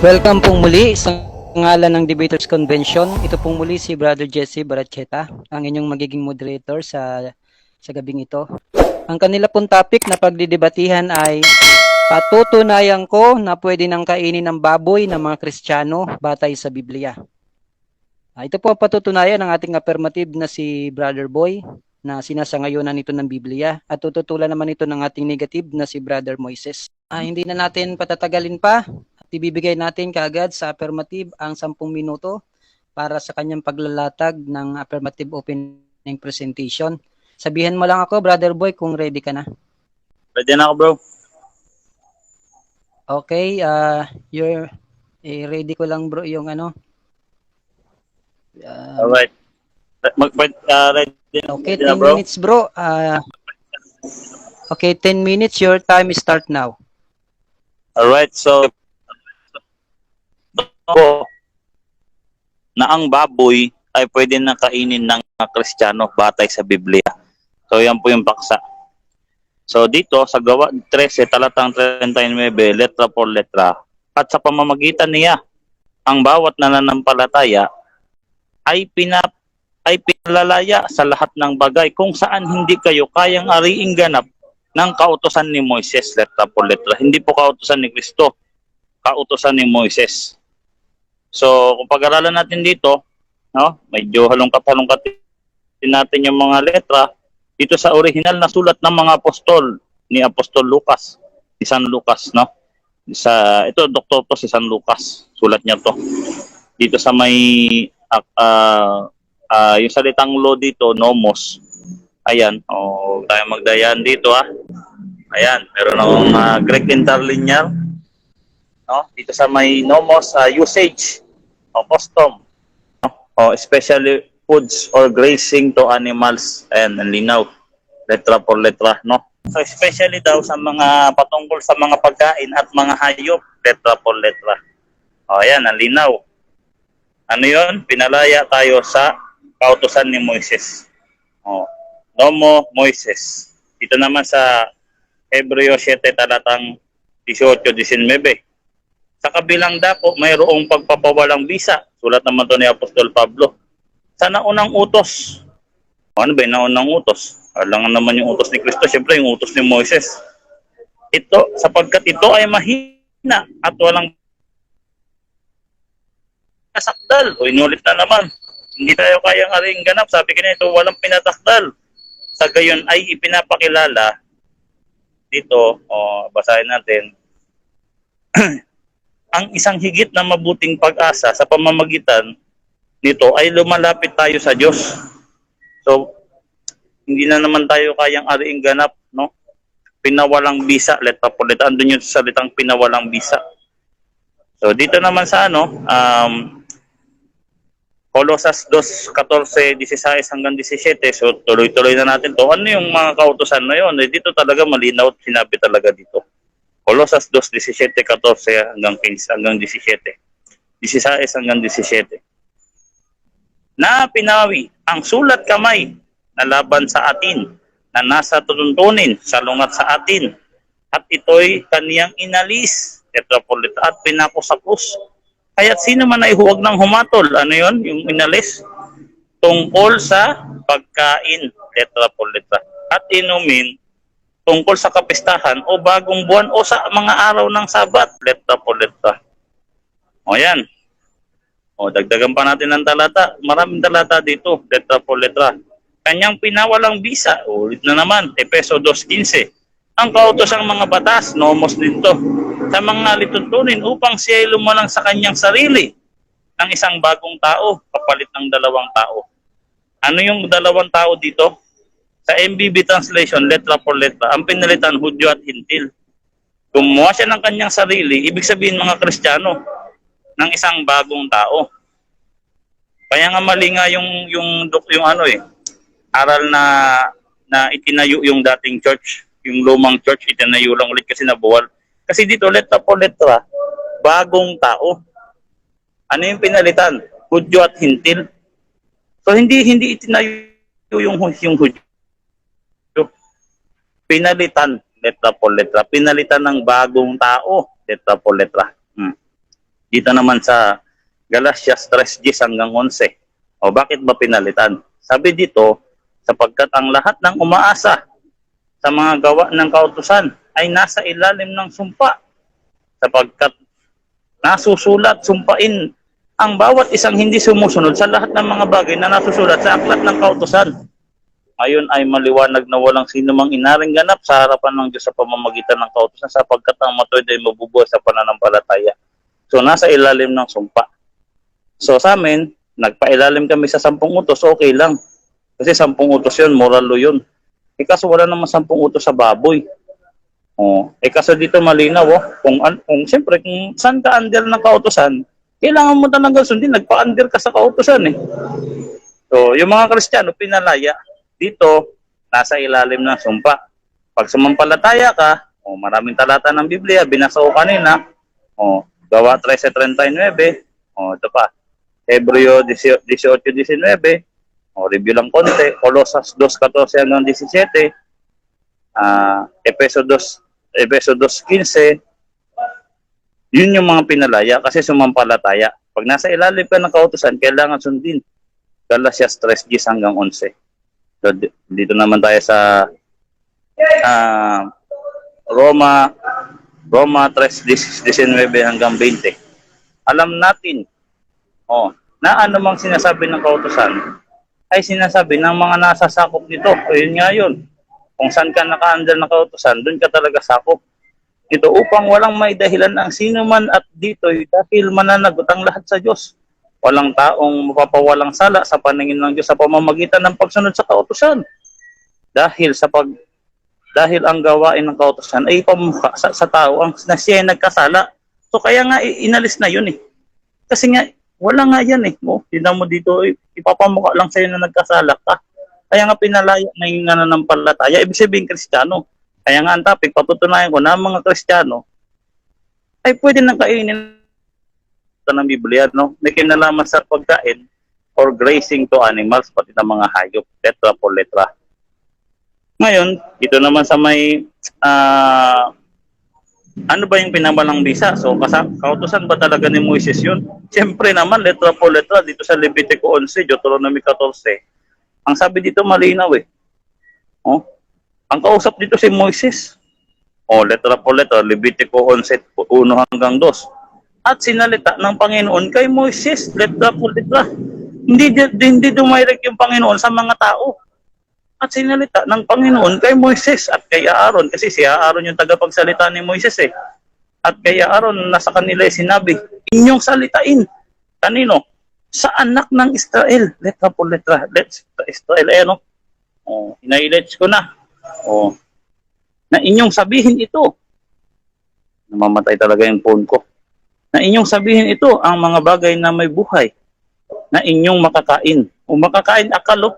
Welcome pong muli sa ngalan ng Debaters Convention. Ito pong muli si Brother Jesse Baracheta, ang inyong magiging moderator sa gabing ito. Ang kanila pong topic na pagdidebatihan ay patutunayan ko na pwede nang kainin ng baboy ng mga Kristiyano batay sa Biblia. Ito po ang patutunayan ng ating affirmative na si Brother Boy na sinasangayunan nito ng Biblia at tututulan naman ito ng ating negative na si Brother Moises. Hindi na natin patatagalin pa at ibibigay natin kaagad sa affirmative ang 10 minuto para sa kanyang paglalatag ng affirmative opening presentation. Sabihin mo lang ako, Brother Boy, kung ready ka na. Ready na ako, bro. Okay, ready ko lang bro yung ano. Alright. Ready Okay, na, 10 bro. minutes bro. Okay, 10 minutes. Your time start now. Alright, so na ang baboy ay pwede na kainin ng mga Kristiyano batay sa Biblia. So yan po yung paksa. So dito sa Gawa 13 talatang 39 letra por letra, at sa pamamagitan niya ang bawat nananampalataya ay pinalalaya sa lahat ng bagay kung saan hindi kayo kayang ariing ganap ng kautusan ni Moises, letra por letra. Hindi po kautusan ni Kristo, kautusan ni Moises. So, kung pag-aralan natin dito, no, medyo halongkat din natin yung mga letra dito sa original na sulat ng mga apostol ni Apostol Lucas, si San Lucas, no? Ito, doktor to si San Lucas, sulat niya to. Dito sa may yung salitang law dito, nomos. Ayan, tayo magdayan dito Ayan, meron akong Greek interlinear. No? Dito sa may nomos, usage o custom. No? Especially foods or grazing to animals. Ayan, ang linaw. Letra por letra, no? So especially daw sa mga patungkol sa mga pagkain at mga hayop, letra por letra. Ayan, ang linaw. Ano yun? Pinalaya tayo sa kautusan ni Moises. Nomo Moises. Dito naman sa Hebreo 7 talatang 18-19. Sa kabilang dako, mayroong pagpapawalang bisa. Sulat naman to ni Apostol Pablo. Sa naunang utos. Ano ba yung naunang utos? Alam naman yung utos ni Kristo. Siyempre yung utos ni Moises. Ito, sapagkat ito ay mahina at walang kasakdal. O inulit na naman. Hindi tayo kayang aring ganap. Sabi ko na ito, walang pinatakdal. Sa gayon ay ipinapakilala dito, basahin natin, ang isang higit na mabuting pag-asa sa pamamagitan nito ay lumalapit tayo sa Diyos. So, hindi na naman tayo kayang ariing ganap, no? Pinawalang bisa, letra por letra. Andun yung salitang pinawalang bisa. So, dito naman sa Colosas 2:14-16 hanggang 17. So, tuloy-tuloy na natin to. Ano yung mga kautusan na yun? Dito talaga malinaw at sinabi talaga dito. Colosas 2:17-14 hanggang 15 hanggang 17. 16 hanggang 17. Na pinawi ang sulat kamay na laban sa atin na nasa tutuntunin sa lungat sa atin, at ito'y kaniyang inalis, letra por letra, at pinapusapos. Kaya't sino man ay huwag ng humatol. Ano yon? Yung inalis. Tungkol sa pagkain, letra por letra, at inumin tungkol sa kapistahan o bagong buwan o sa mga araw ng Sabat, letra por letra. Yan. Dagdagan pa natin ng talata. Maraming talata dito, letra por letra. Kanyang pinawalang bisa, ulit na naman, Efeso 2:15. Ang kautosang mga batas, nomos dito, sa mga lituntunin upang siya ay lumalang sa kanyang sarili ng isang bagong tao, kapalit ng dalawang tao. Ano yung dalawang tao dito? Sa MBB translation, letra por letra, ang pinalitan, Hudyo at Hintil. Gumawa siya ng kanyang sarili, ibig sabihin mga Kristiyano, ng isang bagong tao. Kaya nga mali nga yung aral na itinayo yung dating church, yung lumang church, itinayo lang ulit kasi nabuwal. Kasi dito, letra por letra, bagong tao. Ano yung pinalitan? Hudyo at Hintil. So hindi itinayo yung Hudyo. Pinalitan, letra por letra. Pinalitan ng bagong tao, letra por letra. Dito naman sa Galatias 3:10 hanggang 11. O bakit ba pinalitan? Sabi dito, sapagkat ang lahat ng umaasa sa mga gawa ng kautusan ay nasa ilalim ng sumpa, sapagkat nasusulat, sumpain ang bawat isang hindi sumusunod sa lahat ng mga bagay na nasusulat sa aklat ng kautusan. Ngayon ay maliwanag na walang sino mang inaring ganap sa harapan ng Diyos sa pamamagitan ng kautusan, sapagkat ang matuwid ay mabubuhay sa pananampalataya. So nasa ilalim ng sumpa. So sa amin, nagpailalim kami sa 10 utos, okay lang. Kasi 10 utos yun, moral law yun. Kaso wala naman 10 utos sa baboy. Kaso dito malinaw, siyempre, kung saan ka under ng kautosan, kailangan mo talaga sundin, nagpa-under ka sa kautosan eh. So, yung mga Kristiyano, pinalaya, dito, nasa ilalim ng sumpa. Pag sumampalataya ka, maraming talata ng Biblia, binasa ko kanina, Gawa 13:39, ito pa, Hebreo 18:19, review lang konti, Colosas 2:14 hanggang 17, Efeso 2:15, yun yung mga pinalaya kasi sumampalataya. Pag nasa ilalim ka ng kautusan, kailangan sundin. Galatias 3:10 hanggang 11. So, dito naman tayo sa Roma 3:19 hanggang 20. Alam natin na anumang sinasabi ng kautusan ay sinasabi ng mga nasa sakop nito. Yun nga yun. Kung saan ka naka-under ng kautusan, doon ka talaga sakop. Ito upang walang may dahilan ang sino man at dito'y dahil mananagot ang lahat sa Diyos. Walang taong mapapawalang sala sa paningin ng Diyos sa pamamagitan ng pagsunod sa kautusan. Dahil ang gawain ng kautusan ay pamukha sa tao na siya ay nagkasala. So kaya nga inalis na yun eh. Kasi nga wala nga yan eh. Tignan mo dito, ipapamukha lang sa'yo na nagkasala ka. Kaya nga pinalaya na yung nananampalataya. Ibig sabihin Kristiyano. Kaya nga ang topic, patutunayan ko na ang mga Kristiyano ay pwede nang kainin ng Biblia, no? May kinalaman sa pagkain or grazing to animals, pati ng mga hayop, letra po letra. Ngayon, dito naman sa may ano ba yung pinamalang bisa? So, kautusan ba talaga ni Moises yun? Siyempre naman, letra po letra, dito sa Levitico 11, Deuteronomy 14. Ang sabi dito malinaw eh. Ang kausap dito si Moises. Letra po letra, Levitico 11, 1 hanggang 2. At sinalita ng Panginoon kay Moises, letra po letra. Hindi dumirect yung Panginoon sa mga tao. At sinalita ng Panginoon kay Moises at kay Aaron. Kasi si Aaron yung tagapagsalita ni Moises eh. At kay Aaron, nasa kanila sinabi, inyong salitain. Kanino? Sa anak ng Israel. Letra po letra. Israel inailets ko na. Na inyong sabihin ito. Namamatay talaga yung phone ko. Na inyong sabihin ito ang mga bagay na may buhay na inyong makakain. Makakain akalo.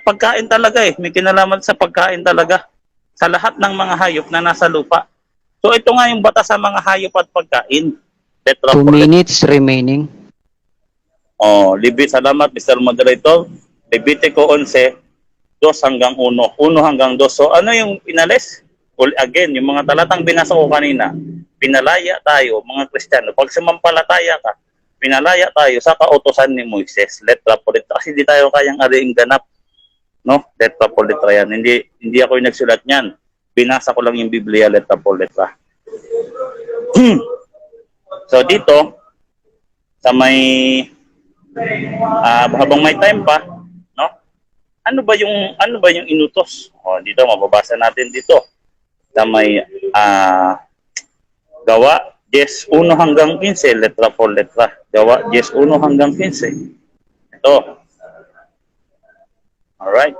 Pagkain talaga eh. May kinalaman sa pagkain talaga. Sa lahat ng mga hayop na nasa lupa. So ito nga yung batas sa mga hayop at pagkain. 2 minutes remaining. Salamat Mr. Moderator. Levitico 11, 2 hanggang 1. 1 hanggang 2. So ano yung inalis? Again, yung mga talatang binasa ko kanina, pinalaya tayo, mga Kristiyano. Pag sumampalataya ka, pinalaya tayo sa kautusan ni Moises. Letra po letra. Kasi hindi tayo kayang ariing ganap. No? Letra po letra yan. Hindi ako yung nagsulat niyan. Binasa ko lang yung Biblia, letra po letra. So dito, sa may, habang may time pa, no? Ano ba yung inutos? Dito, mababasa natin dito. Sa may, Gawa 10:1 hanggang 15, letra po letra. Gawa 10:1 hanggang 15. Ito. Alright.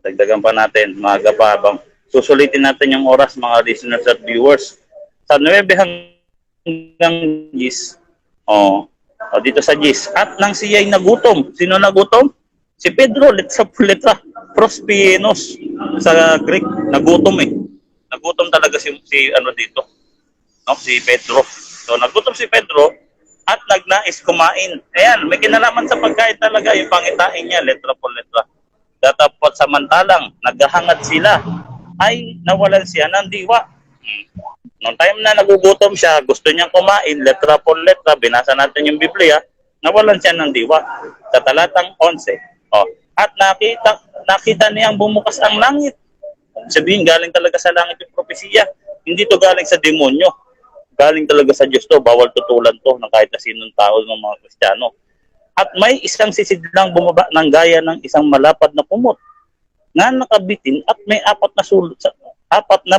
Dagdagan pa natin, maaga pa habang susulitin natin yung oras, mga listeners at viewers. Sa 9 hanggang 10, dito sa 10. At nang siya'y nagutom. Sino nagutom? Si Pedro, letra po letra. Prospienos sa Greek, nagutom eh. Nagutom talaga si dito. No, si Pedro. So nagutom si Pedro at nagnais kumain. Ayan, may kinalaman sa pagkain talaga yung pangitain niya, letra po letra. Datapot samantalang naghahangad sila ay nawalan siya ng diwa. Noong time na nagugutom siya, gusto niyang kumain, letra por letra, binasa natin yung Biblia, nawalan siya ng diwa. Sa talatang 11. Oh. At nakita niyang bumukas ang langit. Sabihin, galing talaga sa langit yung propesiya. Hindi to galing sa demonyo. Galing talaga sa Diyos to. Bawal tutulan to ng kahit na sinong tao ng mga Kristiyano. At may isang sisidlang bumaba ng gaya ng isang malapad na kumot na nakabitin at may apat na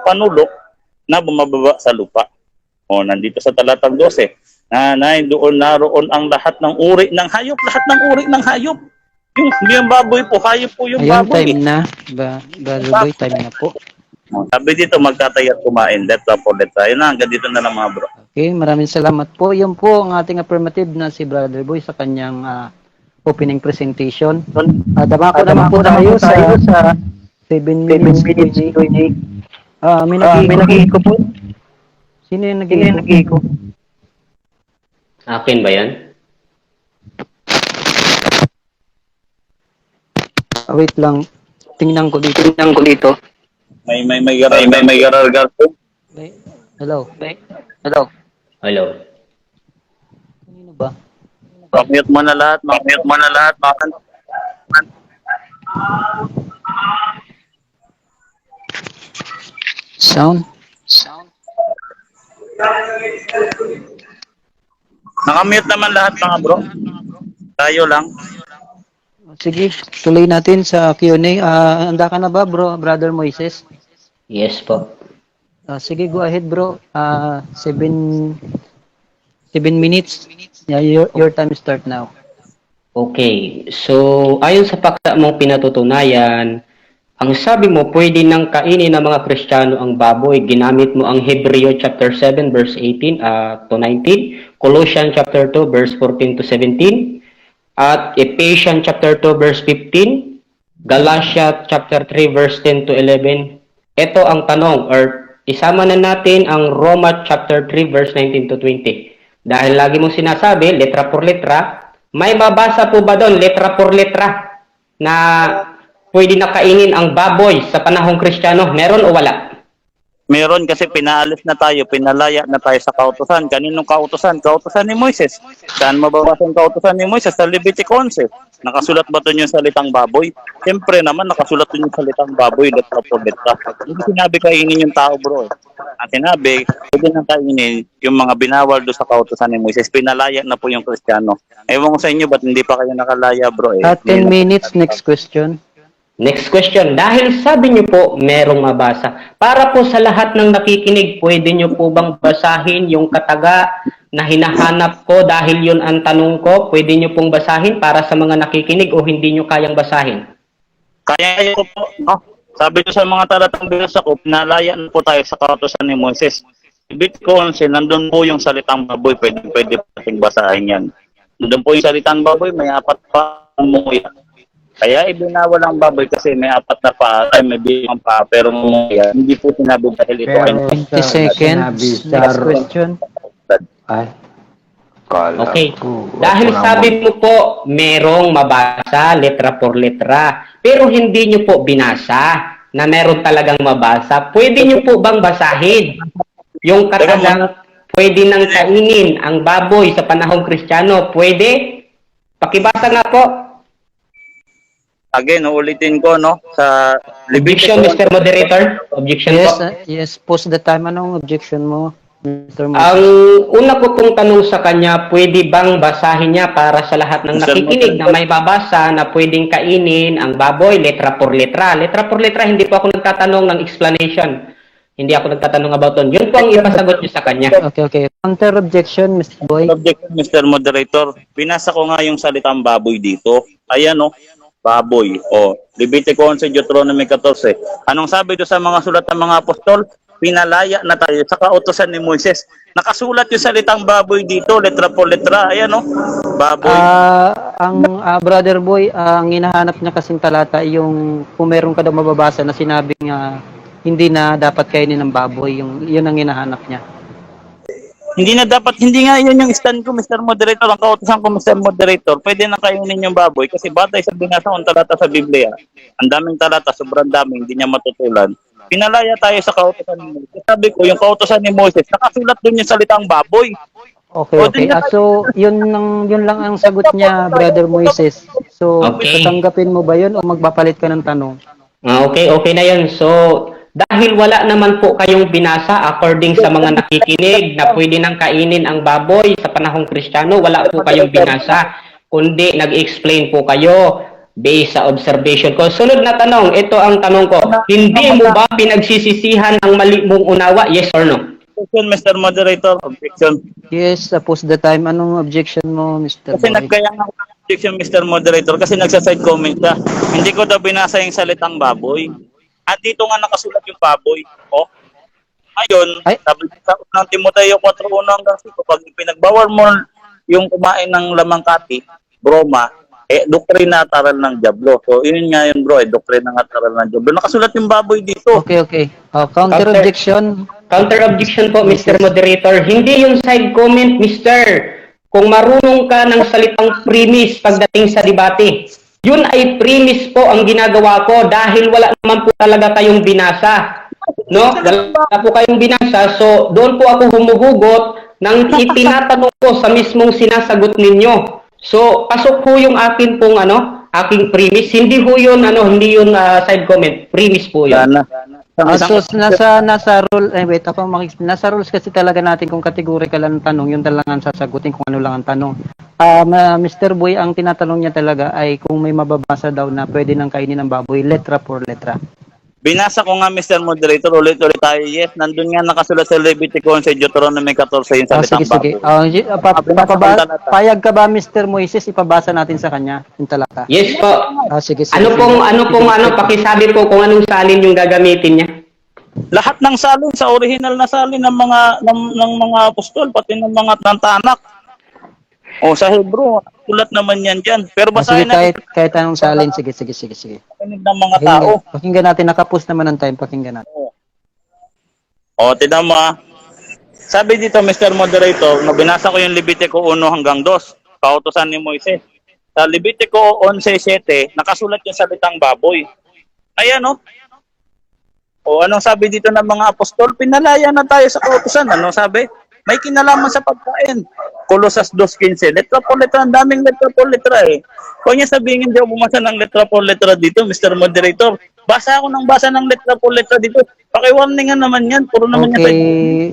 panulok na bumababa sa lupa. O, nandito sa talatang 12. Doon naroon ang lahat ng uri ng hayop. Lahat ng uri ng hayop. Yung baboy po, hayop po yung Ayun, baboy. time na. Brother Boy, time na po. Sabi dito, magtatay at kumain. Letra po letra. Yun na, hanggang dito na lang mga bro. Okay, maraming salamat po. Yun po ang ating affirmative na si Brother Boy sa kanyang opening presentation. Damako naman po tayo sa 7 minutes Q&A. May nag-iiko po. Sino yung nag-iiko? Akin ba yan? Wait lang. Tingnan ko dito. May garargar po. Hello. Hello. Kanino ba? Mute mo na lahat. Sound? Nakamute naman lahat mga bro. Tayo lang. Sige, tuloy natin sa Q&A. Handa ka na ba, Brother Moises? Yes po. Sige, go ahead, bro. 7 minutes. Yeah, your time start now. Okay. So, ayon sa paksa mong pinatutunayan, ang sabi mo, pwede nang kainin ng mga Kristiyano ang baboy. Ginamit mo ang Hebreo chapter 7 verse 18 to 19, Colossians chapter 2 verse 14 to 17, at Ephesians chapter 2 verse 15, Galatia chapter 3 verse 10 to 11. Ito ang tanong, or isama na natin ang Roma chapter 3 verse 19 to 20. Dahil lagi mong sinasabi, letra por letra, may mabasa po ba doon, letra por letra, na pwede na kainin ang baboy sa panahong Kristiyano? Meron o wala? Meron kasi pinaalis na tayo, pinalaya na tayo sa kautusan. Kaninong kautusan? Kautusan ni Moises. Saan mababasa ang kautusan ni Moises? Sa Levitic 11. Nakasulat ba doon yung salitang baboy? Siyempre naman, nakasulat doon yung salitang baboy, letra por letra. Hindi sinabi kainin yung tao, bro. Ang sinabi, pwede na kainin yung mga binawal doon sa kautusan ni Moises. Pinalaya na po yung Kristiyano. Ewan ko sa inyo, ba't hindi pa kayo nakalaya, bro? 10 minutes, next question. Next question. Dahil sabi niyo po, merong mabasa. Para po sa lahat ng nakikinig, pwede niyo po bang basahin yung kataga na hinahanap ko dahil yun ang tanong ko? Pwede niyo pong basahin para sa mga nakikinig o hindi niyo kayang basahin? Kaya ko po, no? Sabi ko sa mga talatang binasa ko, pinalaya na po tayo sa kautusan ni Moises. Bitcoin, nandun po yung salitang baboy, pwede pating basahin yan. Nandun po yung salitang baboy, may 4 pa umuya. Kaya ibinawal ang baboy kasi may 4 na pa, may bilang pa, pero umuya. Hindi po sinabi dahil ito ay 20 seconds, next question. Okay. Dahil sabi mo po, merong mabasa, letra por letra, pero hindi nyo po binasa na meron talagang mabasa. Pwede nyo po bang basahin yung katagang pwede nang kainin ang baboy sa panahong Kristiyano? Pwede? Pakibasa nga po. Again, uulitin ko, no? Sa Objection, Mr. Moderator. Objection Yes, po. yes, post the time. Anong objection mo, Mr. Ang Moises? una ko pong tanong sa kanya, pwede bang basahin niya para sa lahat ng nakikinig na may babasa na pwedeng kainin ang baboy, letra por letra. Letra por letra, hindi po ako nagtatanong ng explanation. Hindi ako nagtatanong about on. Yun po ang ipasagot niyo sa kanya. Okay. Counter objection, Mr. Boy. Objection, Mr. Moderator. Pinasa ko nga yung salitang baboy dito. Ayan, no? Baboy. O, Levitic 11, Deuteronomy 14. Anong sabi doon sa mga sulat ng mga apostol? Pinalaya na tayo sa kautusan ni Moises. Nakasulat yung salitang baboy dito, letra po letra. Ayan, no? Baboy. Brother Boy, ang hinahanap niya kasing talata yung kung meron ka daw mababasa na sinabing hindi na dapat kainin ng baboy, yun ang hinahanap niya. Hindi nga yun yung stand ko, Mr. Moderator. Ang kautusan ko, Mr. Moderator, pwede na kainin yung baboy kasi batay sa binasa kong talata sa Biblia. Ang daming talata, sobrang daming, hindi niya matutulan. pinalaya tayo sa kautosan ni Moises. Sabi ko, yung kautosan ni Moises, nakasulat doon yung salitang baboy. Okay, okay. So, yun lang ang sagot niya, Brother Moises. So, Okay. tatanggapin mo ba yun o magpapalit ka ng tanong? Okay, okay na yun. So, dahil wala naman po kayong binasa according sa mga nakikinig na pwede nang kainin ang baboy sa panahong Kristiyano, wala po kayong binasa, kundi nag-explain po kayo based sa observation ko. Sunod na tanong, ito ang tanong ko. Hindi mo ba pinagsisisihan ang mali mong unawa? Yes or no? Objection, Mr. Moderator. Objection. Yes, post the time. Anong objection mo, Mr. Kasi Boy? nagkaya nga ako ng objection, Mr. Moderator, kasi nagsa-side comment siya. Hindi ko daw binasa yung salitang baboy. At dito nga nakasulat yung baboy. Oh. Ayun, Ay. sabi sa unang Timoteo 4:1 hanggang 5, pag pinagbawal mo yung kumain ng lamang kati, broma, doktrina at aral ng diablo. So, yun nga yun, bro, doktrina at aral ng diablo. Nakasulat yung baboy dito. Okay, okay. Counter objection. Counter objection po, Mr. Moderator. Hindi yung side comment, Mr. Kung marunong ka ng salitang premise pagdating sa debate, yun ay premise po ang ginagawa ko dahil wala naman po talaga kayong binasa. No? Wala po kayong binasa, so doon po ako humuhugot ng itinatanong ko sa mismong sinasagot ninyo. So, pasok po yung akin pong aking premise. Hindi ho yun, hindi yun side comment. Premise po yun. Sana. So, nasa rule, wait, nasa rules kasi talaga natin kung categorical ang tanong, yun talaga ang sasagutin kung ano lang ang tanong. Mr. Boy, ang tinatanong niya talaga ay kung may mababasa daw na pwede nang kainin ng baboy, letra for letra. Binasa ko nga, Mr. Moderator, ulit-ulit tayo. Yes, nandun nga nakasulat sa Levitico sa Deuteronomy 14 yung salitang Sige, sige. baboy. Payag ka ba, Mr. Moises, ipabasa natin sa kanya yung talata? Yes po. Sige, sige. Ano pong pakisabi po kung anong salin yung gagamitin niya? Lahat ng salin sa original na salin ng mga apostol, pati ng mga tantanak. O sa Hebrew, sulat naman yan dyan. Pero Sige, basahin natin kahit anong salin. Sige. ng mga tao. Pakinggan natin, nakapos naman ang time, pakinggan natin. O, tinan mo ah. Sabi dito, Mr. Moderator, na binasa ko yung Levitico 1 hanggang 2, kautosan ni Moises. Sa Levitico 11:7, nakasulat yung salitang baboy. Ayan o. O, anong sabi dito ng mga apostol? Pinalaya na tayo sa kautosan. Ano sabi? May kinalaman sa pagkain. Colosas 2:15. Letra po letra. Ang daming letra po letra eh. Kung niya sabihin hindi ako bumasa ng letra po letra dito, Mr. Moderator. Basa ako ng basa ng letra po letra dito. Pakiwarningan naman yan. Puro naman yan. Okay,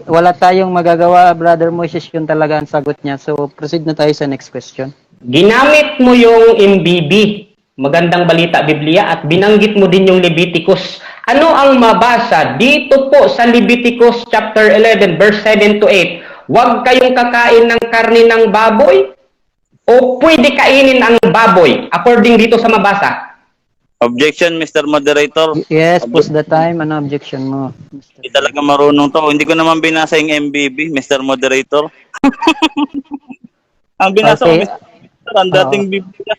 wala tayong magagawa, Brother Moises, yun talaga ang sagot niya. So, proceed na tayo sa next question. Ginamit mo yung MBB, Magandang Balita Biblia, at binanggit mo din yung Leviticus. Ano ang mabasa dito po sa Leviticus chapter 11 verse 7 to 8? Huwag kayong kakain ng karne ng baboy o pwede kainin ang baboy according dito sa mabasa? Objection, Mr. Moderator. Yes, post the time. Ano objection mo? Hindi talaga marunong to. Hindi ko naman binasa yung MBB, Mr. Moderator. Ang binasa ko, Okay. Mr. Moderator, ang dating Biblia.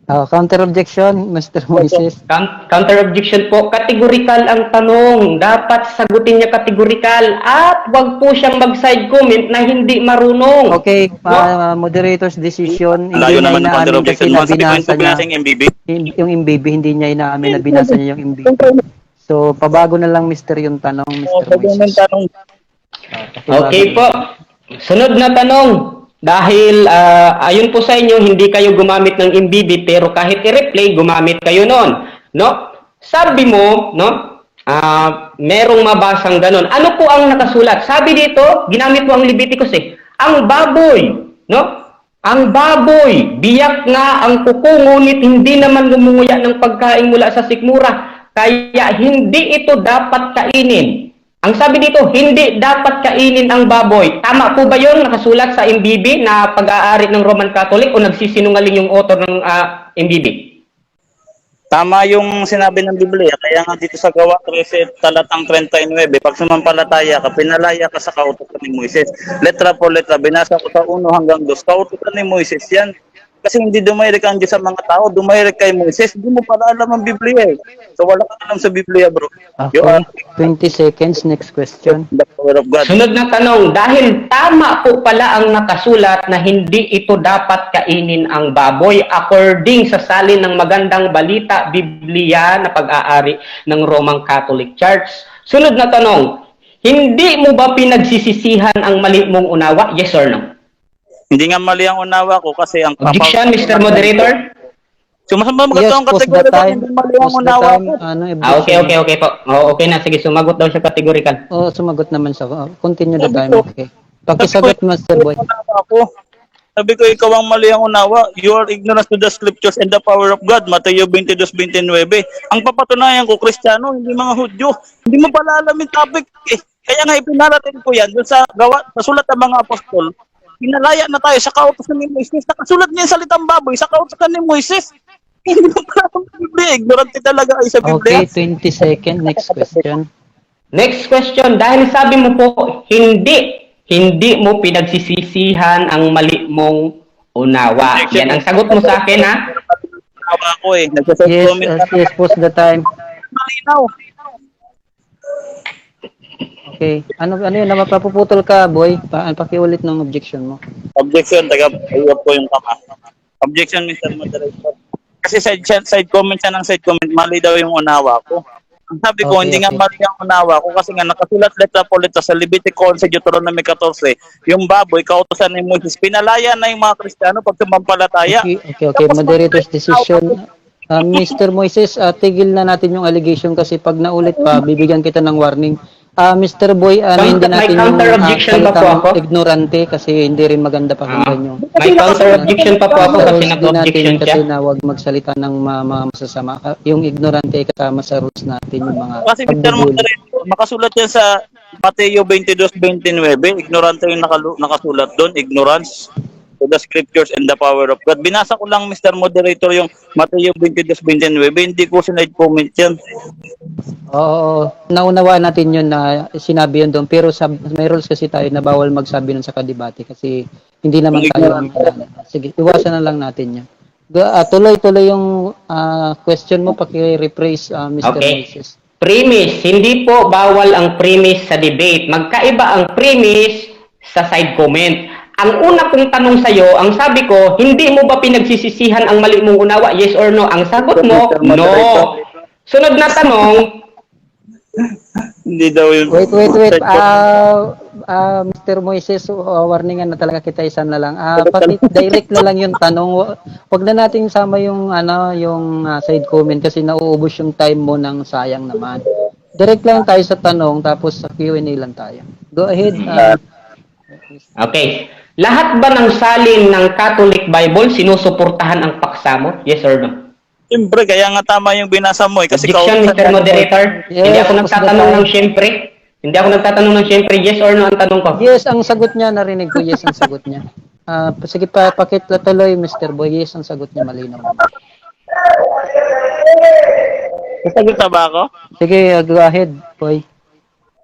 Counter objection, Mr. Moises. Counter objection po, kategorikal ang tanong. Dapat sagutin niya kategorikal at wag po siyang mag-side comment na hindi marunong. Okay, moderator's decision. Layo Hindi niya naman ng counter inaamin kasi objection. na Sabi ko, hindi binasa ko binasa niya. yung MBB. Yung MBB, hindi niya inaamin na binasa niya yung MBB. So, pabago na lang, Mr. yung tanong, Mr. Moises. Okay po. Sunod na tanong. Dahil ayon po sa inyo, hindi kayo gumamit ng MBB pero kahit i-replay, gumamit kayo noon. No? Sabi mo, no? Merong mabasang ganon. Ano po ang nakasulat? Sabi dito, ginamit mo ang Leviticus eh. Ang baboy, no? Ang baboy, biyak nga ang kuko, ngunit hindi naman gumunguya ng pagkain mula sa sikmura. Kaya hindi ito dapat kainin. Ang sabi dito, hindi dapat kainin ang baboy. Tama po ba yun? Nakasulat sa MBB na pag-aari ng Roman Catholic o nagsisinungaling yung author ng MBB? Tama yung sinabi ng Biblia. Kaya nga dito sa Gawa 13, talatang 39, pag sumampalataya ka, pinalaya ka sa kautusan ni Moises. Letra po letra, binasa ko sa 1 hanggang 2. Kautusan ni Moises yan. Kasi hindi dumayrik ang Diyos sa mga tao, dumayrik kay Moises. Hindi mo pala alam ang Biblia eh. So wala ka alam sa Biblia, bro. You are Okay, 20 seconds, next question. the power of God. Sunod na tanong, dahil tama po pala ang nakasulat na hindi ito dapat kainin ang baboy according sa salin ng Magandang Balita Biblia na pag-aari ng Roman Catholic Church. Sunod na tanong, hindi mo ba pinagsisisihan ang mali mong unawa? Yes or no? Hindi nga mali ang unawa ko kasi ang Objection, Mr. Moderator? Sumasama Yes, ang post the kategorya ko, time. hindi mali ang Post the unawa time. ko. Ano, Okay po. Okay na. Sige, sumagot daw siya categorical. Oh, sumagot naman siya. Oh, continue the Sabi time. ko, Okay. Pakisagot, Master Boy. Sabi ko, ikaw ang mali ang unawa. You are ignorant to the scriptures and the power of God. Mateo 22:29. Ang papatunayan ko, Kristiyano, hindi mga Hudyo. Hindi mo pala alam yung topic. Kaya nga ipinarating ko yan doon sa sulat ng mga apostol. Pinalaya na tayo sa kautosan ni Moises. Nakasulat niya yung salitang baboy sa kautosan ni Moises. Hindi mo pala alam yung Biblia. Ignorant talaga kayo sa Biblia. Okay, 20 seconds. Next question. Next question, dahil sabi mo po, hindi mo pinagsisisihan ang mali mong unawa. Yan ang sagot mo sa akin, ha? Unawa ko eh. Yes, Nagsasagot-comment yes, post the time. malinaw. Okay. Ano yun? Mapapuputol ka, boy. Pakiulit ng objection mo. Objection, taga-ayop po yung kama. Objection, Mr. Moderator. Kasi side comment siya ng side comment, mali daw yung unawa ko. Ang sabi ko, Okay, hindi nga okay. mali ang unawa ko kasi nga nakasulat letra po letra sa Leviticus sa Deuteronomy 14, yung baboy, kautosan ni Moses, pinalaya na yung mga Kristiyano pag sumampalataya. Okay. Moderator's decision. Mr. Moises, tigil na natin yung allegation kasi pag naulit pa, bibigyan kita ng warning. Mr. Boy, hindi May natin yung counter objection pa po salitang ako. ignorante kasi hindi rin maganda pakinggan nyo. May counter objection pa po ako kasi Rules din nag-objection natin kasi siya. na huwag magsalita ng mga masasama. Yung ignorante kasama sa rules natin yung mga Kasi Mr. pagbubuli. Moderator, makasulat yan sa Mateo 22:29, ignorante yung nakasulat doon, ignorance to the scriptures and the power of God. Binasa ko lang, Mr. Moderator, yung Mateo 22:29, hindi ko sinide comment yan. Oo, naunawaan natin yun na sinabi yun doon. Pero may rules kasi tayo na bawal magsabi nun sa kadebate kasi hindi naman tayo ang... sige, iwasan na lang natin yan. Tuloy-tuloy yung question mo, paki-rephrase, Mr. Okay. Moises. Premise, hindi po bawal ang premise sa debate. Magkaiba ang premise sa side comment. Ang una kong tanong sa iyo, ang sabi ko, hindi mo ba pinagsisisihan ang mali mong unawa? Yes or no? Ang sagot mo, no. Sunod na tanong, Hindi daw yun. Wait. Mr. Moises, warningan na talaga kita, isa na lang. Direct na lang yung tanong. Wag na nating sama yung side comment kasi nauubos yung time mo ng sayang naman. Direct lang tayo sa tanong tapos sa Q&A lang tayo. Go ahead. okay. Lahat ba ng salin ng Catholic Bible sinusuportahan ang paksa mo? Yes or no? Siyempre, kaya nga tama yung binasa mo eh. Kasi Objection, Mr. Moderator. Yes, Hindi ako was nagtatanong the ng syempre. Hindi ako nagtatanong ng syempre. Yes or no ang tanong ko. Yes, ang sagot niya, narinig ko. Yes, ang sagot niya. Sige, pakituloy, Mr. Boy. Yes, ang sagot niya, malinaw. Sasagot na ba ako? Sige, go ahead, boy.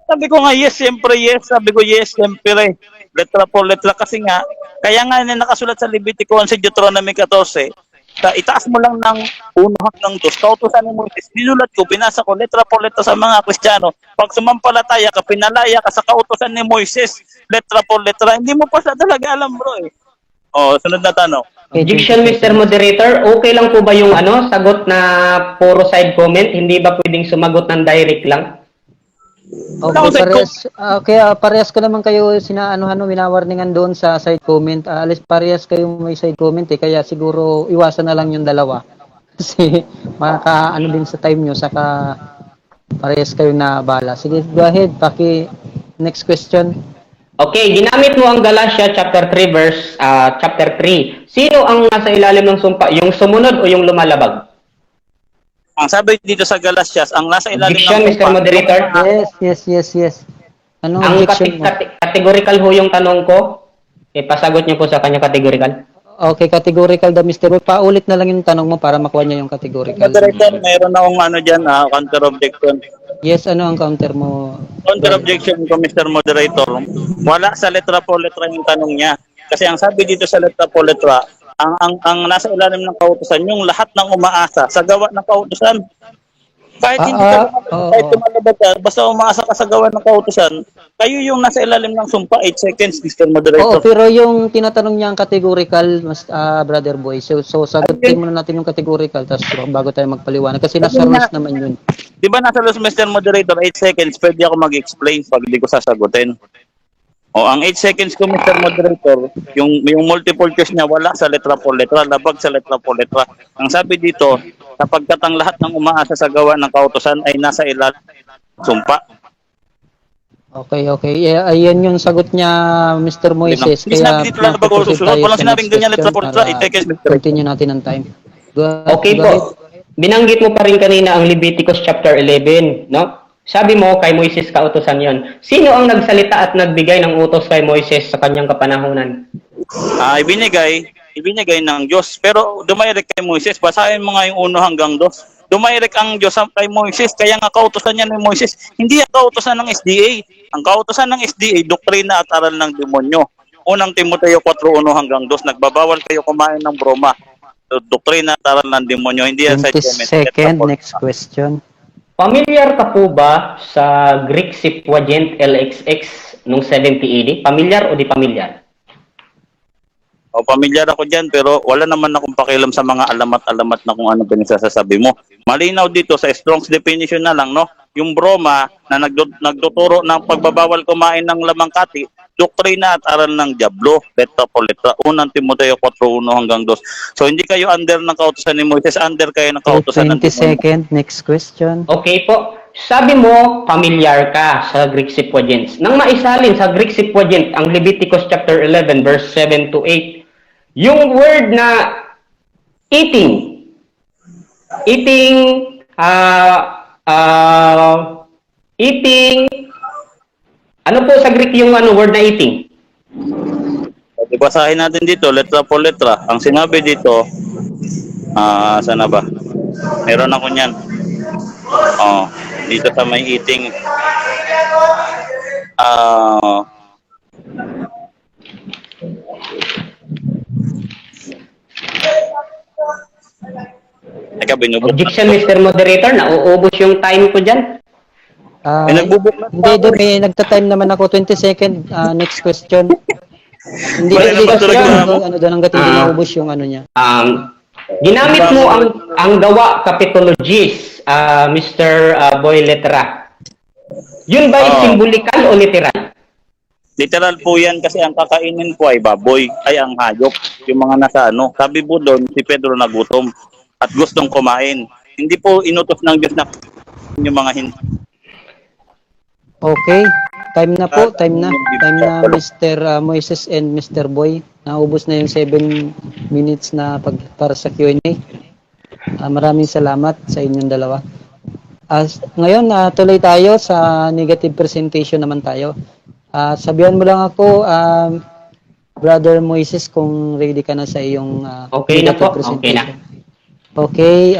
Sabi ko nga, yes, siyempre, yes. Sabi ko, yes, siyempre. Letra po, letra. Kasi nga, kaya nga nakasulat sa Leviticus sa Deuteronomy 14, itaas mo lang ng 1 hanggang 2. Kautosan ni Moises, ninulat ko, binasa ko, letra po, letra sa mga Kristiyano. Pag sumampalataya ka, pinalaya ka sa kautosan ni Moises, letra po, letra. Hindi mo pa siya talaga alam, bro. Sunod na tanong. Objection, Mr. Moderator. Okay lang po ba yung sagot na puro side comment? Hindi ba pwedeng sumagot ng direct lang? Okay, parehas ko naman kayo winawarningan doon sa side comment. Alis parehas kayo may side comment kaya siguro iwasan na lang yung dalawa. Kasi makakaano din sa time nyo saka parehas kayo na bala. Sige, go ahead, next question. Okay, ginamit mo ang Galatia chapter 3 verse chapter 3. Sino ang nasa ilalim ng sumpa? Yung sumunod o yung lumalabag? Ang sabi dito sa Galatias, ang nasa ilalim Objection, ng Mr. Moderator. Yes. Anong Ang objection mo? categorical ho yung tanong ko. Pasagot niyo po sa kanya categorical. Okay, categorical daw, Mr. Boy. Paulit na lang yung tanong mo para makuha niya yung categorical. Moderator, mayroon akong dyan, counter objection. Yes, ano ang counter mo? Counter objection ko, Mr. Moderator. Wala sa letra po letra yung tanong niya. Kasi ang sabi dito sa letra po letra, ang nasa ilalim ng kautusan, yung lahat ng umaasa sa gawa ng kautusan. Kahit hindi Ah, ka ah, oo, kahit oo. lumalabas ka, basta umaasa ka sa gawa ng kautusan, kayo yung nasa ilalim ng sumpa, 8 seconds, Mr. Oo, Moderator. pero yung tinatanong niya ang categorical, brother boy. So Ayun, sagutin muna natin yung categorical tapos bago tayo magpaliwanag kasi nasa ayun nga. rules naman yun. Di ba nasa Los Mr. Moderator, 8 seconds, pwede ako mag-explain pag hindi ko sasagutin. O, ang 8 seconds ko, Mr. Moderator, yung multiple choice niya, wala sa letra po letra, labag sa letra po letra. Ang sabi dito, sapagkat ang lahat ng umaasa sa gawa ng kautosan ay nasa ilalim ng sumpa. Okay, okay. Ayan yung sagot niya, Mr. Moises. Hindi Kaya sinabi dito labag o proceed susunod. tayo Walang sa sinabing next ganyan question letra po letra, 8 para seconds, Mr. continue natin ang time. Okay Go ahead. po. Binanggit mo pa rin kanina ang Leviticus chapter 11, no? Sabi mo kay Moises kautosan 'yon. Sino ang nagsalita at nagbigay ng utos kay Moises sa kanyang kapanahunan? Ibinigay ng Diyos. Pero dumayrek kay Moises, basahin mo nga yung 1 hanggang 2. Dumayrek ang Diyos kay Moises, kaya nga kautosan niya ni Moises. Hindi ang kautosan ng SDA. Ang kautosan ng SDA, doktrina at aral ng demonyo. Unang Timoteo 4:1 hanggang 2, nagbabawal kayo kumain ng broma. So, doktrina at aral ng demonyo, hindi yan sa 20 second, next question. Pamilyar ka po ba sa Greek Septuagint LXX nung 70 AD? Pamilyar o di pamilyar? O, pamilyar ako dyan, pero wala naman akong pakialam sa mga alamat-alamat na kung ano pinagsasabi mo. Malinaw dito sa Strong's definition na lang, no? Yung broma na nagtuturo ng pagbabawal kumain ng lamang kati, doktrina at aral ng Diablo, letra po letra. Unang Timoteo 4:1 hanggang 2. So hindi kayo under ng kautusan ni Moises, under kayo ng Okay, kautusan ng 20 demonyo. second, next question. Okay po. Sabi mo, pamilyar ka sa Greek Septuagint. Nang maisalin sa Greek Septuagint, ang Leviticus chapter 11, verse 7 to 8, yung word na eating, eating, ano po sa Greek yung word na eating? Basahin natin dito, letra po letra. Ang sinabi dito, saan na ba? Meron ako niyan. Oh, dito sa may eating. Teka, binubot. Objection, Mr. Moderator, nauubos yung time ko dyan. Nagbubuklat Hindi, may nagta-time naman ako. 20 second, next question. Hindi, Wala hindi naman kasi talaga mo. ano doon hanggat hindi naubos yung ano niya. Ginamit mo ang gawa capitologies, Mr. Boy Letra. Yun ba symbolikal o literal? Literal po yan kasi ang kakainin ko ay baboy, ay ang hayop. Yung mga nasa ano. Sabi po doon, si Pedro nagutom at gustong kumain. Hindi po inutos ng Diyos na yung mga hindi. Okay, time na po, time na Mr. Moises and Mr. Boy. Naubos na yung 7 minutes na para sa Q&A. Maraming salamat sa inyong dalawa. Ngayon, tuloy tayo sa negative presentation naman tayo. Sabihan mo lang ako, Brother Moises, kung ready ka na sa iyong Okay na negative po, okay na. Okay,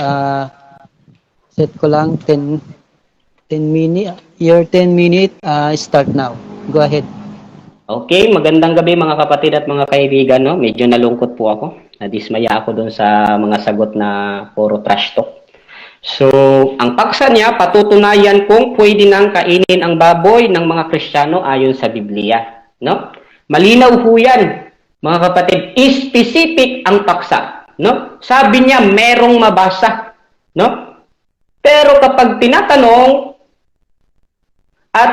set ko lang 10 minutes. Your 10 minute start now. Go ahead. Okay, magandang gabi mga kapatid at mga kaibigan. No? Medyo nalungkot po ako. Nadismaya ako doon sa mga sagot na puro trash talk. So, ang paksa niya, patutunayan kung pwede nang kainin ang baboy ng mga Kristiyano ayon sa Biblia. No? Malinaw po yan, mga kapatid. Specific ang paksa. No? Sabi niya, merong mabasa. No? Pero kapag tinatanong at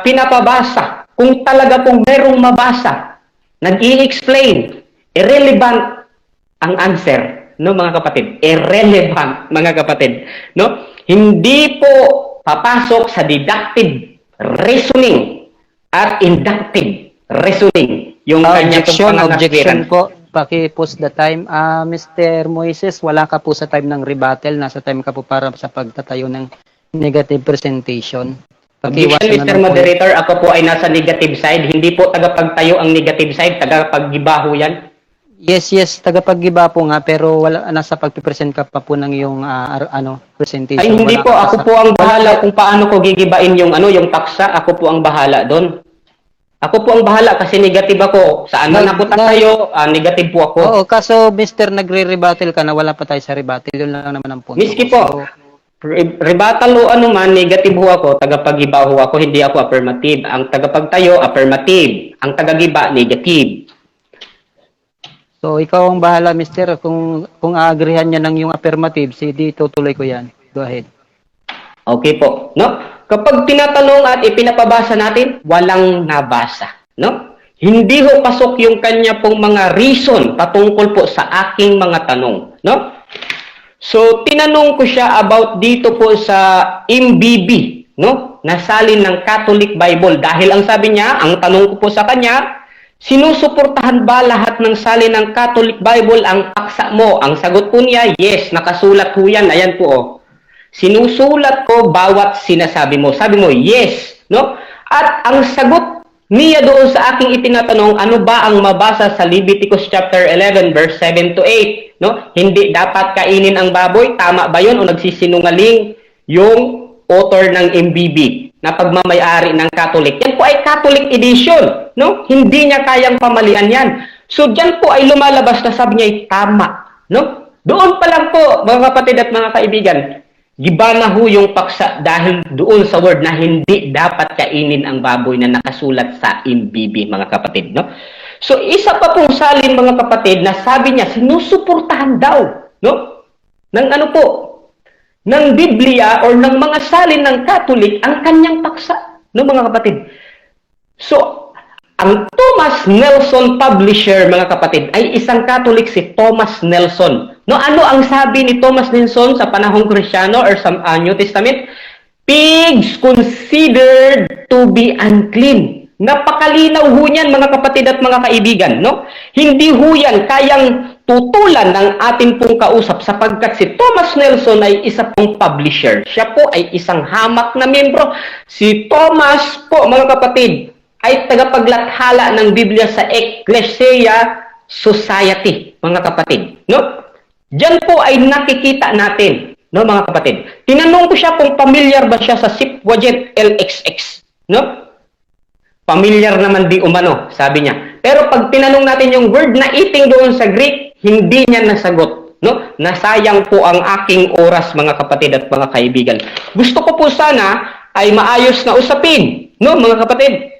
pinapabasa, kung talaga pong merong mabasa, nag-i-explain, irrelevant ang answer, no mga kapatid? Irrelevant, mga kapatid, no? Hindi po papasok sa deductive reasoning at inductive reasoning yung kanya Objection po. Paki-post the time. Mr. Moises, wala ka po sa time ng rebuttal. Nasa time ka po para sa pagtatayo ng negative presentation. Objection, Mr. Moderator, ako po ay nasa negative side. Hindi po tagapagtayo ang negative side, tagapaggibaho yan. Yes, tagapaggiba po nga, pero wala, nasa pagpipresent ka pa po ng yung presentation. Ay, hindi po. Ako po ang bahala kung paano ko gigibain yung taksa. Ako po ang bahala doon. Ako po ang bahala kasi negative ako. Saan man ako tatayo, negative po ako. Oo, kaso Mr. nagre-rebuttal ka na wala pa tayo sa rebuttal. Yun lang naman ang punto. Miski po. Rebuttal o ano man, negative ho ako, tagapag-iba ho ako, hindi ako affirmative. Ang tagapagtayo, affirmative. Ang tagagiba, negative. So, ikaw ang bahala, mister. Kung aagrihan niya ng yung affirmative, sige, tutuloy ko yan. Go ahead. Okay po, no? Kapag tinatanong at ipinapabasa natin, walang nabasa, no? Hindi ho pasok yung kanya pong mga reason patungkol po sa aking mga tanong, no? So, tinanong ko siya about dito po sa MBB, no? Nasalin ng Catholic Bible. Dahil ang sabi niya, ang tanong ko po sa kanya, sinusuportahan ba lahat ng salin ng Catholic Bible ang paksa mo? Ang sagot po niya, yes, nakasulat po yan. Ayan po, oh. Sinusulat ko bawat sinasabi mo. Sabi mo, yes, no? At ang sagot niya doon sa aking itinatanong, ano ba ang mabasa sa Leviticus chapter 11 verse 7 to 8? No? Hindi dapat kainin ang baboy. Tama ba yun o nagsisinungaling yung author ng MBB na pagmamayari ng Catholic? Yan po ay Catholic edition. No? Hindi niya kayang pamalian yan. So, dyan po ay lumalabas na sabi niya ay tama. No? Doon pa lang po, mga kapatid at mga kaibigan, giba na ho yung paksa dahil doon sa word na hindi dapat kainin ang baboy na nakasulat sa MBB, mga kapatid. No? So, isa pa pong salin, mga kapatid, na sabi niya, sinusuportahan daw, no? Ng ano po, ng Biblia or ng mga salin ng Catholic ang kanyang paksa, no, mga kapatid? So, ang Thomas Nelson publisher, mga kapatid, ay isang Catholic si Thomas Nelson. No, ano ang sabi ni Thomas Nelson sa panahong Kristiyano or sa New Testament? Pigs considered to be unclean. Napakalinaw ho yan, mga kapatid at mga kaibigan, no? Hindi ho yan kayang tutulan ng ating pong kausap sapagkat si Thomas Nelson ay isa pong publisher. Siya po ay isang hamak na membro. Si Thomas po, mga kapatid, ay tagapaglathala ng Biblia sa Ecclesia Society, mga kapatid, no? Diyan po ay nakikita natin, no, mga kapatid. Tinanong ko siya kung familiar ba siya sa Septuagint LXX, no? Familiar naman di umano, sabi niya. Pero pag tinanong natin yung word na eating doon sa Greek, hindi niya nasagot, no? Nasayang po ang aking oras, mga kapatid at mga kaibigan. Gusto ko po sana ay maayos na usapin, no, mga kapatid.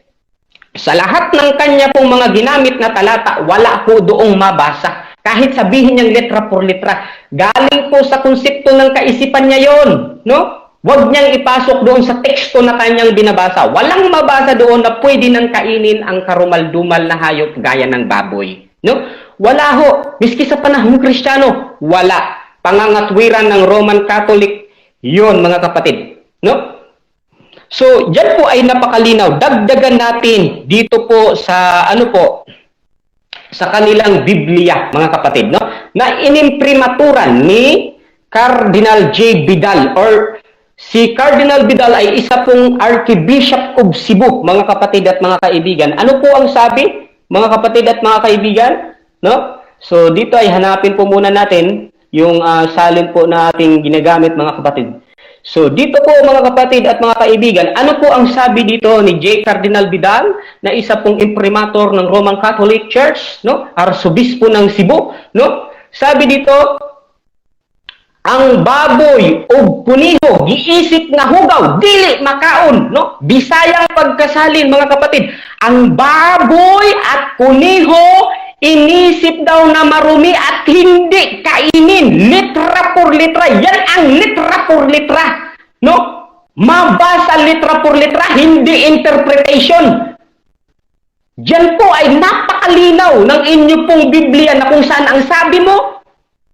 Sa lahat ng kanya pong mga ginamit na talata, wala po doong mabasa. Kahit sabihin niyang letra por letra, galing po sa konsepto ng kaisipan niya yon, no? Huwag niyang ipasok doon sa teksto na kanyang binabasa. Walang mabasa doon na pwede nang kainin ang karumal-dumal na hayop gaya ng baboy, no? Wala ho. Miski sa panahong Kristiyano, wala. Pangangatwiran ng Roman Catholic, yon, mga kapatid, no? So, dyan po ay napakalinaw. Dagdagan natin dito po sa, ano po, sa kanilang Biblia, mga kapatid, no? Na inimprimaturan ni Cardinal J. Vidal or si Cardinal Vidal ay isa pong Archbishop of Cebu, mga kapatid at mga kaibigan. Ano po ang sabi, mga kapatid at mga kaibigan? No? So, dito ay hanapin po muna natin yung salin po na ating ginagamit, mga kapatid. So, dito po, mga kapatid at mga kaibigan, ano po ang sabi dito ni J. Cardinal Vidal na isa pong imprimatur ng Roman Catholic Church, no? Arsobispo ng Cebu, no? Sabi dito, ang baboy o kuniho, giisip nga hugaw, dili makaon, no? Bisayang pagkasalin, mga kapatid. Ang baboy at kuniho, inisip daw na marumi at hindi kainin. Litra por litra. Yan ang litra por litra, no? Mabasa litra por litra, hindi interpretation. Diyan po ay napakalinaw ng inyo pong Biblia na kung saan ang sabi mo,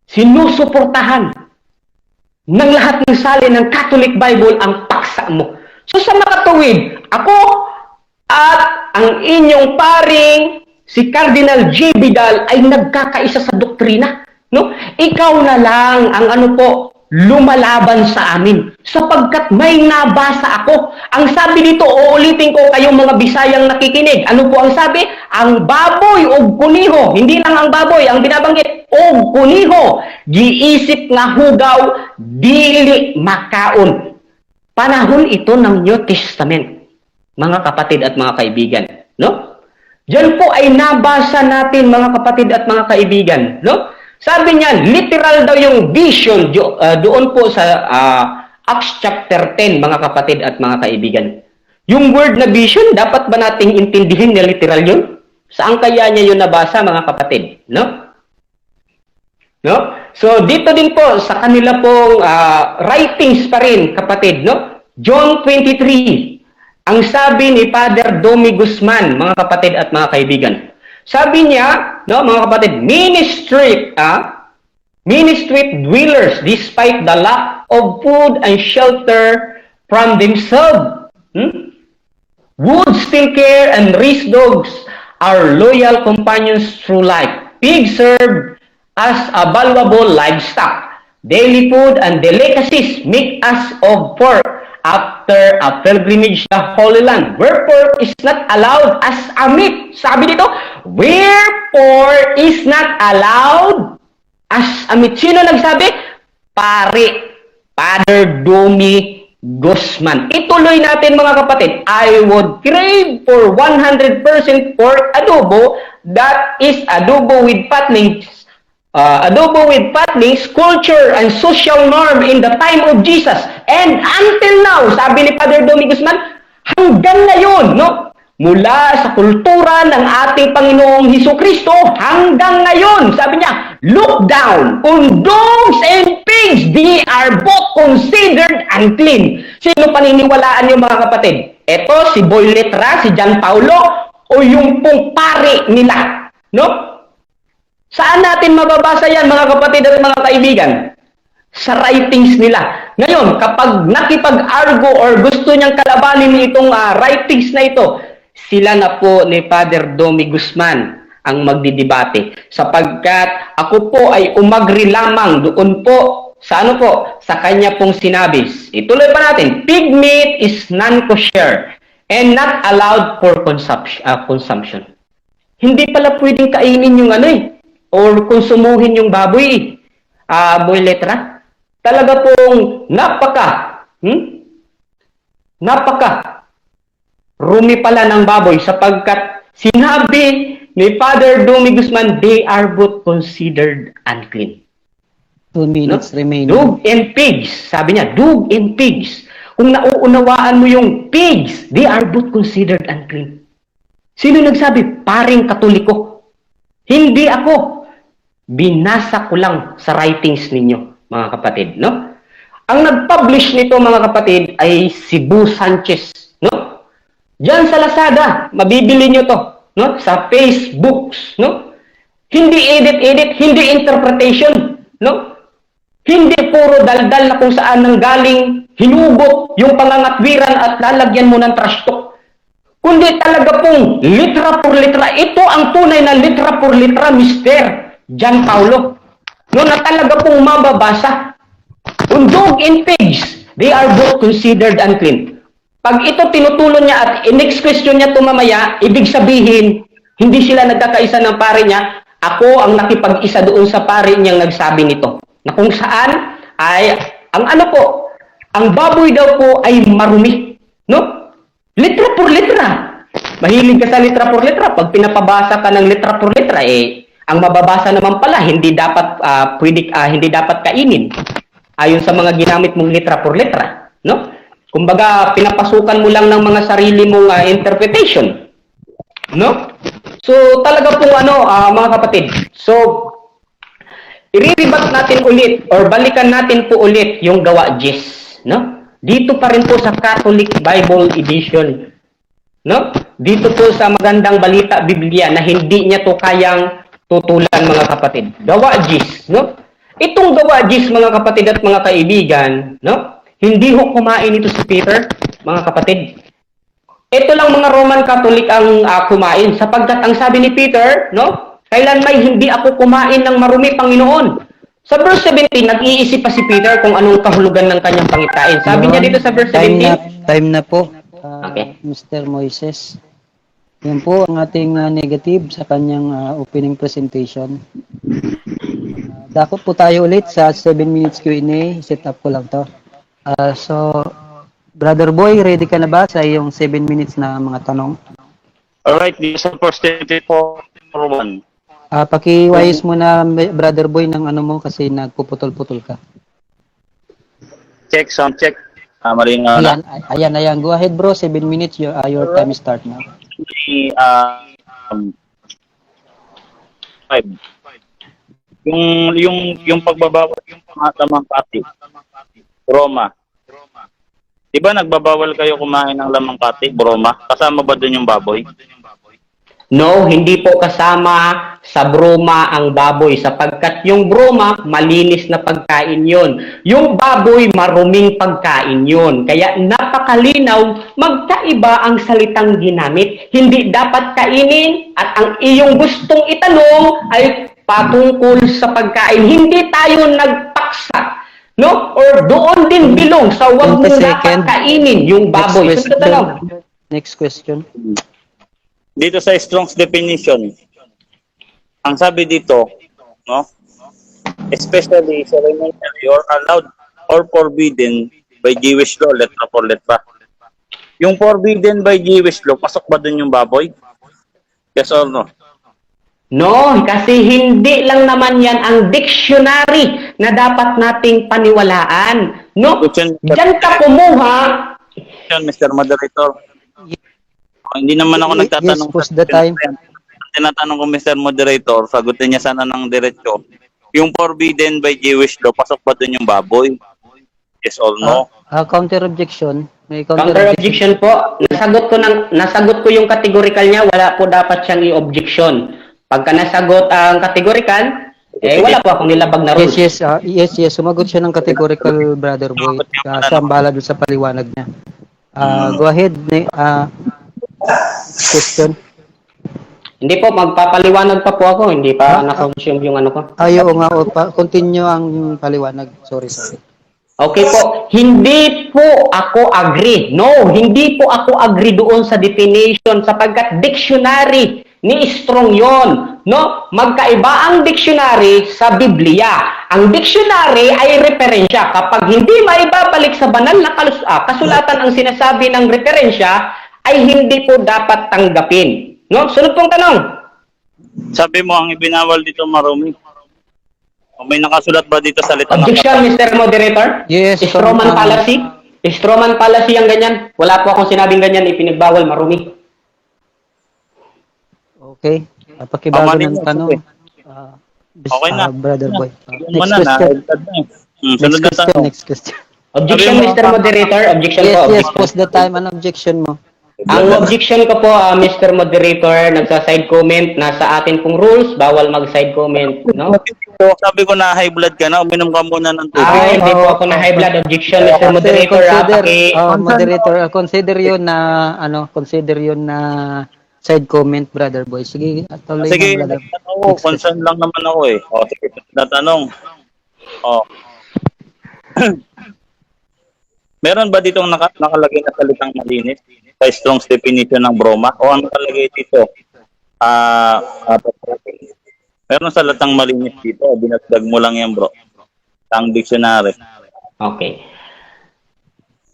sinusuportahan ng lahat ng salin ng Catholic Bible ang paksa mo. So sa makatuwid, ako at ang inyong paring si Cardinal J. Vidal ay nagkakaisa sa doktrina, no? Ikaw na lang ang ano po, lumalaban sa amin sapagkat may nabasa ako. Ang sabi dito, uulitin ko kayong mga Bisayang nakikinig. Ano po ang sabi? Ang baboy o kuniho, hindi lang ang baboy ang binabanggit, o kuniho, giisip nga hugaw, dili makaon. Panahon ito ng New Testament, mga kapatid at mga kaibigan, no? Diyan po ay nabasa natin, mga kapatid at mga kaibigan, no? Sabi niya, literal daw yung vision doon po sa Acts chapter 10, mga kapatid at mga kaibigan. Yung word na vision, dapat ba nating intindihin na literal yun? Saan kaya niya yun nabasa, mga kapatid? No? No? So, dito din po, sa kanila pong writings pa rin, kapatid, no? John 23, ang sabi ni Father Domi Guzman, mga kapatid at mga kaibigan. Sabi niya, no, mga kapatid, mini-street dwellers, despite the lack of food and shelter from themselves, would still care and raise dogs are loyal companions through life. Pigs serve as a valuable livestock. Daily food and delicacies make us of pork after a pilgrimage to the Holy Land. Where pork is not allowed as a meat. Sabi dito, where pork is not allowed as a meat. Sino nagsabi? Father Domi Guzman. Ituloy natin, mga kapatid. I would crave for 100% pork adobo, that is adobo with fatlings, culture and social norm in the time of Jesus. And until now, sabi ni Father Domi Guzman, hanggang ngayon, no? Mula sa kultura ng ating Panginoong Hesukristo hanggang ngayon, sabi niya, look down on dogs and pigs, they are both considered unclean. Sino paniniwalaan niyo, mga kapatid? Ito, si Boy Letra, si John Paulo, o yung pong pari nila, no? Saan natin mababasa yan, mga kapatid at mga kaibigan? Sa writings nila. Ngayon, kapag nakipag-argo or gusto niyang kalabanin itong writings na ito, sila na po ni Father Domi Guzman ang magdidebate. Sapagkat ako po ay umagri lamang doon po sa ano po, sa kanya pong sinabi. Ituloy pa natin, pig meat is non-kosher and not allowed for consumption. Hindi pala pwedeng kainin yung ano or konsumuhin yung baboy, Boy Letra. Talaga pong napaka rumi pala ng baboy sapagkat sinabi ni Father Domi Guzman, they are both considered unclean. 2 minutes remaining. Dog and pigs. Sabi niya, dog and pigs. Kung nauunawaan mo yung pigs, they are both considered unclean. Sino nagsabi? Paring Katoliko. Hindi ako. Binasa ko lang sa writings ninyo, mga kapatid, no? Ang nag-publish nito, mga kapatid, ay si Bu Sanchez, no? Diyan sa Lazada, mabibili nyo to, no? Sa Facebooks, no? Hindi edit, hindi interpretation, no? Hindi puro daldal na kung saan nanggaling, hinugot yung pangangatwiran at lalagyan mo ng trash talk. Kundi talaga pong litra por litra. Ito ang tunay na litra por litra, Mr. John Paulo. No, na talaga pong mababasa. On dog and pigs, they are both considered unclean. Pag ito tinutulon niya at next question niya tumamaya, ibig sabihin, hindi sila nagkakaisa ng pare niya. Ako ang nakipag-isa doon sa pare niyang nagsabi nito. Na kung saan ay, ang ano po, ang baboy daw po ay marumi. No? Litra por litra. Mahilig ka sa litra por litra. Pag pinapabasa ka ng litra por litra, ang mababasa naman pala, hindi dapat hindi dapat kainin. Ayon sa mga ginamit mong litra por litra, no? Kumbaga, pinapasukan mo lang ng mga sarili mong interpretation, no? So, talaga po mga kapatid. So, i-rebat natin ulit or balikan natin po ulit yung Gawa 10, no? Dito pa rin po sa Catholic Bible Edition, no? Dito po sa Magandang Balita Biblia na hindi niya to kayang tutulan, mga kapatid. Gawa 10, no? Itong Gawa 10, mga kapatid at mga kaibigan, no? Hindi ho kumain ito si Peter, mga kapatid. Ito lang mga Roman Catholic ang kumain sapagkat ang sabi ni Peter, no? Kailan may hindi ako kumain ng marumi, Panginoon. Sa verse 17, nag-iisip pa si Peter kung anong kahulugan ng kanyang pangitain. Sabi niya dito sa verse 17. Time na po, Okay. Mr. Moises. Yan po ang ating negative sa kanyang opening presentation. Dakot po tayo ulit sa 7 minutes Q&A. Set up ko lang to. So, Brother Boy, ready ka na ba sa iyong 7 minutes na mga tanong? Alright, this is first po, Roman. Paki-wise mo na, Brother Boy, ng ano mo kasi nagpuputol-putol ka. check, sound check. Malinaw na. Ayan. Go ahead, bro. 7 minutes. Your time start now. Five. Yung pagbabawal yung lamang kati. Broma. Di ba nagbabawal kayo kumain ng lamang kati, broma? Kasama ba doon yung baboy? No, hindi po kasama sa broma ang baboy sapagkat yung broma, malinis na pagkain yon. Yung baboy, maruming pagkain yon. Kaya napakalinaw, magkaiba ang salitang ginamit. Hindi dapat kainin at ang iyong gustong itanong ay patungkol sa pagkain. Hindi tayo nagpaksa. No? Or doon din bilong sa wag mo 20 dapat second. kainin yung baboy. Next question. Dito sa Strong's definition, ang sabi dito, no? Especially ceremonially or allowed or forbidden by Jewish law, letra por letra. Yung forbidden by Jewish law, pasok ba dun yung baboy? Yes or no? No, kasi hindi lang naman yan ang dictionary na dapat nating paniwalaan. No? Diyan ka kumuha. Mr. Moderator. Hindi naman ako nagtatanong. Yes, post the time. Tinatanong ko, Mr. Moderator, sagutin niya sana ng diretso. Yung forbidden by Jewish law, pasok ba dun yung baboy? Yes or no? Counter objection. May Counter objection po. Nasagot ko yung categorical niya, wala po dapat siyang i-objection. Pagka nasagot ang categorical, wala po akong nilabag na rules. Yes. Sumagot siya ng categorical, brother boy. Siya ang bahala doon sa paliwanag niya. Go ahead. Question. Hindi po, magpapaliwanag pa po ako. Hindi pa na-consume yung ano ko. Oo nga. Continue ang paliwanag. Sorry. Okay po. Hindi po ako agree. No, hindi po ako agree doon sa definition sapagkat dictionary ni Strong yon. No? Magkaiba ang dictionary sa Biblia. Ang dictionary ay referensya. Kapag hindi maibabalik sa banal na kasulatan ang sinasabi ng referensya, ay hindi po dapat tanggapin. No? Sunod pong tanong. Sabi mo, ang ibinawal dito marumi. O may nakasulat ba dito sa litang Objection, Mr. Moderator? Yes. Stroman fallacy? Stroman fallacy ang ganyan. Wala po akong sinabing ganyan, ipinagbawal marumi. Okay. Pakibago ng tanong. Okay na. Brother boy. Next question. Sunod na tanong. Next question. Objection, Mr. Moderator. Objection po. Yes, post the time. Ano objection mo? Ang objection ko po, Mr. Moderator, nagsa-side comment, nasa atin pong rules, bawal mag-side comment, no? Sabi ko na high blood ka na, uminom ka muna ng tubig. Hindi po ako na high blood. Objection, Mr. Moderator. Moderator, consider yun na side comment, brother boy. Sige, tuloy Sige, brother. concern lang naman ako eh. Sige, natanong. Meron ba ditong nakalagay na salitang malinis sa Strong's definition ng broma? O ang nakalagay dito? Meron salitang malinis dito. Binagdag mo lang yan, bro. Ang dictionary. Okay.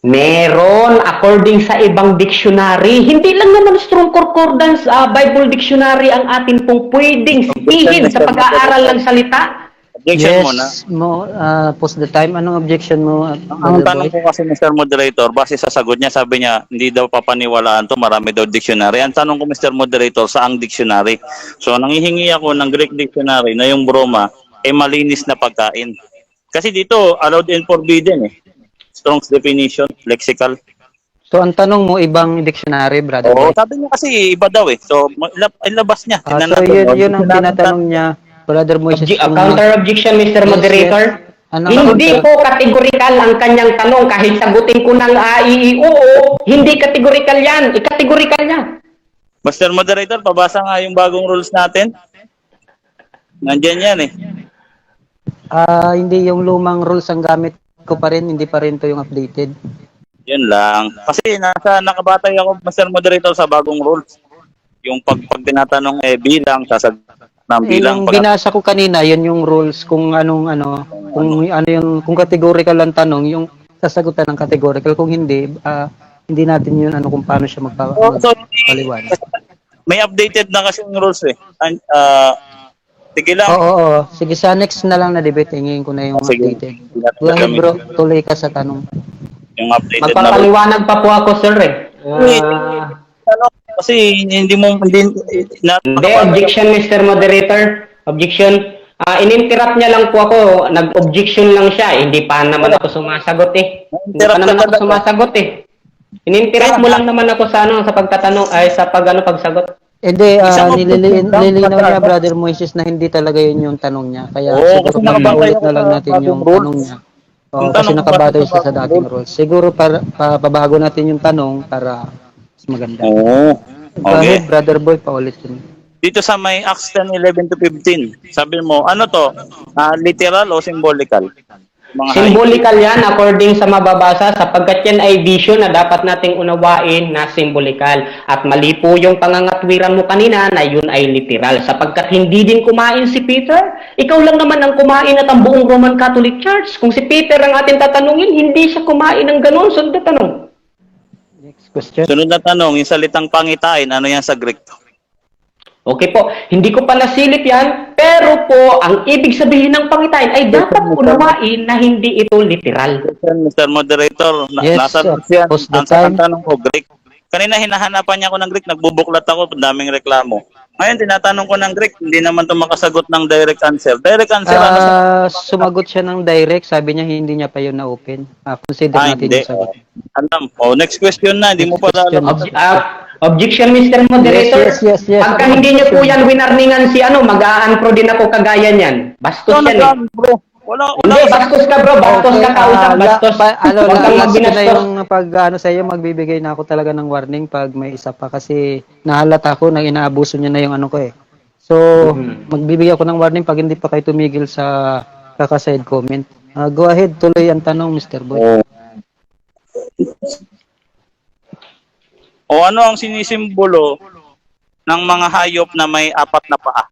Meron, according sa ibang dictionary, hindi lang naman Strong Concordance Bible Dictionary ang atin pong pwedeng sabihin sa pag-aaral ng salita. Objection mo na. Post the time. Anong objection mo? Ang tanong ko kasi, Mr. Moderator, base sa sagot niya, sabi niya, hindi daw papaniwalaan to, marami daw dictionary. Ang tanong ko, Mr. Moderator, saang dictionary? So, nangihingi ako ng Greek dictionary na yung broma, malinis na pagkain. Kasi dito, allowed and forbidden eh. Strong's definition, lexical. So, ang tanong mo, ibang dictionary, brother boy? Sabi niya kasi iba daw eh. So, ilabas niya. So, yun ang tinatanong niya, brother Moises. Counter objection, Mr. Moderator. Hindi po kategorikal ang kanyang tanong. Kahit sagutin ko ng oo, hindi kategorikal yan. Ikategorikal niya. Mr. Moderator, pabasa nga yung bagong rules natin. Nandiyan yan eh. Hindi yung lumang rules ang gamit ko pa rin. Hindi pa rin to yung updated. Yun lang. Kasi nakabatay ako, Mr. Moderator, sa bagong rules. Yung pag tinatanong bilang, sasagot ng bilang. Yung binasa ko kanina, yun yung rules kung kung categorical ang tanong, yung sasagutan ng categorical. Kung hindi, hindi natin yun kung paano siya magpaliwanag. May updated na kasi yung rules eh. Sige lang. Oo. Sige, sa next na lang na debate, hingin ko na yung Sige. updated. Go ahead, bro. Tuloy ka sa tanong. Yung updated na Magpapaliwanag pa po ako, sir eh. ano, kasi hindi mo Hindi, objection, Mr. Moderator. Objection. In-interrupt niya lang po ako. Nag-objection lang siya. Hindi pa naman ako sumasagot eh. Hindi pa naman ako sumasagot eh. In-interrupt mo lang naman ako sa sa pagtatanong ay sa pagsagot. Hindi, Isang nililinaw niya, option Brother Moises, na hindi talaga yun yung tanong niya. Kaya Oo, siguro kasi nakabantay paulit ako na lang sa natin yung bagong rules. tanong niya. Oo, Yung kasi tanong ko nakabatay sa siya sa bagong dating rules. Siguro para pabago natin yung tanong para mas maganda. Oo. Go Okay. ahead, Brother Boy, paulit yun. Dito sa may Acts 10:11 to 15, sabi mo, ano to? Literal o symbolical? Mga Symbolical yan according sa mababasa sapagkat yan ay vision na dapat nating unawain na symbolical. At mali po yung pangangatwiran mo kanina na yun ay literal sapagkat hindi din kumain si Peter. Ikaw lang naman ang kumain at ang buong Roman Catholic Church. Kung si Peter ang ating tatanungin, hindi siya kumain ng ganun. Sunod na tanong. Next question. Sunod na tanong, yung salitang pangitain, ano yan sa Greek? Okay po, hindi ko pa nasilip yan, pero po, ang ibig sabihin ng pangitain ay dapat unawain na hindi ito literal. Mr. Moderator, Yes, nasa sir. Greek yan. Post the Ang time. tanong ko, Greek. Kanina hinahanapan niya ako ng Greek, nagbubuklat ako, daming reklamo. Ngayon, tinatanong ko ng Greek, hindi naman ito makasagot ng direct answer. Direct answer, ano sa... Sumagot siya ng direct, sabi niya hindi niya pa yun na-open. Consider natin hindi. yung sagot. Alam. Next question na, hindi mo pa Next question. alam. Objection, Mr. Moderator. Yes. Pagka hindi niyo po yan winarningan si mag-a-unpro din ako kagaya niyan. Bastos yan eh. Bro. Wala. Hindi, bastos ka bro. Bastos ka kausap. Bastos. Ano, Huwag kang last ko na magbinastos. yung sa iyo, magbibigay na ako talaga ng warning pag may isa pa kasi nahalata ko na inaabuso niya na yung ano ko eh. So, magbibigay ako ng warning pag hindi pa kayo tumigil sa kaka-side comment. Go ahead, tuloy ang tanong, Mr. Boy. O ano ang sinisimbolo ng mga hayop na may apat na paa?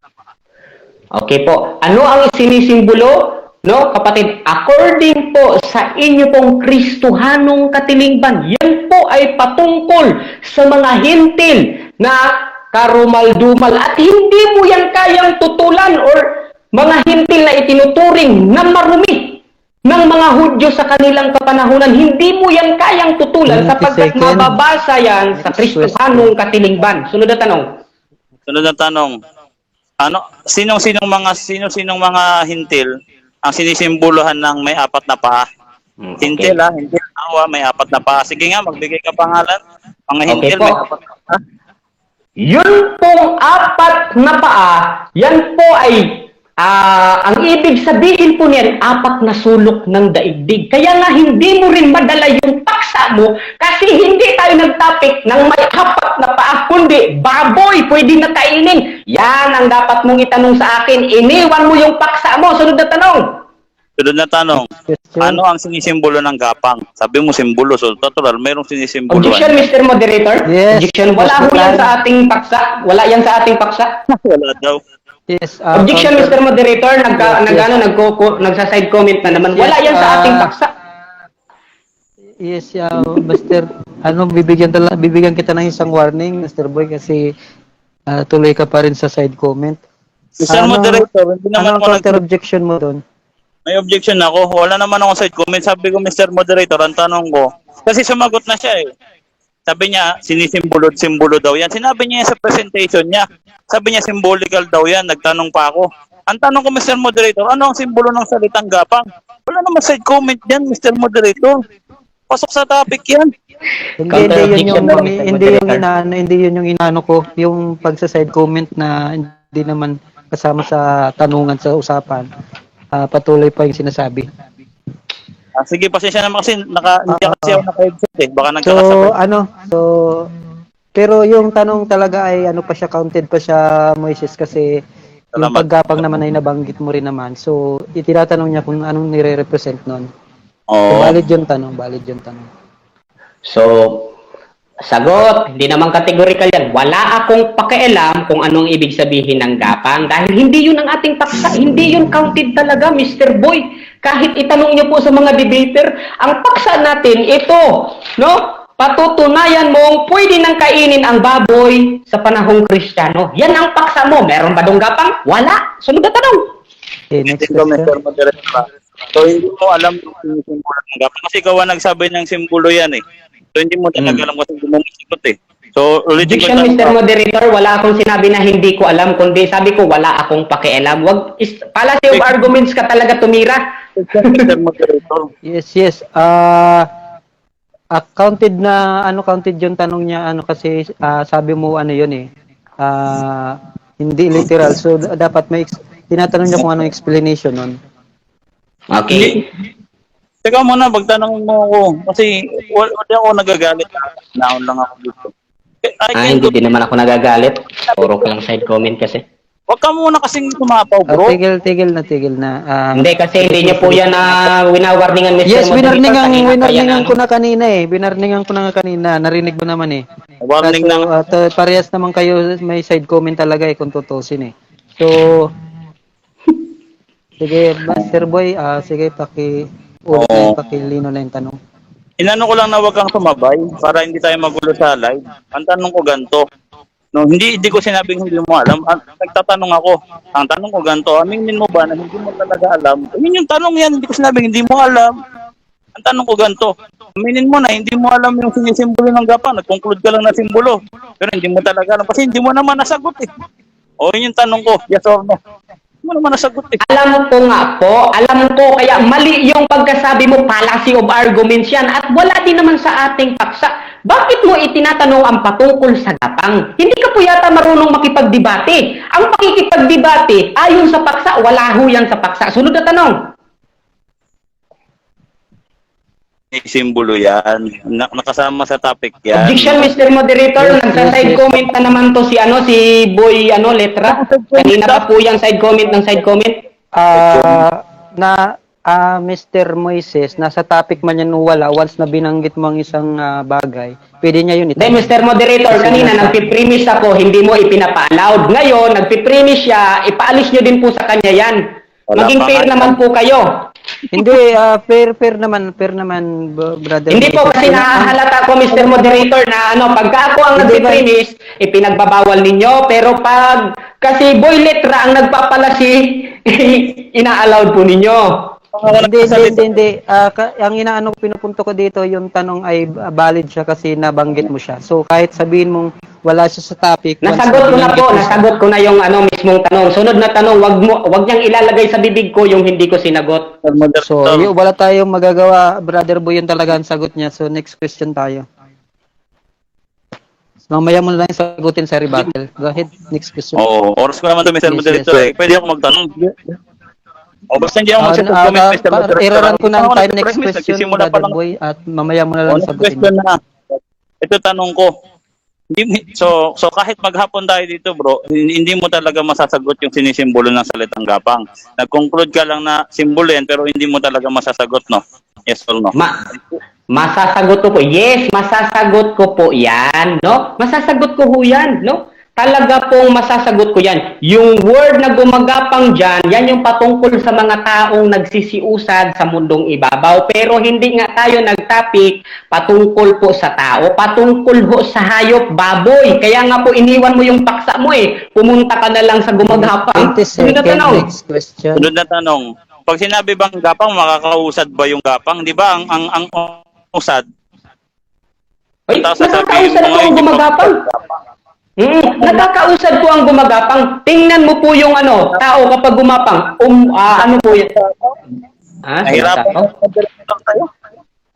Okay po. Ano ang sinisimbolo? No, kapatid, according po sa inyo pong Kristohanong katilingban, yan po ay patungkol sa mga hintil na karumal-dumal at hindi mo yan kayang tutulan or mga hintil na itinuturing na marumi ng mga Hudyo sa kanilang kapanahunan. Hindi mo yan kayang tutulan 20 sapagkat seconds. mababasa yan sa Kristohanong katilingban. Sunod na tanong. Sunod na tanong. Ano sino-sinong mga hintil ang sinisimbolohan ng may apat na paa? Hintil, hintil awa, may apat na paa. Sige nga, magbigay ka pangalan. Mga hintil, po. may apat na paa. Yun pong apat na paa, yan po ay ang ibig sabihin po niyan, apat na sulok ng daigdig. Kaya nga hindi mo rin madala yung paksa mo kasi hindi tayo nag-topic ng may apat na paa, kundi baboy, pwede na kainin. Yan ang dapat mong itanong sa akin. Iniwan mo yung paksa mo. Sunod na tanong. Sunod na tanong. Ano ang sinisimbolo ng gapang? Sabi mo simbolo, so total, mayroong sinisimbolo. Objection, Mr. Moderator. Yes. Objection. Wala ho yan sa ating paksa. Wala yan sa ating paksa. Wala daw. Yes. Objection, Mr. Moderator. Nagsa-side comment na naman. Wala yan sa ating paksa. Yes, Mr. Bibigyan kita ng isang warning, Mr. Boy, kasi tuloy ka pa rin sa side comment. Mr. Moderator, hindi naman Anong ako counter objection mo doon? May objection ako. Wala naman ako side comment. Sabi ko, Mr. Moderator, ang tanong ko, kasi sumagot na siya eh. Sabi niya, sinisimbolo daw yan. Sinabi niya yan sa presentation niya. Sabi niya, symbolical daw yan. Nagtanong pa ako. Ang tanong ko, Mr. Moderator, ano ang simbolo ng salitang gapang? Wala naman side comment yan, Mr. Moderator. Pasok sa topic yan. Hindi yun yung inaano ko. Yung pagsa-side comment na hindi naman kasama sa tanungan sa usapan. Patuloy pa yung sinasabi. Sige, pasensya naman kasi hindi kasi ako naka-headset eh. Baka nagkakasabay. Pero yung tanong talaga ay ano pa siya, counted pa siya, Moises, kasi yung Salamat. paggapang naman ay nabanggit mo rin naman. So, itinatanong niya kung anong nire-represent nun. Oo. Valid yung tanong. So, sagot, hindi naman kategorikal yan. Wala akong pakialam kung anong ibig sabihin ng gapang dahil hindi yun ang ating paksa. Hindi yun counted talaga, Mr. Boy. Kahit itanong niyo po sa mga debater, ang paksa natin ito, no? patutunayan mong pwede nang kainin ang baboy sa panahong Kristiyano. Yan ang paksa mo. Meron ba dong gapang? Wala. Sunod na tanong. Okay, next Ikaw, question. Mr. Moderator. So, hindi mo alam yung sinisimbolo ng gapang. Kasi ikaw ang nagsabi ng simbolo yan eh. So, hindi mo talaga alam kasi hindi mo nasagot eh. So, ulitin ko Objection, Mr. Moderator, wala akong sinabi na hindi ko alam, kundi sabi ko wala akong pakialam. Fallacy of arguments ka talaga tumira. Mr. Moderator. Yes. Counted na counted yung tanong niya kasi sabi mo yun eh. Hindi literal. So dapat may tinatanong niya kung anong explanation nun. Okay. Teka muna, pagtanong mo ako. Kasi wala ako nagagalit. Naon lang ako dito. Hindi din naman ako nagagalit. Puro ko lang side comment kasi. Huwag ka muna kasing tumapaw, bro. Tigil na. Hindi kasi hindi niyo po yan na winawarningan, Mr. Yes, Moderator. winarningan ko na kanina eh. Binarningan ko na nga kanina. Narinig mo naman eh. Warning na. Parehas naman kayo may side comment talaga eh kung tutusin eh. So, sige, Master Boy, sige, pakilino na yung tanong. Inano ko lang na huwag kang sumabay para hindi tayo magulo sa live. Ang tanong ko ganito. No, hindi ko sinabing hindi mo alam. Nagtatanong ako. Ang tanong ko ganito, aminin mo ba na hindi mo talaga alam? Yun yung tanong yan, hindi ko sinabing hindi mo alam. Ang tanong ko ganito, aminin mo na hindi mo alam yung sinisimbolo ng gapang. Nag-conclude ka lang na simbolo. Pero hindi mo talaga alam kasi hindi mo naman nasagot eh. O yun yung tanong ko, yes or no? Hindi mo naman nasagot eh. Alam ko, kaya mali yung pagkasabi mo, fallacy of arguments yan, at wala din naman sa ating paksa. Bakit mo itinatanong ang patungkol sa gapang? Hindi ka po yata marunong makipagdebate. Ang pakikipagdebate, ayon sa paksa, wala ho yan sa paksa. Sunod na tanong. Simbolo yan. Nakasama sa topic yan. Objection, Mr. Moderator. Nagsa-side comment na naman to si Boy Letra. Kanina pa po yung side comment ng side comment. Mr. Moises, nasa topic man yan o wala, once na binanggit mo ang isang bagay, pwede niya yun Then, Mr. Moderator, kanina nagpipremise ako, hindi mo ipinapa-allowed. Ngayon, nagpipremise siya, ipaalis nyo din po sa kanya yan. Maging fair naman po kayo. Hindi, fair naman, brother. Hindi po kasi nahahalata ko, Mr. Moderator, na pagka ako ang nagpipremise, ipinagbabawal ninyo, pero pag kasi Boy Letra ang nagpapalasi, ina-allowed po ninyo. Hindi. Ang pinupunto ko dito, yung tanong ay valid siya kasi nabanggit mo siya. So, kahit sabihin mong wala siya sa topic. Nasagot ko na yung mismong tanong. Sunod na tanong, wag niyang ilalagay sa bibig ko yung hindi ko sinagot. So, wala tayong magagawa, brother Boy, yun talaga ang sagot niya. So, next question tayo. Mamaya mo na lang sagutin sa rebuttal. Go ahead, next question. Oras ko naman to, Mr. Moderator. Yes. Pwede ako magtanong. Basta hindi ako mag-comment, Mr. Moderator. Iraran ko na ang time next question, Nagsisimula pa brother lang. Boy, at mamaya mo na lang Next sagutin. question na. Ito tanong ko. So kahit maghapon tayo dito, bro, hindi mo talaga masasagot yung sinisimbolo ng salitang gapang. Nag-conclude ka lang na simbolo yan, pero hindi mo talaga masasagot, no? Yes or no? Masasagot ko po. Yes, masasagot ko po yan, no? Masasagot ko ho yan, no? Talaga pong masasagot ko yan. Yung word na gumagapang dyan, yan yung patungkol sa mga taong nagsisiusad sa mundong ibabaw. Pero hindi nga tayo nag-topic patungkol po sa tao, patungkol ho sa hayop, baboy. Kaya nga po iniwan mo yung paksa mo eh. Pumunta ka na lang sa gumagapang. 20 seconds, next question. Sunod na tanong. Pag sinabi bang gapang, makakausad ba yung gapang? Di ba ang usad? Ay, nakakausad po ang gumagapang. Nakakausad po ang gumagapang. Tingnan mo po yung tao kapag gumapang. Ano po yan? Nahirapan.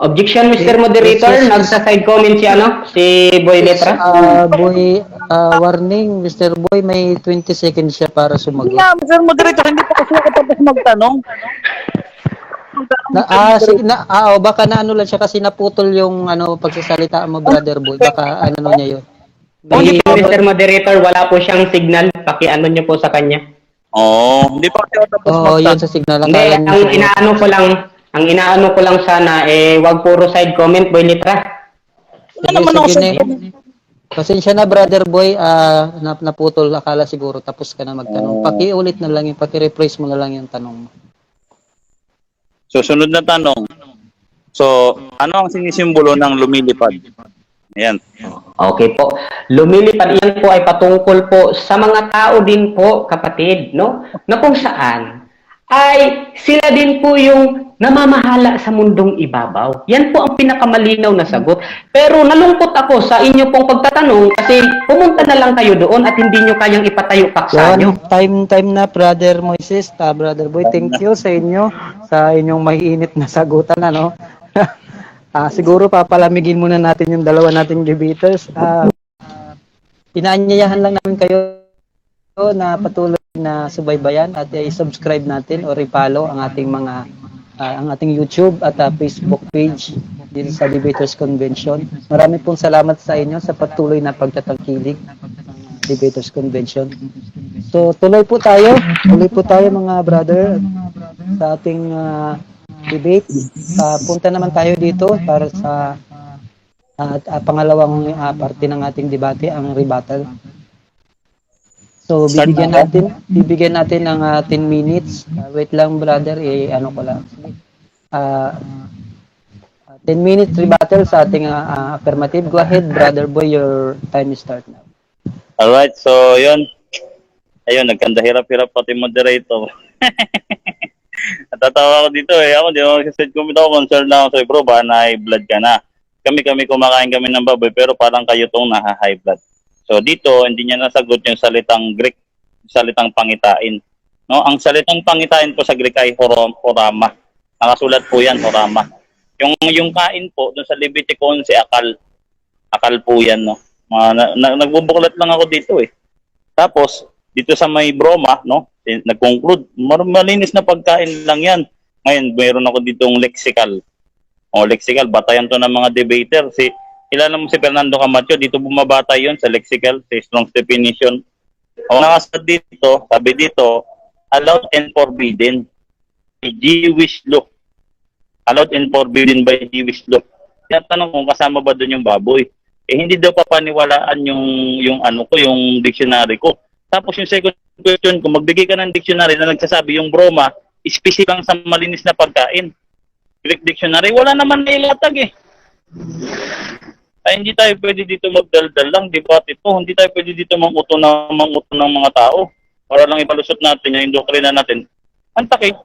Objection, Mr. Moderator. Nagsa-side comment si Boy Letra. Warning, Mr. Boy, may 20 seconds siya para sumagot. Mr. Moderator, hindi pa kasi ako tapos magtanong. Baka lang siya kasi naputol yung pagsasalita mo, brother Boy. Baka niya yun. Mr. Moderator, wala po siyang signal. Niyo po sa kanya. Hindi pa kasi ako tapos magtanong. Yun sa signal. Hindi, ang inaano ko lang sana, wag puro side comment, Boy Letra. Pasensya na, brother Boy, naputol. Akala siguro tapos ka na magtanong. Paki-ulit na lang paki-rephrase mo na lang yung tanong mo. Susunod na tanong. So, ano ang sinisimbolo ng lumilipad? Ayan. Okay po. Lumilipad yan po ay patungkol po sa mga tao din po, kapatid, no? Na kung saan ay sila din po yung namamahala sa mundong ibabaw. Yan po ang pinakamalinaw na sagot. Pero nalungkot ako sa inyo pong pagtatanong kasi pumunta na lang kayo doon at hindi nyo kayang ipatayo paksa nyo. Yan, time na Brother Moises, Brother Boy, thank you sa inyo sa inyong maiinit na sagutan ano. Siguro papalamigin muna natin yung dalawa nating debaters. Inaanyayahan lang namin kayo na patuloy na subaybayan at i-subscribe natin o i-follow ang ating mga ang ating YouTube at Facebook page dito sa Debaters Convention. Marami pong salamat sa inyo sa patuloy na pagtatangkilik ng Debaters Convention. So tuloy po tayo mga brother sa ating debate. Punta naman tayo dito para sa pangalawang parte ng ating debate, ang rebuttal. So bibigyan natin ng 10 minutes. Wait lang brother, ano ko lang. 10 minutes rebuttal sa ating affirmative. Go ahead brother boy, your time is start now. Alright, so yun. Ayun, nagkanda hirap-hirap pati moderator. Natatawa ako dito eh. Ako, di ako mag-set comment ako. Concerned na ako sa'yo, bro. Ba, na-high blood ka na. Kami kumakain kami ng baboy, pero parang kayo tong na-high blood. So dito, hindi niya nasagot yung salitang Greek, salitang pangitain. No? Ang salitang pangitain po sa Greek ay horama. Nakasulat po yan, horama. Yung kain po, dun sa Leviticus 11, akal po yan, no? Nagbubuklat lang ako dito eh. Tapos, dito sa may broma, no? Nag-conclude, malinis na pagkain lang yan. Ngayon, mayroon ako ditong lexical. O, lexical, batayan to ng mga debater. Kilala mo si Fernando Camacho, dito bumabata yon sa lexical, sa Strong's definition. O, nakasad dito, sabi dito, allowed and forbidden by Jewish law. Allowed and forbidden by Jewish law. Tinatanong kung kasama ba doon yung baboy. Hindi daw papaniwalaan yung dictionary ko. Tapos yung second question, kung magbigay ka ng dictionary na nagsasabi yung broma, specific lang sa malinis na pagkain. Greek dictionary, wala naman nailatag eh. Ay, hindi tayo pwede dito magdaldal lang, debate ito. Hindi tayo pwede dito manguto ng mga tao para lang ipalusot natin yung doktrina natin. Ang takip,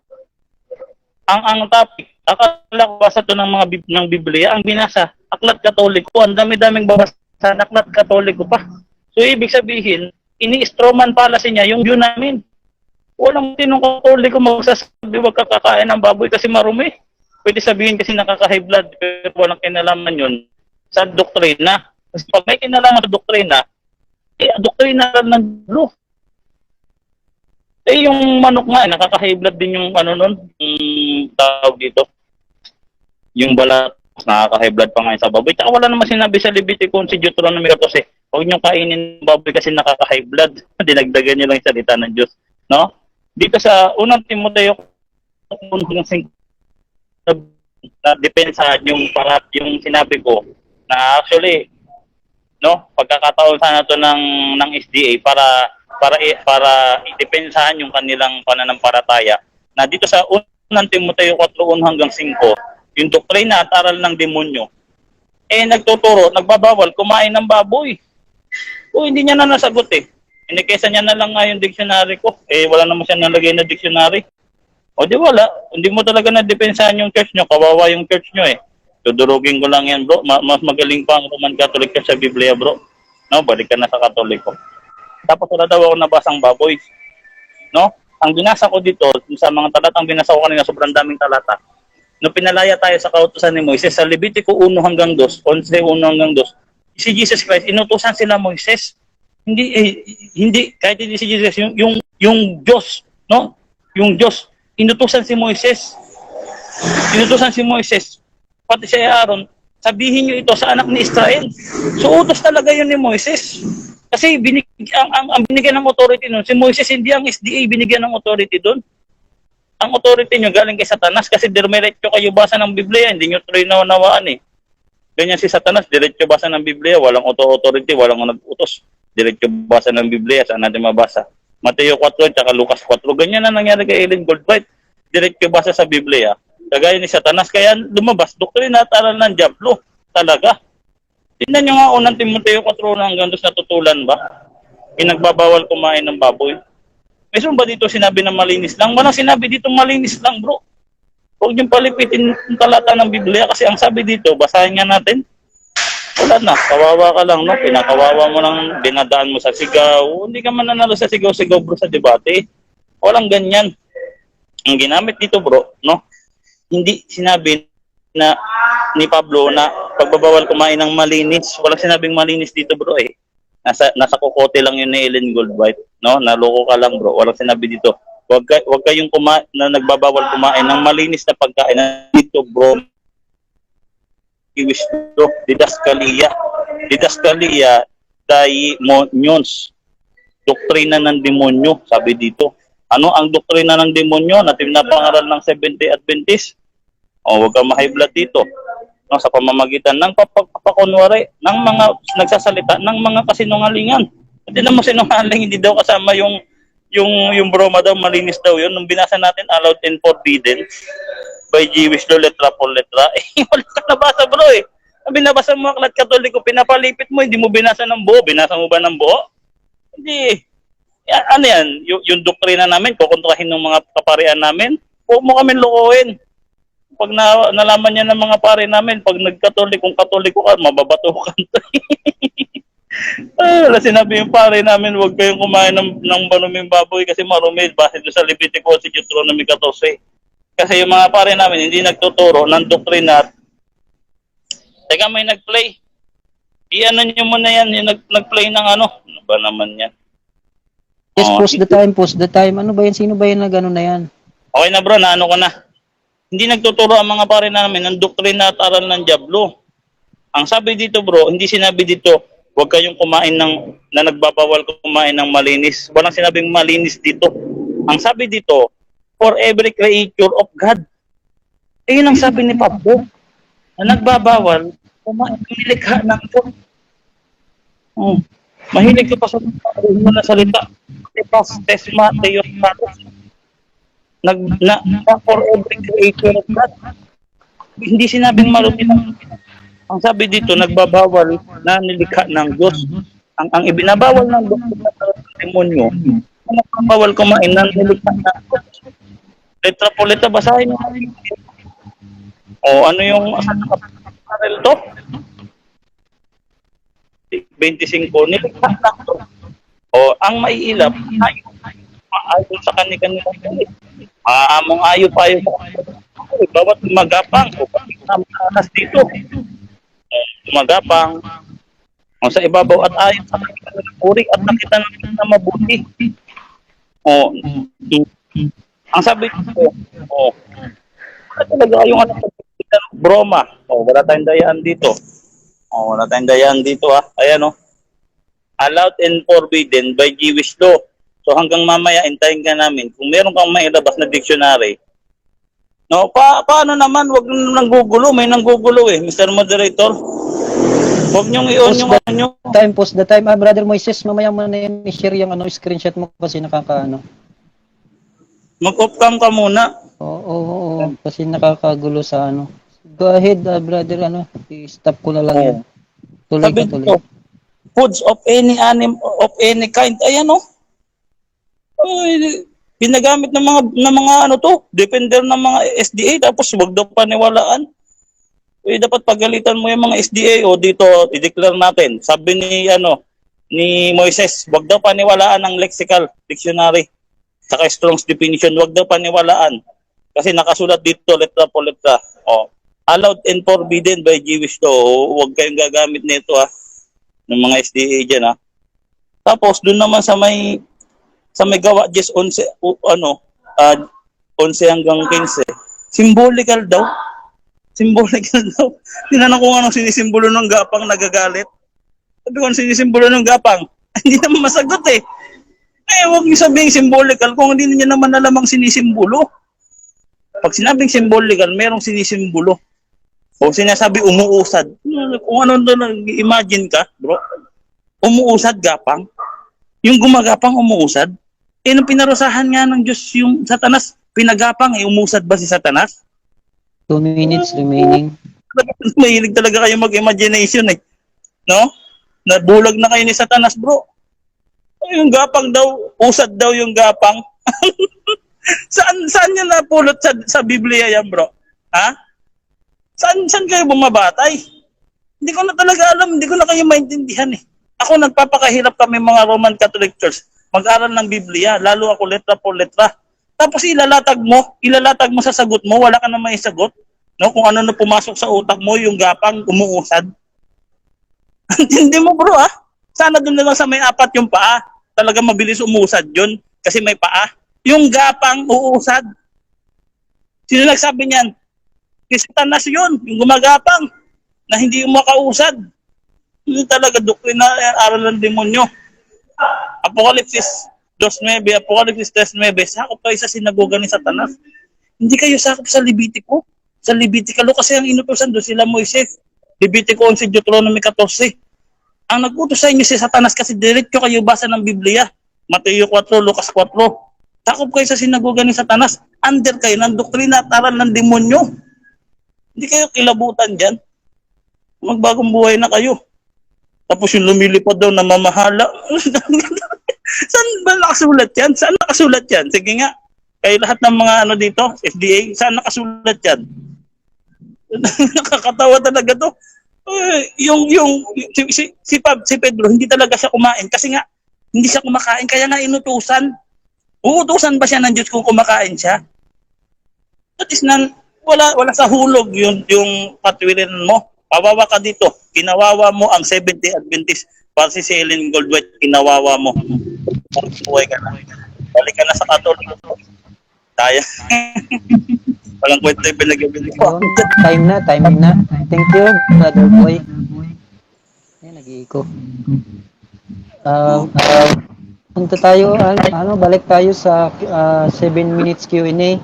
ang topic, akala ko basa ito ng Biblia, ang binasa, Aklat Katoliko, ang dami-daming babasa ng Aklat Katoliko pa. So, ibig sabihin, ini-strawman policy niya yung view namin. Walang tinong Katoliko magsasabi wag kakakain ng baboy kasi marumi. Pwede sabihin kasi nakaka-high blood pero walang kinalaman yun sa doktrina. Kasi pag may kinalaman sa doktrina, doktrina ng law. Yung manok nga, nakaka-high blood din yung yung tawag dito. Yung balat, nakaka-high blood pa nga sa baboy. Tsaka wala naman sinabi sa Leviticus si Deuteronomy 14, huwag niyong kainin ng baboy kasi nakaka-high blood. Dinagdagan niyo lang yung salita ng Diyos. No? Dito sa unang Timoteo, na depensa yung sinabi ko na actually pagkakataon sana to ng SDA para idepensahan yung kanilang pananampalataya na dito sa unang Timoteo 4:1 hanggang 5 yung doktrina at aral ng demonyo nagtuturo, nagbabawal kumain ng baboy. Hindi niya na nasagot eh. Hindi kaysa niya na lang nga yung dictionary ko. Wala naman siya nalagay na dictionary. Di wala. Hindi mo talaga na-depensahan yung church nyo. Kawawa yung church nyo eh. Tudurugin ko lang yan bro. Mas magaling pa ang Roman Catholic ka sa Biblia bro. No, balik ka na sa Katoliko. Tapos wala daw ako nabasang baboy. No? Ang binasa ko dito, sa mga talatang binasa ko kanina, sobrang daming talata. No, pinalaya tayo sa kautusan ni Moises, sa Levitico 1 hanggang 2, 11:1 hanggang 2, si Jesus Christ, inutusan sila Moises. Hindi, kahit hindi si Jesus, yung Diyos, no? Yung Diyos, inutusan si Moises. Inutusan si Moises, pati si Aaron, sabihin nyo ito sa anak ni Israel. So, utos talaga yun ni Moises. Kasi ang binigyan ng authority nun, si Moises, hindi ang SDA binigyan ng authority doon. Ang authority nyo galing kay Satanas kasi diretso kayo basa ng Biblia, hindi nyo tuloy nawawaan eh. Ganyan si Satanas, diretso basa ng Biblia, walang authority, walang nag-utos. Diretso basa ng Biblia, saan natin mabasa? Mateo 4 at Lucas 4, ganyan na nangyari kay Ellen Goldbright. Diretso basa sa Biblia. Kagaya ni Satanas, kaya lumabas, doktrina at aral ng Diablo. Talaga. Tingnan nyo nga unang Timoteo 4 hanggang 2 natutulan ba? Pinagbabawal kumain ng baboy. Meron ba dito sinabi na malinis lang? Walang sinabi dito malinis lang, bro. Huwag niyong palipitin yung talata ng Biblia kasi ang sabi dito, basahin nga natin. Wala na, kawawa ka lang, no? Pinakawawa mo lang, dinadaan mo sa sigaw. Hindi ka mananalo sa sigaw-sigaw, bro, sa debate. Walang ganyan. Ang ginamit dito, bro, no? Hindi sinabi na ni Pablo na pagbabawal kumain ng malinis. Walang sinabing malinis dito, bro, eh. Nasa kokote lang yun ni Ellen Goldwhite, no? Naloko ka lang, bro. Walang sinabi dito. Wag kayong na nagbabawal kumain ng malinis na pagkain dito, bro. Didaskalia. Didaskalia daimonions. Doktrina ng demonyo, sabi dito. Ano ang doktrina ng demonyo? Natin na pangaral ng Seventh-day Adventist. O, huwag kang ma-high blood dito. No, sa pamamagitan ng papakunwari, ng mga nagsasalita, ng mga kasinungalingan. Hindi naman sinungaling, hindi daw kasama yung broma daw, malinis daw yun. Nung binasa natin, allowed and forbidden by Jewish law, letra por letra. Wala ka nabasa, bro, eh. Ang binabasa mo, aklat katoliko, pinapalipit mo, hindi mo binasa ng buo. Binasa mo ba ng buo? Hindi. Ano yan? Yung doktrina namin, kukontrahin ng mga kaparian namin, huwag mo kami lokohin. Pag nalaman niya ng mga pare namin, pag kung katoliko ka, mababato ka. Wala sinabi yung pare namin, huwag kayong kumain ng maruming baboy kasi marumi, base doon sa Leviticus Deuteronomy 14. Kasi yung mga pare namin hindi nagtuturo ng doktrina. Teka, may nag-play. Iano nyo muna yan, yung nag-play ng ano. Ano ba naman yan? Yes, post the time. Ano ba yan? Sino ba yan na gano'n na yan? Okay na, bro, naano ka na. Hindi nagtuturo ang mga pare namin ng doktrina at aral ng Diablo. Ang sabi dito, bro, hindi sinabi dito, huwag kayong kumain na nagbabawal kumain ng malinis. Walang sinabing malinis dito. Ang sabi dito, for every creature of God. Eh, yun ang sabi ni Pablo, na nagbabawal kumain ng nilikha ng Diyos. Mahilig ka pa sa mga salita. Tesma, Teos, for every creature of God. Hindi sinabing marumi lang. Ang sabi dito, nagbabawal na nilikha ng Diyos. Ang ibinabawal ng demonyo, nagbabawal kumain ng nilikha ng Diyos. Letra po letra, basahin mo. O ano yung arel to? 25, nilikha ng Diyos. O ang maiilap, ayon sa kanilang among ayo pa ayo bawat magapang o pagkakamas dito magapang o sa ibabaw at ayon sa kanilang puri at nakita na mabuti o ang sabi ko wala talaga yung broma wala tayong dayaan dito ayan allowed and forbidden by Jewish law. So hanggang mamaya, intayin ka namin. Kung meron kang mailabas na dictionary, no, paano naman? Huwag nang gugulo. May nanggugulo eh, Mr. Moderator. Huwag niyong i-on yung ano nyo. Post the time. Brother Moises, mamaya mo na yung i-share yung screenshot mo kasi nakakaano. Mag-off cam ka muna. Oo. Kasi nakakagulo sa ano. Go ahead, brother, i-stop ko na lang yan. Tuloy. Foods of any animal, of any kind. Ayan ginagamit ng mga defender ng mga SDA tapos wag daw paniwalaan. Dapat pagalitan mo yung mga SDA dito i-declare natin. Sabi ni Moises, wag daw paniwalaan ang lexical dictionary. Saka Strong's definition, wag daw paniwalaan. Kasi nakasulat dito letra po letra. Allowed and forbidden by Jewish law. Wag kayong gagamit nito ng mga SDA diyan Tapos doon naman sa may gawa 11 hanggang 15. Symbolical daw. Tinanong ko nga anong sinisimbolo ng gapang nagagalit. Sabi ko, sinisimbolo ng gapang? Hindi naman masagot eh. Huwag niyo sabihin symbolical kung hindi niya naman alam ang sinisimbolo. Pag sinabing symbolical, merong sinisimbolo. O sinasabi umuusad. Kung ano doon, imagine ka, bro. Umuusad gapang. Yung gumagapang umuusad. Nung pinarusahan nga ng Diyos yung Satanas, pinagapang umusad ba si Satanas? 2 minutes remaining. Mahilig talaga kayo mag-imagination eh. No? Nabulag na kayo ni Satanas, bro. Ay, yung gapang daw, usad daw yung gapang. Saan niya napulot sa Biblia yan, bro? Ha? Saan kayo bumabatay? Hindi ko na talaga alam, hindi ko na kayo maintindihan eh. Ako nagpapakahirap kami mga Roman Catholic Church mag-aral ng Biblia, lalo ako letra por letra. Tapos ilalatag mo sa sagot mo, wala ka na may sagot. No? Kung ano na pumasok sa utak mo, yung gapang umuusad. Hindi mo bro Sana doon na lang sa may apat yung paa. Talaga mabilis umusad yun kasi may paa. Yung gapang uusad. Sino nagsabi niyan? Si Satanas yun, yung gumagapang na hindi yung makausad. Hindi talaga doktrina aral ng demonyo. Apokalipsis 2:9, Apokalipsis 3:9, sakop kayo sa sinagoga ni Satanas. Hindi kayo sakop sa Levitico. Sa Levitico kasi ang inutusan doon sila Moises. Levitico 11, Deuteronomy 14. Ang nag-utos sa inyo si Satanas kasi diretso kayo basa ng Biblia. Mateo 4, Lucas 4. Sakop kayo sa sinagoga ni Satanas. Under kayo ng doktrina at aral ng demonyo. Hindi kayo kilabutan dyan. Magbagong buhay na kayo. Tapos yung lumilipad daw na mamahala. Saan ba nakasulat yan? Saan nakasulat yan? Sige nga. Kaya lahat ng mga dito, FDA, saan nakasulat yan? Nakakatawa talaga to. Si Pedro, hindi talaga siya kumain. Kasi nga, hindi siya kumakain. Kaya nga inutusan. Uutusan ba siya ng Diyos kung kumakain siya? That is wala sa hulog yung patwirin mo. Pawawa ka dito. Kinawawa mo ang 70 Adventist. Para si Ellen Goldwhite, kinawawa mo. Buhay ka na. Balik ka na sa Katoliko. Kaya. Walang kwenta yung pinag-ibig ko. Time na. Thank you, Brother Boy. Ay, nag-iiko. Punta tayo, balik tayo sa 7 minutes Q&A.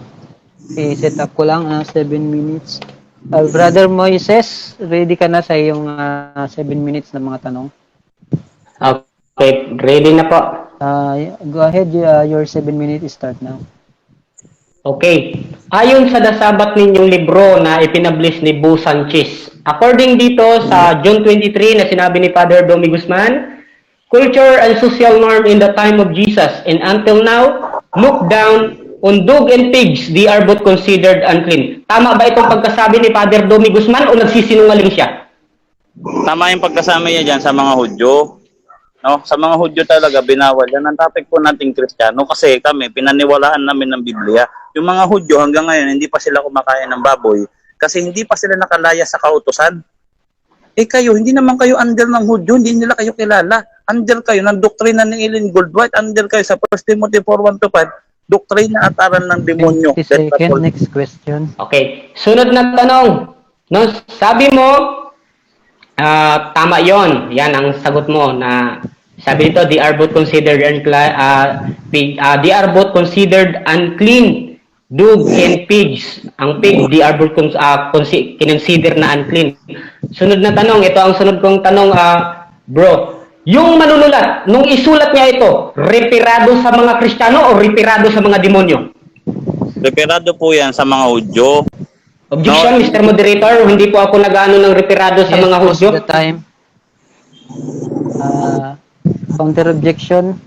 I-set up ko lang 7 minutes. Brother Moises, ready ka na sa iyong 7 minutes na mga tanong? Okay, ready na po. Go ahead, your 7 minutes start now. Okay. Ayon sa nasabat ninyong libro na ipinablish ni Bu Sanchez, according dito sa June 23 na sinabi ni Father Domi Guzman, culture and social norm in the time of Jesus and until now, look down on dog and pigs, they are both considered unclean. Tama ba itong pagkasabi ni Father Domi Guzman o nagsisinungaling siya? Tama yung pagkasama niya dyan sa mga Hudyo. No? Sa mga Hudyo talaga, binawal. Yan ang topic po nating Kristiyano kasi kami, pinaniwalaan namin ng Biblia. Yung mga Hudyo hanggang ngayon, hindi pa sila kumakain ng baboy kasi hindi pa sila nakalaya sa kautusan. Kayo, hindi naman kayo under ng Hudyo, hindi nila kayo kilala. Under kayo ng doktrina ni Ellen Goldwhite, under kayo sa 1 Timothy 4:1-5, doktrina at aral ng demonyo. 20 seconds, next question. Okay. Sunod na tanong. No, sabi mo, tama yon. Yan ang sagot mo na sabi dito, they are both considered unclean. Dog and pigs. Ang pig, they are both considered na unclean. Sunod na tanong, ito ang sunod kong tanong, bro. Yung manunulat, nung isulat niya ito, referado sa mga Kristiyano o referado sa mga demonyo? Referado po yan sa mga Hudyo. Objection, Mr. Moderator, hindi po ako nag-ano ng referado sa mga Hudyo. The time. Counter objection.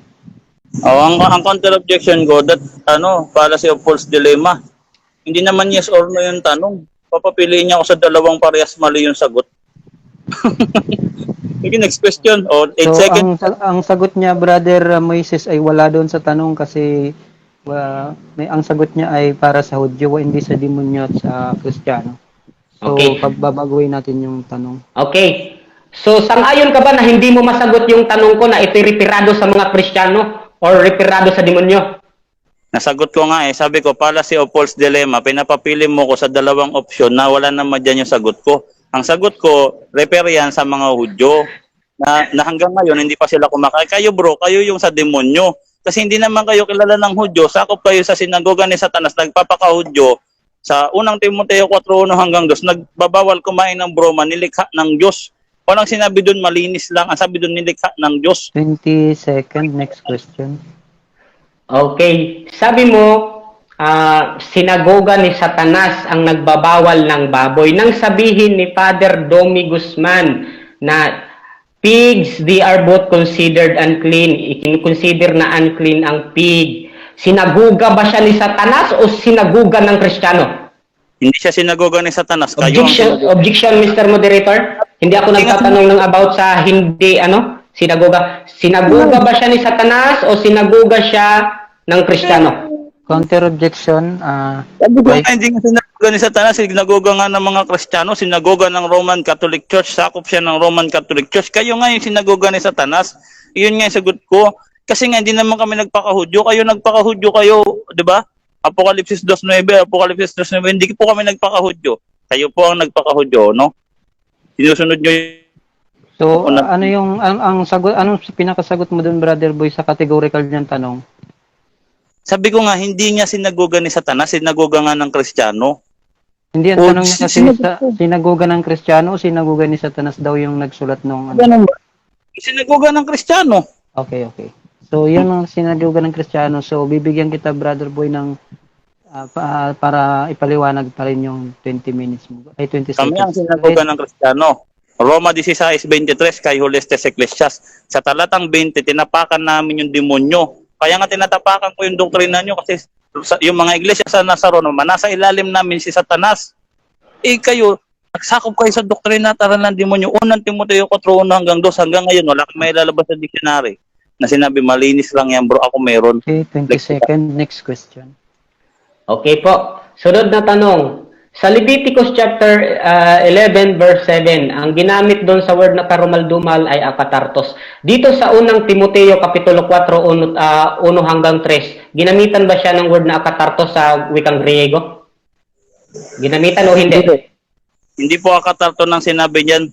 Ang counter objection ko, that fallacy of false dilemma. Hindi naman yes or no yung tanong. Papapiliin niya ako sa dalawang parehas mali yung sagot. Sige, next question. 8 seconds. Ang sagot niya, Brother Moises, ay wala doon sa tanong kasi ang sagot niya ay para sa Hudyo, hindi sa demonyo at sa Kristiyano. So, Okay. pagbabaguhin natin yung tanong. Okay. So, sang-ayon ka ba na hindi mo masagot yung tanong ko na ito referado sa mga Kristiyano or referado sa demonyo? Nasagot ko nga sabi ko, fallacy of false dilemma, pinapapili mo ko sa dalawang opsyon na wala naman dyan yung sagot ko. Ang sagot ko, refer yan sa mga Hudyo na hanggang ngayon hindi pa sila kumakain. Kayo bro, kayo yung sa demonyo. Kasi hindi naman kayo kilala ng Hudyo, sakop kayo sa sinagoga ni Satanas, nagpapaka-Hudyo. Sa unang Timoteo 4:1 hanggang 2, nagbabawal kumain ng broma, nilikha ng Diyos. Walang sinabi doon malinis lang, ang sabi doon nilikha ng Diyos. 20 seconds, next question. Okay. Sabi mo, sinagoga ni Satanas ang nagbabawal ng baboy. Nang sabihin ni Father Domi Guzman na pigs, they are both considered unclean. Ikinukonsider na unclean ang pig. Sinagoga ba siya ni Satanas o sinagoga ng Kristiyano? Hindi siya sinagoga ni Satanas. Kayo ang Objection, Mr. Moderator. Hindi ako nagtatanong ng about sa hindi, sinagoga. Sinagoga ba siya ni Satanas o sinagoga siya ng Kristiyano? Counter objection. Sabi ko nga, hindi nga sinagoga ni Satanas, sinagoga nga ng mga Kristiyano, sinagoga ng Roman Catholic Church, sakop siya ng Roman Catholic Church. Kayo nga yung sinagoga ni Satanas. Iyon nga yung sagot ko. Kasi nga, hindi naman kami nagpakahudyo. Kayo nagpakahudyo kayo, di ba? Apokalipsis 2.9, Apokalipsis 2.9, hindi po kami nagpakahudyo. Kayo po ang nagpakahudyo, no? Sinusunod nyo So, ano yung, ang sagot, anong pinakasagot mo dun, Brother Boy, sa categorical niyang tanong? Sabi ko nga, hindi niya sinagoga ni Satanas, sinagoga nga ng Kristiyano. Hindi, ang tanong niya kasi sinagoga ng Kristiyano o sinagoga ni Satanas daw yung nagsulat nung Ganun ba? Sinagoga ng Kristiyano. Okay. So, yun ang sinagoga ng Kristiyano. So, bibigyan kita, Brother Boy, ng para ipaliwanag pa rin yung 20 minutes mo. Ay, 20 seconds. Kami ang sinagoga ng Kristiyano. Roma 16:23 kay Huestes Ecclesias. Sa talatang 20, tinapakan namin yung demonyo. Kaya nga tinatapakan ko yung doktrina nyo kasi yung mga iglesia sa Roma, nasa ilalim namin si Satanas. Kayo, nagsakop kayo sa doktrina tara ng demonyo. Unang Timoteo 4:1 hanggang 2 hanggang ngayon, wala kang may lalabas sa dictionary na sinabi malinis lang yan bro, ako meron. Okay, 20 seconds. Next question. Okay po. Sunod na tanong. Sa Leviticus chapter 11 verse 7, ang ginamit doon sa word na karumaldumal ay akatartos. Dito sa unang Timoteo kapitulo 4, 1 hanggang 3, ginamitan ba siya ng word na akatartos sa wikang Griego? Ginamitan o hindi? Hindi po akatarto ng sinabi niyan.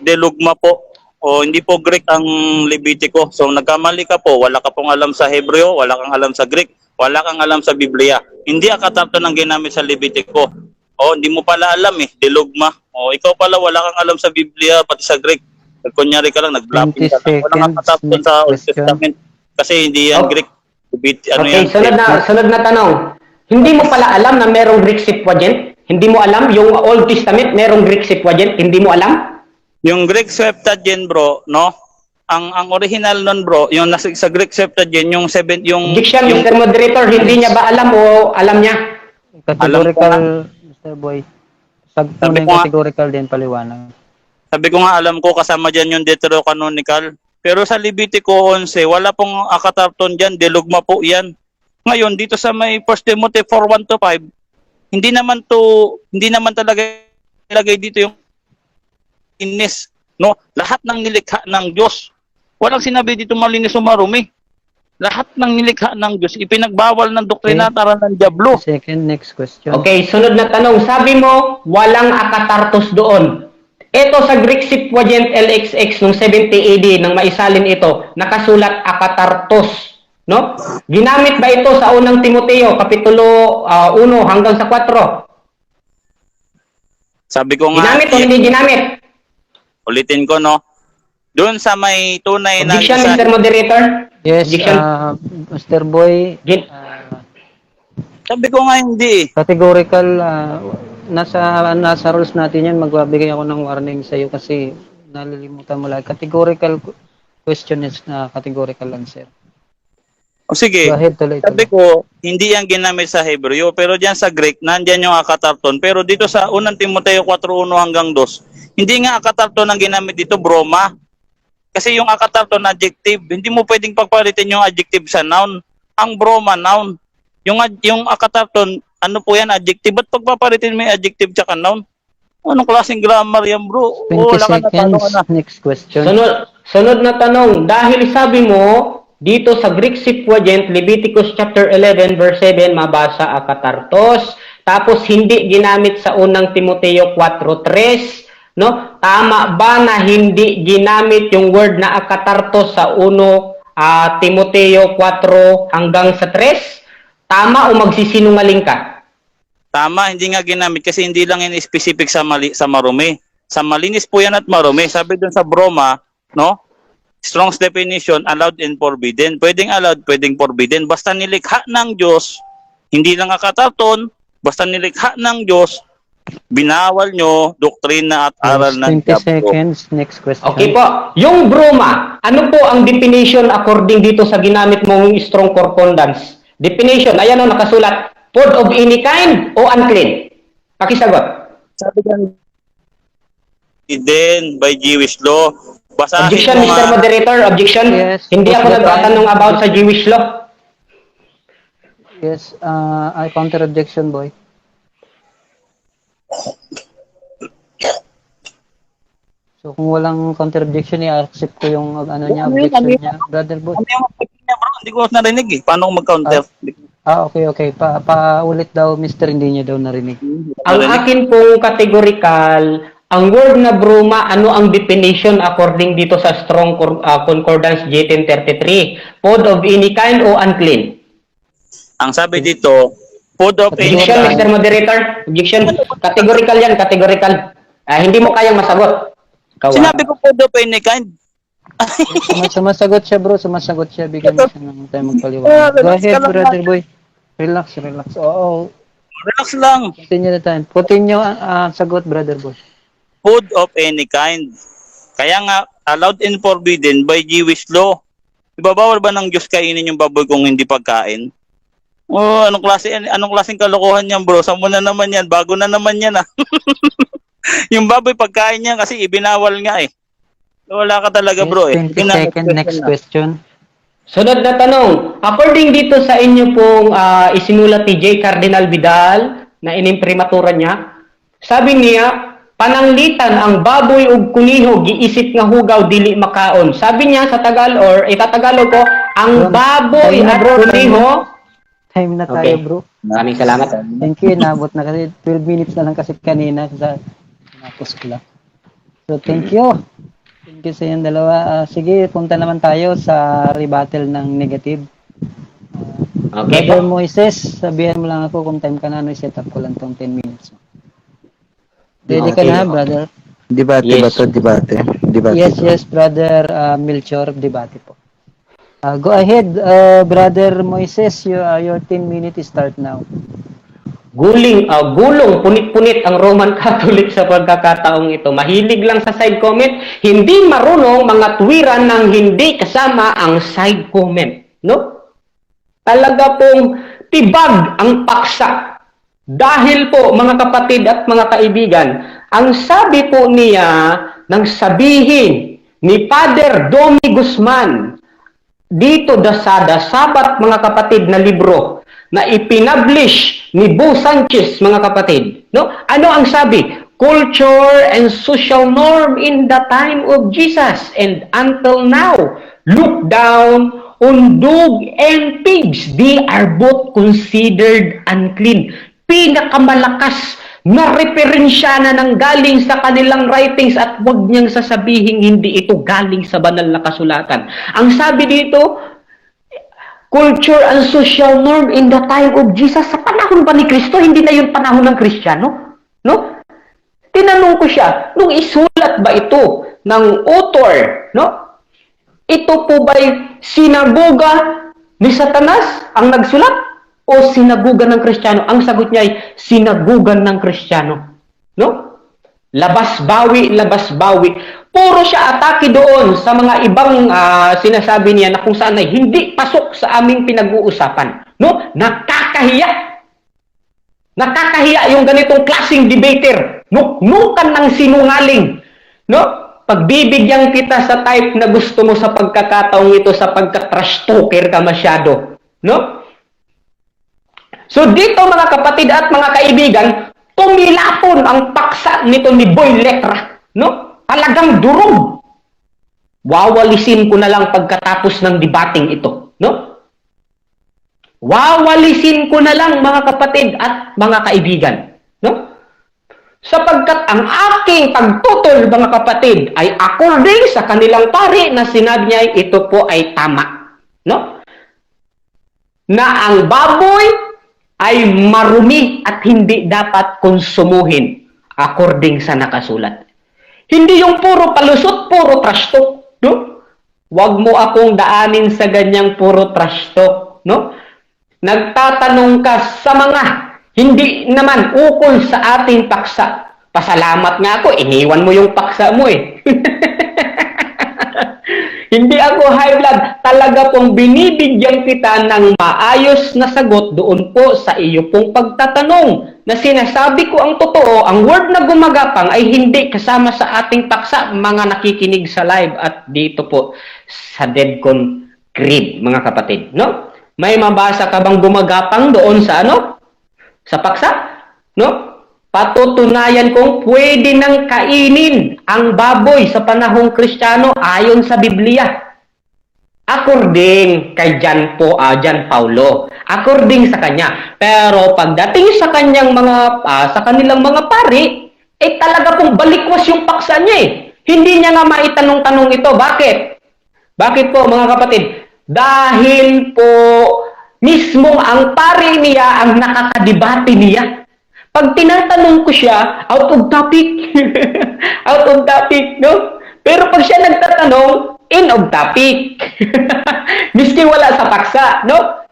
Delugma po. O hindi po Greek ang Levitico. So nagkamali ka po, wala ka pong alam sa Hebreo, wala kang alam sa Greek, wala kang alam sa Biblia. Hindi akatarto ng ginamit sa Levitico. O hindi mo pala alam delugma. O ikaw pala wala kang alam sa Biblia pati sa Greek. Kunyari ka lang, nag-blapping ka lang. Walang akatarto sa Old Testament. Kasi hindi yan Greek. Okay, sunod na tanong. Hindi mo pala alam na merong Greek Septuagint? Hindi mo alam yung Old Testament merong Greek Septuagint? Hindi mo alam? Yung Greek Septuagint bro, no? Ang original nun bro, yung nasa sa Greek Septuagint, yung Objection, Mr. Moderator, hindi niya ba alam o alam niya? Categorical, Mr. Boy. Sagto na yung categorical din, paliwanag. Sabi ko nga, alam ko kasama dyan yung Deuterocanonical. Pero sa Levitico 11, wala pong akatarton dyan, delugma po yan. Ngayon, dito sa may 1 Timothy 4:1-5, hindi naman talaga ilagay dito yung inis, no? Lahat ng nilikha ng Diyos. Walang sinabi dito malinis o marumi. Lahat ng nilikha ng Diyos, ipinagbawal ng doktrina tara ng Diablo. Second, next question. Okay, sunod na tanong. Sabi mo, walang akatartos doon. Ito sa Greek Septuagint LXX noong 70 AD nang maisalin ito, nakasulat akatartos, no? Ginamit ba ito sa unang Timoteo kapitulo 1 hanggang sa 4? Sabi ko nga, ginamit o hindi ginamit? Ulitin ko, no? Doon sa may tunay na... Objection, Mr. Moderator? Yes, Mr. Boy. Sabi ko nga hindi. Categorical, nasa rules natin yan, magbabigay ako ng warning sa iyo kasi nalilimutan mo lang. Categorical question is categorical answer. O sige, Go ahead, tuloy. Sabi ko, hindi yan ginamit sa Hebreo, pero diyan sa Greek, nandyan yung akatarton. Pero dito sa unang Timoteo 4:1 hanggang 2, hindi nga akatarton ang ginamit dito, broma. Kasi yung akatarton adjective, hindi mo pwedeng pagpalitin yung adjective sa noun. Ang broma, noun. Yung akatarton, ano po yan, adjective. Ba't pagpapalitin mo yung adjective tsaka noun? Anong klaseng grammar yan, bro? 20 seconds, next question. Sunod na tanong. Dahil sabi mo, dito sa Greek Septuagint, Leviticus chapter 11 verse 7, mabasa akatartos. Tapos hindi ginamit sa unang Timoteo 4:3. No? Tama ba na hindi ginamit yung word na akatartos sa 1 Timoteo 4 hanggang sa 3? Tama o magsisinungaling ka? Tama, hindi nga ginamit kasi hindi lang yan specific sa marumi. Sa malinis po yan at marumi. Sabi dun sa broma, no? Strong's definition, allowed and forbidden. Pwedeng allowed, pwedeng forbidden. Basta nilikha ng Diyos, Hindi lang kakatarton, basta nilikha ng Diyos, binawal nyo doktrina at aral ng 20 diablo. seconds. Next question. Okay po. Yung broma, ano po ang definition according dito sa ginamit mong strong concordance? Definition, ayan o nakasulat, food of any kind o unclean? Pakisagot. Sabi din by Jewish law. Basahin Objection, mo Mr. nga. Moderator, objection. Yes. Hindi ako Yes, nagtatanong about sa Jewish law. Yes, I counter objection, boy. So kung walang counter objection, i-accept ko yung ano niya, objection niya, brother boy. Ano yung opinion niya, bro? Hindi ko narinig eh. Paano ko mag-counter? Okay. Pa-ulit daw, mister, hindi niya daw narinig. Ang akin pong categorical, ang word na broma, ano ang definition according dito sa strong concordance J1033? Food of any kind o unclean? Ang sabi dito, food of any Objection, kind. Mr. Moderator. Objection. Categorical yan, categorical. Hindi mo kayang masagot. Kawa. Sinabi ko food of any kind. Sumasagot siya, bro. Sumasagot siya. Bigyan mo siya ng time magpaliwanag. Go ahead, brother boy. Relax. Oo. Relax lang. Continue the time. Continue ang sagot, brother boy. Food of any kind. Kaya nga, allowed and forbidden by Jewish law. Ibabawal ba ng Diyos kainin yung baboy kung hindi pagkain? Oh, anong klaseng kalokohan yan, bro? Saan mo na naman yan? Bago na naman yan, ah. Yung baboy pagkain niya kasi ibinawal nga eh. Wala ka talaga, bro eh. 20 seconds. Next question. Sunod na tanong. According dito sa inyo pong isinulat ni J. Cardinal Vidal na inimprimatura niya, sabi niya, pananglitan ang baboy ug kuniho giisip nga hugaw dili makaon. Sabi niya sa Tagal or itatagalog ko, ang baboy Time na, at bro. kuniho. Time na tayo, Okay. bro. Maraming salamat. Thank you. Inabot na kasi 12 minutes na lang kasi kanina sa napos ko lang. So, thank you. Thank you sa yung dalawa. Sige, punta naman tayo sa rebuttal ng negative. Okay Brother po. Moises, sabihan mo lang ako kung time ka na, set up ko lang tong 10 minutes. Ready ka Okay. na, brother? Debate Yes. ba to? Debate. Yes, brother Melchor, debate po. Go ahead, brother Moises, your 10 minutes start now. Gulong, punit-punit ang Roman Catholic sa pagkakataong ito. Mahilig lang sa side comment, hindi marunong mga tuwiran ng hindi kasama ang side comment. No? Talaga pong tibag ang paksa. Dahil po, mga kapatid at mga kaibigan, ang sabi po niya nang sabihin ni Father Domi Guzman dito sa Sabat, mga kapatid, na libro na ipinablish ni Bo Sanchez, mga kapatid. No? Ano ang sabi? Culture and social norm in the time of Jesus and until now, look down on dog and pigs. They are both considered unclean. Pinakamalakas na referensya na nang galing sa kanilang writings at huwag niyang sasabihin hindi ito galing sa banal na kasulatan. Ang sabi dito, culture and social norm in the time of Jesus, sa panahon ba ni Kristo, hindi na yung panahon ng Kristiyano? No? Tinanong ko siya, nung isulat ba ito ng author, no? Ito po ba'y sinagoga ni Satanas ang nagsulat? O sinagugan ng Kristiyano? Ang sagot niya ay sinagugan ng Kristiyano. No? Labas bawi. Puro siya atake doon sa mga ibang sinasabi niya na kung saan ay hindi pasok sa aming pinag-uusapan. No? Nakakahiya. Nakakahiya yung ganitong klaseng debater. Nuknukan ng sinungaling. No? Pagbibigyan kita sa type na gusto mo sa pagkakataong ito, sa pagka-trash talker ka masyado. No? So dito, mga kapatid at mga kaibigan, tumilapon ang paksa nito ni Boy Letra. No? Talagang durog. Wawalisin ko na lang pagkatapos ng debating ito. No? Wawalisin ko na lang, mga kapatid at mga kaibigan. No? Sapagkat ang aking pagtutol, mga kapatid, ay according sa kanilang pari na sinabi niya, ito po ay tama. No? Na ang baboy ay marumi at hindi dapat konsumuhin according sa nakasulat. Hindi yung puro palusot, puro trash talk, no? Huwag mo akong daanin sa ganyang puro trash talk, no? nagtatanong ka sa mga hindi naman ukol sa ating paksa. Pasalamat nga ako, iniwan mo yung paksa mo eh. Hindi ako high blood. Talaga pong binibigyan kita ng maayos na sagot doon po sa iyo pong pagtatanong na sinasabi ko ang totoo, ang word na gumagapang ay hindi kasama sa ating paksa, mga nakikinig sa live at dito po sa DevCon Crib, mga kapatid. No? May mabasa ka bang gumagapang doon sa ano? Sa paksa? No? Patutunayan kong pwede nang kainin ang baboy sa panahong Kristiyano ayon sa Biblia. According kay Jan Paulo. According sa kanya. Pero pagdating sa kanyang sa kanilang mga pari, talaga pong balikwas yung paksa niya eh. Hindi niya nga maitanong-tanong ito. Bakit? Bakit po mga kapatid? Dahil po mismong ang pari niya ang nakakadebate niya. Pag tinatanong ko siya, out of topic. Out of topic, no? Pero pag siya nagtatanong, in of topic. Miski wala sa paksa, no?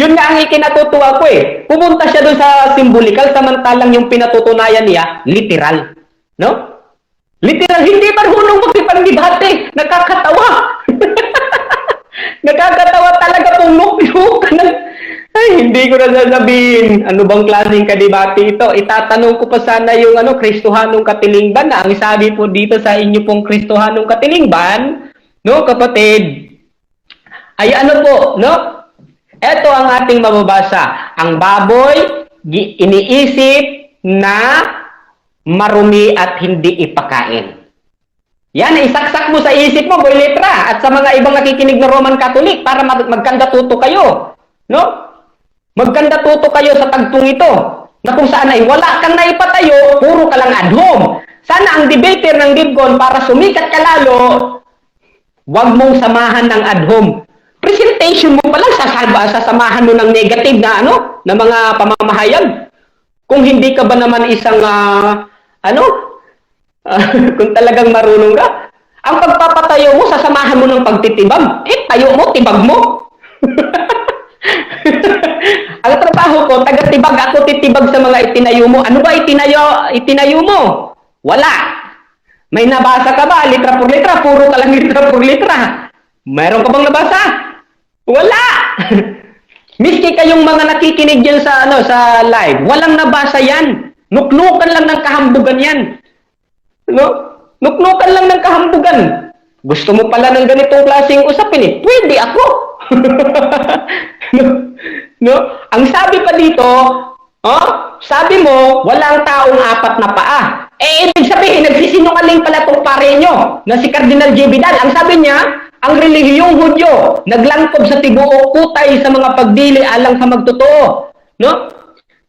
Yun nga ang ikinatutuwa ko eh. Pumunta siya doon sa symbolical, samantalang yung pinatutunayan niya, literal. No? Literal, hindi marunong makipagdebate. Nakakatawa. Nakakatawa talaga kung nuk-nuk. Ay, hindi ko na sasabihin. Ano bang klaseng kadebate ito? Itatanong ko pa sana yung Kristohanong Katilingban na ang sabi po dito sa inyo pong Kristohanong Katilingban, no, kapatid, ay po, no? Ito ang ating mababasa. Ang baboy, iniisip na marumi at hindi ipakain. Yan, isaksak mo sa isip mo, boy letra, at sa mga ibang nakikinig na Roman Catholic para magkandatuto kayo. No? Magkandatuto kayo sa tagtong ito na kung saan ay wala kang naipatayo, puro ka lang ad hom. Sana ang debater ng DivCon para sumikat ka lalo, wag mong samahan ng ad hom. Presentation mo pa lang, sasamahan mo ng negative na na mga pamamahayag. Kung hindi ka ba naman isang kung talagang marunong ka, ang pagpapatayo mo, sasamahan mo ng pagtitibag. Tayo mo, tibag mo. Ang trabaho ko, taga-tibag ako, titibag sa mga itinayo mo. Ano ba itinayo mo? Wala. May nabasa ka ba? Litra por litra, puro ka lang litra por litra. Meron ka bang nabasa? Wala. Miski kayong mga nakikinig dyan sa live, walang nabasa yan. Nuknukan lang ng kahambugan yan. No? Nuknukan lang ng kahambugan. Gusto mo pala ng ganitong klaseng usapin eh? Pwede ako. No? Ang sabi pa dito, sabi mo, walang taong apat na paa. Ibig sabihin, nagsisinungaling pala itong pare nyo na si Cardinal J. Vidal. Ang sabi niya, ang relihiyong Hudyo, naglangkob sa tibuok putay sa mga pagdili alang sa magtotoo. No?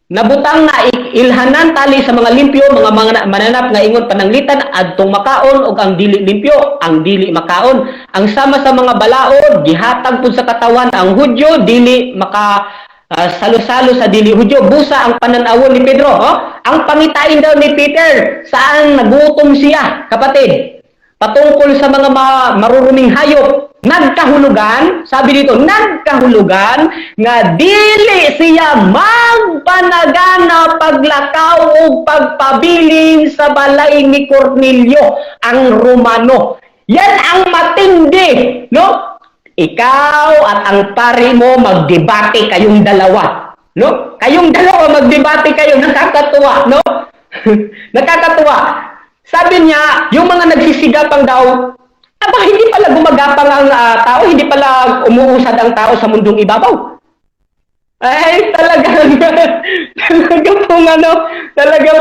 Nabutang na ilhanan tali sa mga limpyo, mga mananap nga ingon pananglitan, adtong makaon, o ang dili limpyo, ang dili makaon. Ang sama sa mga balaod, gihatag pud sa katawan ang Hudyo, dili salo-salo sa dili Hudyo. Busa ang pananawon ni Pedro. Ang pangitain daw ni Peter, saan nagutom siya, kapatid? Patungkol sa mga maruruming hayop, nagkahulugan, sabi dito, nagkahulugan, nga dili siya magpanagana paglakaw o pagpabilin sa balay ni Cornelio, ang Romano. Yan ang matindi, no? Ikaw at ang pari mo magdebate kayong dalawa, no? Kayong dalawa magdebate kayo, nakakatuwa, no? Nakakatuwa. Sabi niya, yung mga nagsisigapang daw, hindi pala gumagapang ang tao, hindi pala umuusad ang tao sa mundong ibabaw. Ay, talaga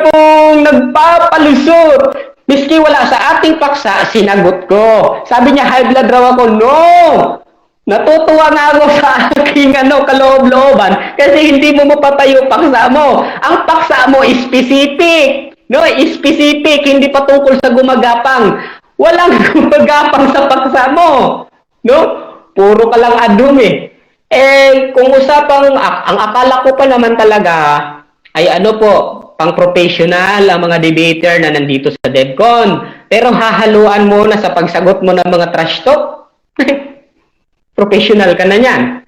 pong nagpapalusot. Miski wala sa ating paksa, sinagot ko. Sabi niya, high blood raw ako. No! Natutuwa nga ako sa aking kaloob-looban kasi hindi mo mapatayo paksa mo. Ang paksa mo is specific. No, specific, hindi pa tungkol sa gumagapang. Walang gumagapang sa paksa mo. No? Puro ka lang adum eh. Kung usapang, ang akala ko pa naman talaga ay pang professional ang mga debater na nandito sa DevCon. Pero hahaluan mo na sa pagsagot mo ng mga trash talk. Professional ka na yan.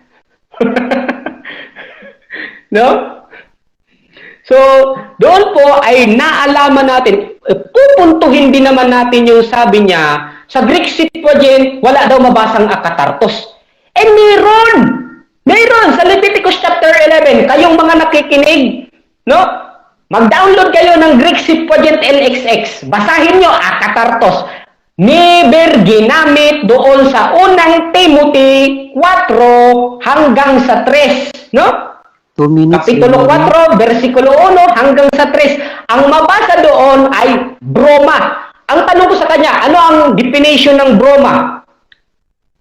No? So, doon po ay naalaman natin, pupuntuhin din naman natin yung sabi niya, sa Greek Septuagint, wala daw mabasang akatartos. Eh, meron! Meron! Sa Leviticus chapter 11, kayong mga nakikinig, no? Mag-download kayo ng Greek Septuagint LXX. Basahin nyo, akatartos. Never ginamit doon sa unang Timothy 4 hanggang sa 3, no? 2 minutes. Kapitulo 4, versikulo 1 hanggang sa 3. Ang mabasa doon ay broma. Ang tanong ko sa kanya, ano ang definition ng broma?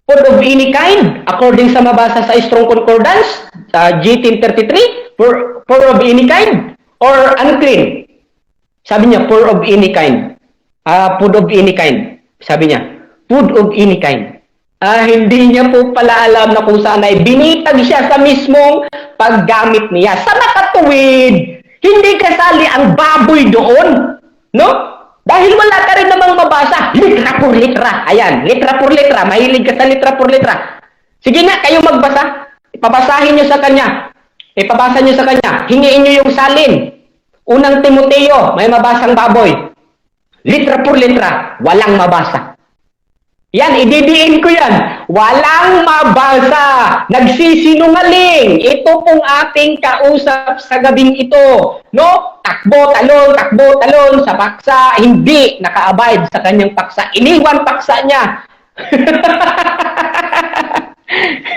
Food of any kind, according sa mabasa sa Strong Concordance, sa G1033, food of any kind, or unclean? Sabi niya, food of any kind. Food of any kind. Sabi niya, food of any kind. Hindi niya po pala alam na kung saan ay binitag siya sa mismong paggamit niya. Sa nakatuwid, hindi kasali ang baboy doon. No? Dahil wala ka rin namang mabasa. Litra por litra. Ayan, litra por litra. Mahilig ka sa litra por litra. Sige na, kayo magbasa. Ipabasahin niyo sa kanya. Ipabasa niyo sa kanya. Hingiin niyo yung salin. Unang Timoteo, may mabasang baboy. Litra por litra. Walang mabasa. Yan, ididiin ko yan. Walang mabasa. Nagsisinungaling. Ito pong ating kausap sa gabing ito. No? Takbo, talon sa paksa. Hindi naka-abide sa kanyang paksa. Iniwan paksa niya.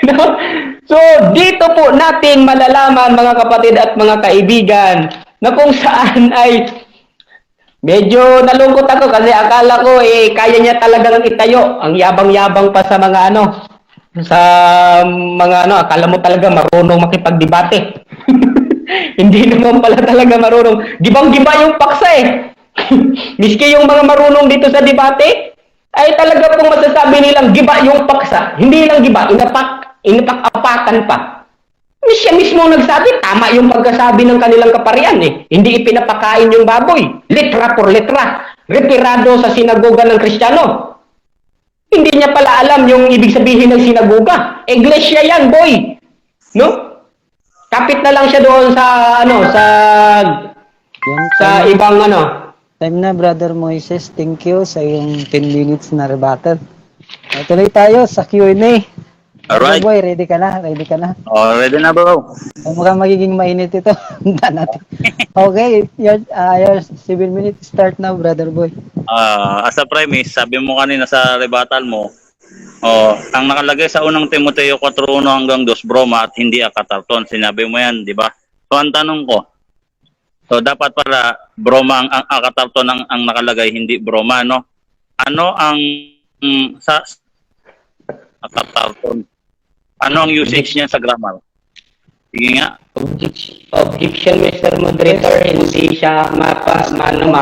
No? So, dito po natin malalaman, mga kapatid at mga kaibigan, na kung saan ay medyo nalungkot ako kasi akala ko kaya niya talagang itayo. Ang yabang-yabang pa sa mga akala mo talaga marunong makipagdebate. Hindi naman pala talaga marunong. Gibang-giba yung paksa Miski yung mga marunong dito sa debate, ay talaga pong masasabi nilang giba yung paksa. Hindi lang giba, inapak-apakan pa. Siya mismo nagsabi, tama yung pagkasabi ng kanilang kaparian Hindi ipinapakain yung baboy. Litra por litra. Retirado sa sinagoga ng Kristiyano. Hindi niya pala alam yung ibig sabihin ng sinagoga. Iglesia yan, boy. No? Kapit na lang siya doon sa ibang Time na, Brother Moises. Thank you sa iyong 10 minutes na rebuttal. Tuloy tayo sa Q&A. Alright. Boy, ready ka na? Ready ka na? Oh, ready na bro. Mukhang magiging mainit ito. Handa natin. Okay, your 7 minutes start now, Brother Boy. As a premise, sabi mo kanina sa rebuttal mo, ang nakalagay sa unang Timoteo 4:1 hanggang 2, broma at hindi akatarton. Sinabi mo yan, di ba? So, ang tanong ko, so dapat pala broma ang akatarton ang nakalagay, hindi broma, no? Ano ang sa akatarton? Ano ang usage niya sa grammar? Sige nga. Objection, Mr. Moderator, hindi siya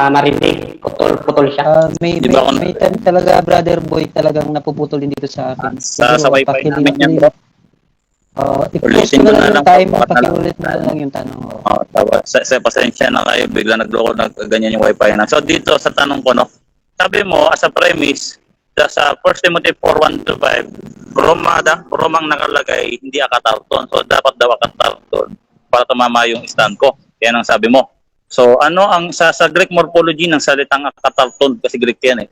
marinig. Putol siya. May Di ba may time talaga, Brother Boy, talagang napuputol din dito sa akin. Sa wifi namin yan, bro. I-post Ulitin mo ko lang na yung lang, time, pakiulit pakiulit mo lang yung tanong. Tawa. Sa pasensya na kayo, bigla nagloko, ganyan yung wifi na. So dito sa tanong ko, no, sabi mo, as a premise, sa 1 Timothy 4:1-5, bromang nakalagay, hindi akatarton. So dapat daw akatarton para tumama yung stand ko. Yan ang sabi mo. So ano ang sa Greek morphology ng salitang akatarton, kasi Greek yan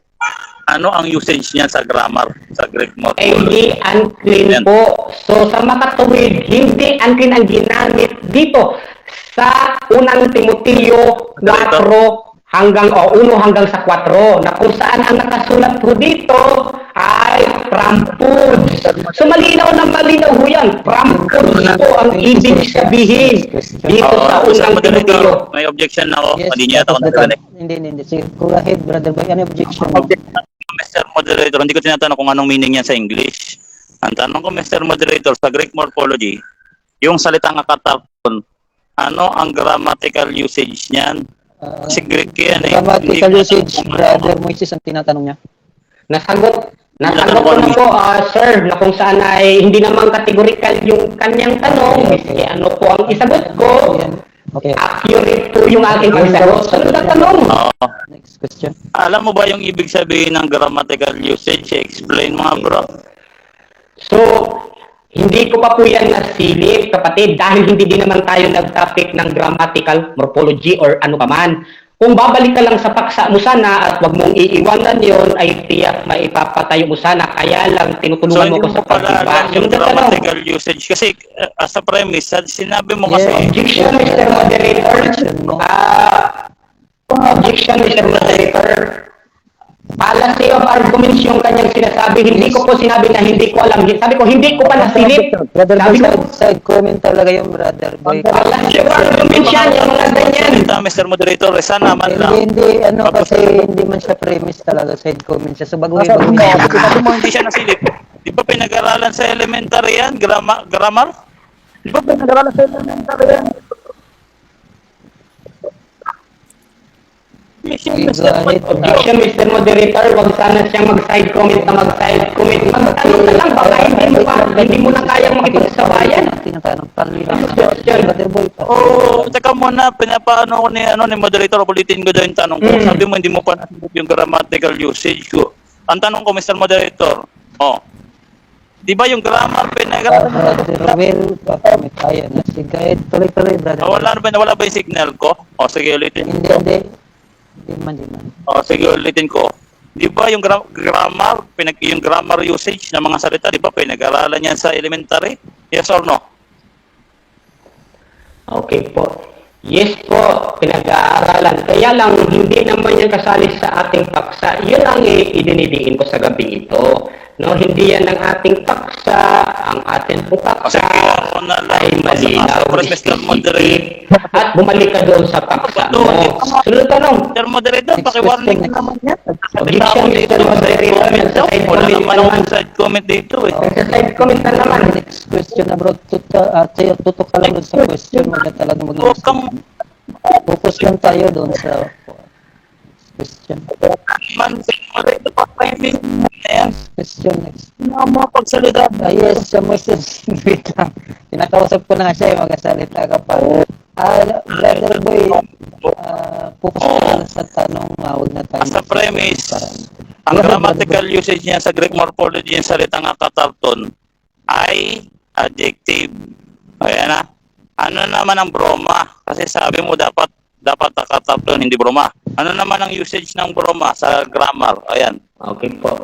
ano ang usage niya sa grammar, sa Greek morphology? Hindi unclean po. So sa makatuwid, hindi unclean ang ginamit dito sa unang Timoteo 4 hanggang 1 hanggang sa 4 na kung saan ang nakasulat po dito ay prampud. So malinaw ho yan. Prampud po ang ibig sabihin dito sa unang Timoteo. May objection na ako. Yes, Hindi niya ako tapos na narinig. Hindi. Sige, go ahead, Brother Boy. Ano yung objection mo? Mr. Moderator, hindi ko tinatanong kung anong meaning yan sa English. Ang tanong ko, Mr. Moderator, sa Greek morphology, yung salitang akatarton, ano ang grammatical usage niyan? Kasi Greek yan Grammatical usage, Brother Moises, ang tinatanong niya. Nasagot ko na po, sir, na kung saan ay hindi naman categorical yung kanyang tanong. Ano po ang isagot ko? Okay. Accurate po yung aking pagsagot. Sunod na tanong. Next question. Alam mo ba yung ibig sabihin ng grammatical usage? Explain mga bro. So, Hindi ko pa po yan nasilip, kapatid, dahil hindi din naman tayo nag-topic ng grammatical morphology or ano pa man. Kung babalik ka lang sa paksa mo sana at wag mong iiwanan yon ay tiyak maipapatayo mo sana. Kaya lang So, tinutulungan mo hindi ko mo sa pala pagdiba. alam yung Sunod na tanong. grammatical usage. Kasi as a premise, sinabi mo kasi, Objection, Mr. Moderator. Objection, Mr. Moderator. Fallacy of arguments yung kanyang sinasabi. Hindi ko po sinabi na hindi ko alam. Sabi ko, hindi ko pa nasilip. Brother Sabi boy, ko, side comment talaga yung brother boy. fallacy of arguments yan, yung mga ganyan. salita, Mr. Moderator, sana man lang. Hindi, ano kasi hindi man siya premise talaga, side comment siya. So bago Sinabi mo hindi siya nasilip. Di ba pinag-aralan sa elementary yan? Grammar? Di ba pinag-aralan sa elementary yan? Objection, Mr. Moderator. Huwag sana siyang mag-side comment na mag-side comment. Magtanong ka lang, baka hindi mo na kayang makipagsabayan. Tinatanong brother boy. Oo, teka muna, pinapaano ko ni moderator, ulitin ko daw yung tanong ko. Sabi mo, hindi mo pa nasagot yung grammatical usage ko. Ang tanong ko, Mr. Moderator, di ba yung grammar pinag-aralan? Brother Will, baka may kaya na. Sige, tuloy-tuloy brother. Wala ba yung signal ko? Sige, ulitin Hindi, ko. hindi. Hindi man. Sige, ulitin ko. Di ba yung grammar, yung grammar usage ng mga salita, di ba pinag-aralan yan sa elementary? Yes or no? Okay po. Yes po, pinag-aaralan. Kaya lang, hindi naman yan kasali sa ating paksa. Yun ang idinidiin ko sa gabing ito. No, hindi yan ang ating paksa. Ang ating paksa Ako na lang. ay malinaw, Mr. Moderator. specific. At bumalik ka doon sa paksa mo. Sunod tanong. Mr. Moderator, pakiwarning question. naman yan. Objection, Mr. Moderator. Sa side Wala comment naman na naman. akong side comment dito eh. Sa side comment na naman. Next question na bro. Tutok ka lang doon sa question. Wag talaga Huwag kang focus lang tayo doon sa question. man, Moderator, pa-timing mo na yan. Question next. Hindi ako makapagsalita. Yes, sa message. Wait lang. Kinakausap ko na nga siya, magasalita ka pa. Brother boy, focus ka lang sa tanong, huwag na tayo. As a premise, ang grammatical usage niya sa Greek morphology yung salitang akatarton ay adjective. Ayan na. Ano naman ang broma? Kasi sabi mo dapat akatarton, hindi broma. Ano naman ang usage ng broma sa grammar? Ayan. Okay po.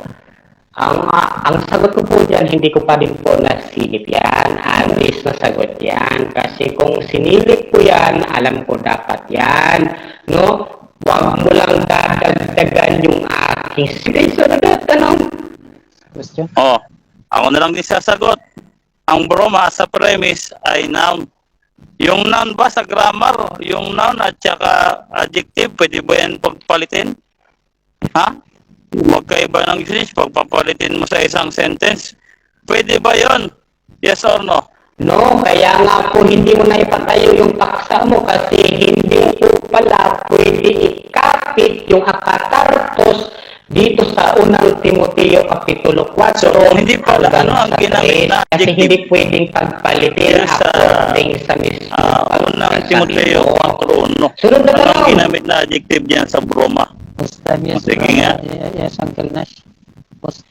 Ang sagot ko po dyan, hindi ko pa rin po nasilip yan. Anis na sagot yan. Kasi kung sinilip ko yan, alam ko dapat yan. No? Huwag mo lang dadagdagan yung aking. Sige, sunod na tanong. Question? Ako na lang din sasagot. Ang broma sa premise ay noun. Yung noun ba sa grammar, yung noun at saka adjective, pwede ba yan pagpalitin? Ha? Huwag kayo ba ng usage pagpapalitin mo sa isang sentence? Pwede ba yon? Yes or no? No, kaya nga po hindi mo na ipatayo yung paksa mo kasi hindi po pala pwede ikapit yung akatartos dito sa unang Timoteo Kapitulo 4. So, hindi pala ang ginamit na Kasi adjective. hindi pwedeng pagpalitin Yes, according sa mismo. Unang Timoteo 4:1. Sunod na Ano ang tanong. ginamit na adjective diyan sa broma? Post time, yes. Sige nga. Yes, Uncle Nash. Post.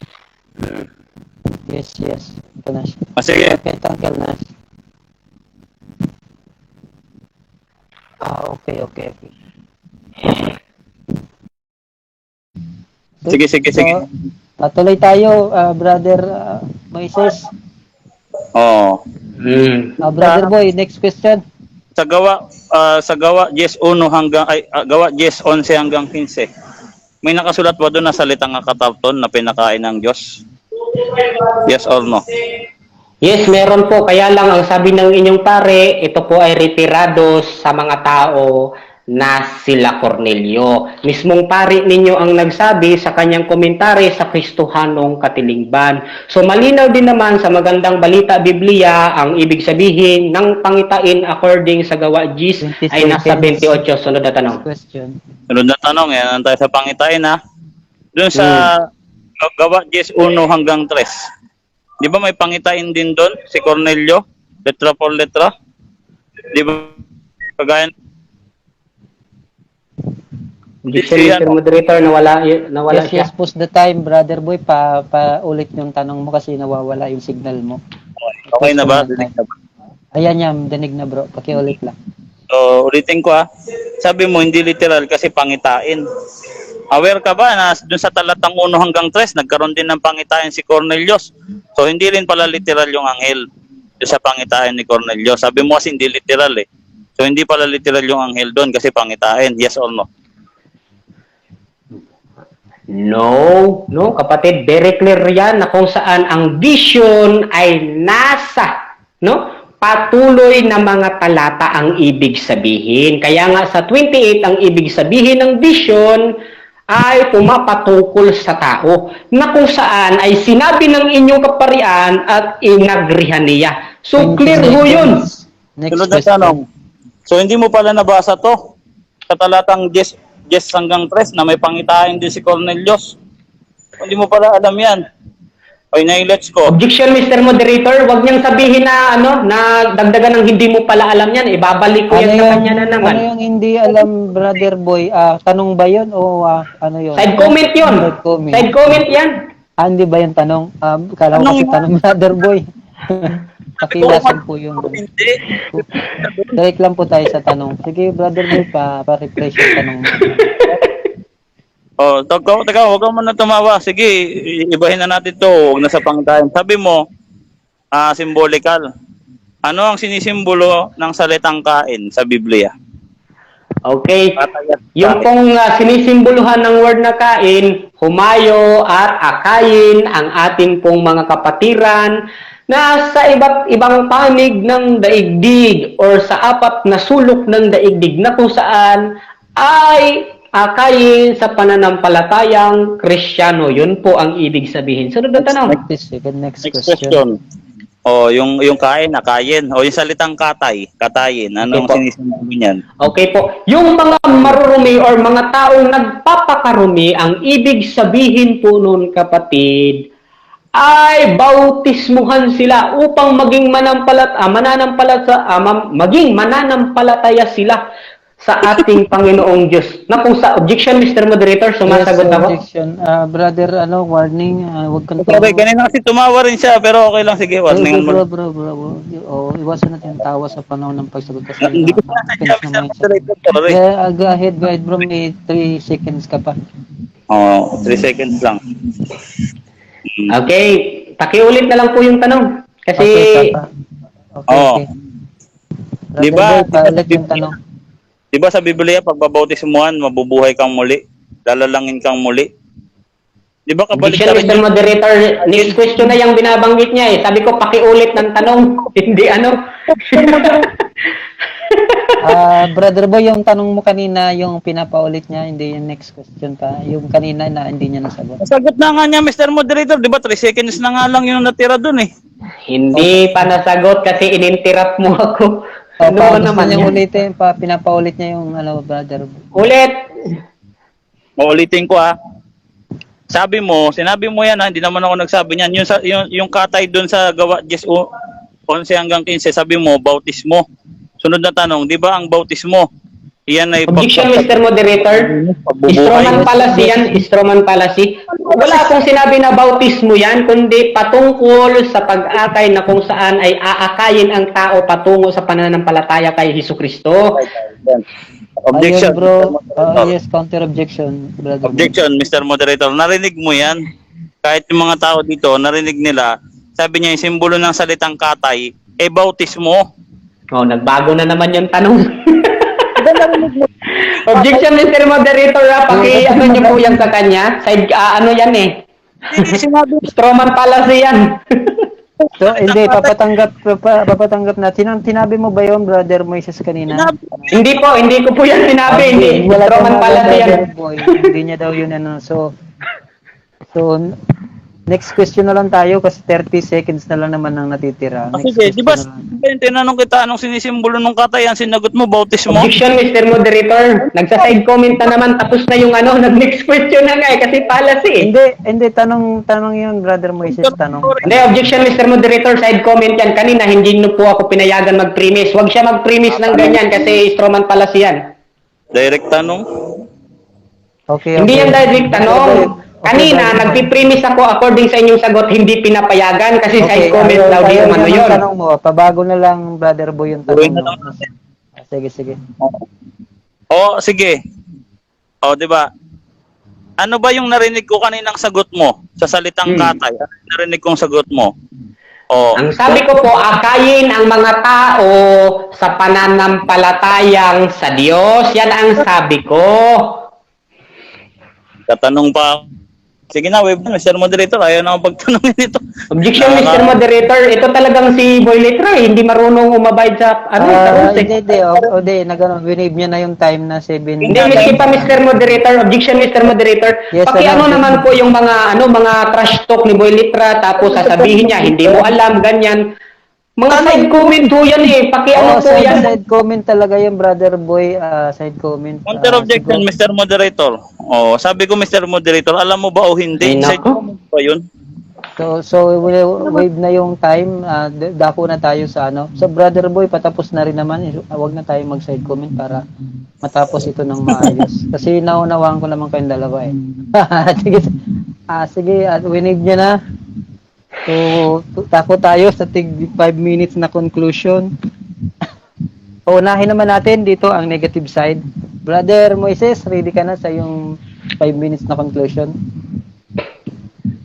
Yes. Uncle Nash. Sige. Okay, Uncle Nash. Okay. Sige. Tuloy tayo, brother Moises. Brother Boy, next question. Sa gawa 10:1 hanggang gawa 10:11 hanggang 15. May nakasulat ba doon na salitang akatarton na pinakain ng Diyos? Yes or no? Yes, meron po. Kaya lang ang sabi ng inyong pare, ito po ay retirado sa mga tao na sila Cornelio. Mismong pari ninyo ang nagsabi sa kanyang komentary sa Kristohanong Katilingban. So malinaw din naman sa magandang balita Biblia ang ibig sabihin ng pangitain according sa gawa 10 ay nasa 28. Sunod na tanong. Question. Sunod na tanong, yan tayo sa pangitain ha. Doon sa gawa 10:1 hanggang 3. Di ba may pangitain din doon si Cornelio? Letra por letra? Di ba? Kagaya Mr. Moderator, nawala siya. Yes, post the time, brother boy. Ulit yung tanong mo kasi nawawala yung signal mo. Okay na ba? Dinig na ba? Ayan yan, dinig na bro. Pakiulit lang. So, ulitin ko Sabi mo, hindi literal kasi pangitain. Aware ka ba na dun sa talatang 1 hanggang 3, nagkaroon din ng pangitain si Cornelius? So, hindi rin pala literal yung anghel dun sa pangitain ni Cornelius. Sabi mo kasi hindi literal eh. So, hindi pala literal yung anghel doon kasi pangitain. Yes or no? No, kapatid, very clear yan na kung saan ang vision ay nasa, patuloy na mga talata ang ibig sabihin. Kaya nga sa 28, ang ibig sabihin ng vision ay pumapatukol sa tao na kung saan ay sinabi ng inyong kaparian at inagrihan niya. So, clear ho yun. Next Sunod na question. tanong. So, hindi mo pala nabasa to sa talatang 10 hanggang 3 na may pangitain din si Cornelius. Hindi mo pala alam yan. Okay, na-let's go. Objection, Mr. Moderator. Huwag niyang sabihin na, na dagdagan ng hindi mo pala alam yan. Ibabalik ko yan sa kanya na naman. Ano yung hindi alam, Brother Boy? Tanong ba yun o ano yun? Side comment yun. Side comment. Side comment yan. Hindi ba yung tanong? Kala ko kasi tanong, Brother Boy. Pakilasan po yung... Hindi. Direct lang po tayo sa tanong. Sige, Brother Boy, pa-refresh yung tanong. Teka, huwag ka muna tumawa. Sige, ibahin na natin to. Huwag na sa pangitain. Sabi mo, symbolical. Ano ang sinisimbolo ng salitang kain sa Biblia? Okay. Yung pong sinisimboluhan ng word na kain, humayo at akayin ang ating pong mga kapatiran na sa iba't ibang panig ng daigdig or sa apat na sulok ng daigdig na kung saan ay akayin sa pananampalatayang Kristiyano. Yun po ang ibig sabihin. Sunod na tanong. Next Next question. question. Yung kain, akayin. Yung salitang katayin. Anong Okay po. sinisimbolo niyan? Okay po. Yung mga marurumi or mga taong nagpapakarumi, ang ibig sabihin po nun, kapatid, ay bautismuhan sila upang maging mananampalataya sila sa ating Panginoong Diyos. Na kung sa objection, Mr. Moderator, sumasagot yes, ako. objection. Brother, warning. Huwag kang Okay, kanina kasi tumawa rin siya, pero okay lang. Sige, warning mo. Bro. Iwasan natin yung tawa sa panahon ng pagsagot kasi Hindi ko sinasadya, Mr. Moderator. Sorry. Go ahead, bro. May 3 seconds ka pa. 3 seconds lang. Okay. Pakiulit na lang po yung tanong. Kasi, Okay. Di ba? Paulit yung tanong. Di ba sa Biblia, pagbabautismuhan, mabubuhay kang muli, dalalangin kang muli. Di ba kabalik objection, Mr. Moderator, next question na yung binabanggit niya eh. Sabi ko, pakiulit ng tanong. Hindi ano. Brother Boy, yung tanong mo kanina, yung pinapaulit niya, hindi yung next question pa. Yung kanina na hindi niya nasagot. Nasagot na nga niya, Mr. Moderator. Di ba 3 seconds na nga lang yung natira dun eh. Hindi pa nasagot kasi ininterrupt mo ako. Ano naman yung ulitin, pinapaulit niya yung Brother Boy. Ulit. Uulitin ko sinabi mo yan hindi naman ako nagsabi niyan. Yung katay dun sa gawa 11 hanggang 15, sabi mo, bautismo. Sunod na tanong, di ba ang bautismo, iyan ay Objection, Mr. Moderator. Stroman fallacy yan. Stroman fallacy. Wala akong sinabi na bautismo yan, kundi patungkol sa pag-akay na kung saan ay aakayin ang tao patungo sa pananampalataya kay Jesucristo. Objection. Ayun, bro. Yes, counter objection, Brother Boy. Objection, Mr. Moderator. Narinig mo yan? Kahit yung mga tao dito, narinig nila, sabi niya yung simbolo ng salitang katay, bautismo. Oh, nagbago na naman yung tanong. Objection, Mr. Moderator, ano niyo po yan sa kanya? Side, ano yan eh? Stroman fallacy yan. So, hindi, papatanggap natin. Tinabi mo ba yun, Brother Moises, kanina? Hindi ko po yan sinabi. Hindi, Stroman fallacy yan. Boy. Hindi niya daw yun So, next question na lang tayo kasi 30 seconds na lang naman ang natitira. Sige, di ba tinanong kita anong sinisimbolo ng katayan, sinagot mo, bautismo? Objection, Mr. Moderator. Nagsa-side comment na naman, tapos na yung nag-next question na nga kasi fallacy eh. Hindi, tanong yun, Brother Moises, tanong. Hindi, objection, Mr. Moderator, side comment yan. Kanina, hindi nyo po ako pinayagan mag-premise. Huwag siya mag-premise ng ganyan kasi Stroman fallacy yan. Direct tanong? Okay. Hindi yan direct tanong. Kanina, nagpipremise ako according sa inyong sagot, hindi pinapayagan kasi side comment daw di umano yung yun. tanong mo, pabago na lang, Brother Boy, yung Tuloy tanong na mo. lang natin. Sige, sige. O, sige. O, di ba? Ano ba yung narinig ko kaninang sagot mo sa salitang katay? Ano yung narinig kong sagot mo? O, Ang sabi ko po, akayin ang mga tao sa pananampalatayang sa Diyos. Yan ang sabi ko. katanong pa. Sige na, web na, Mr. Moderator. Ayaw na akong pagtanongin ito. Objection, Mr. Moderator. Ito talagang si Boy Letra, hindi marunong umabide sa rules. Hindi, winave niya na yung time na 7. Hindi, miski pa Mr. Moderator. Objection, Mr. Moderator. Yes, Pakiano sir. naman po yung mga trash talk ni Boy Letra, tapos sasabihin niya, hindi mo alam, ganyan. Mga side comment po yan eh. Pakiano po yan. Side comment talaga yung Brother Boy, side comment. Counter objection, Mr. Moderator. O, sabi ko, Mr. Moderator, alam mo ba o hindi? Ay, Side nako. comment ba yun? So wave na yung time, dako na tayo sa ano. So Brother Boy, patapos na rin naman. Huwag na tayo mag-side comment para matapos ito ng maayos. Kasi naunawaan ko naman kayong dalawa eh. Sige, winave niya na. So, tako tayo sa tig 5 minutes na conclusion. Unahin naman natin dito ang negative side. Brother Moises, ready ka na sa yung 5 minutes na conclusion?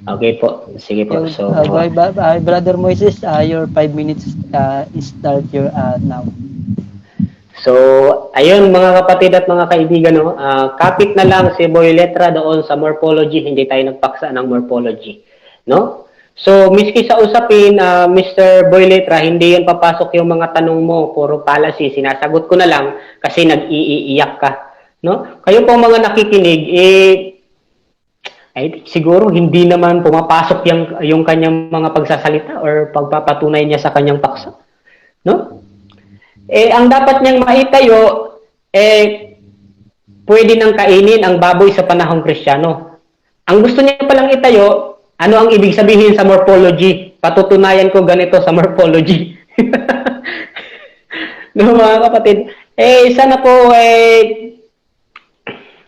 Okay po. Sige po. So, Brother Moises, your 5 minutes start your now. So, ayun mga kapatid at mga kaibigan, no? Kapit na lang si Boy Letra doon sa morphology, hindi tayo nagpaksa ng morphology, no? So, miski sa usapin, Mr. Boy Letra, hindi yan papasok yung mga tanong mo, puro policy, sinasagot ko na lang kasi nag-iiyak ka, no? Kayo po mga nakikinig, ay siguro hindi naman pumapasok yung kanyang mga pagsasalita or pagpapatunay niya sa kanyang paksa, no? Ang dapat niyang maitayo, pwede nang kainin ang baboy sa panahong Kristiyano. Ang gusto niya palang itayo, ano ang ibig sabihin sa morphology? Patutunayan ko ganito sa morphology. No, mga kapatid. Sana po,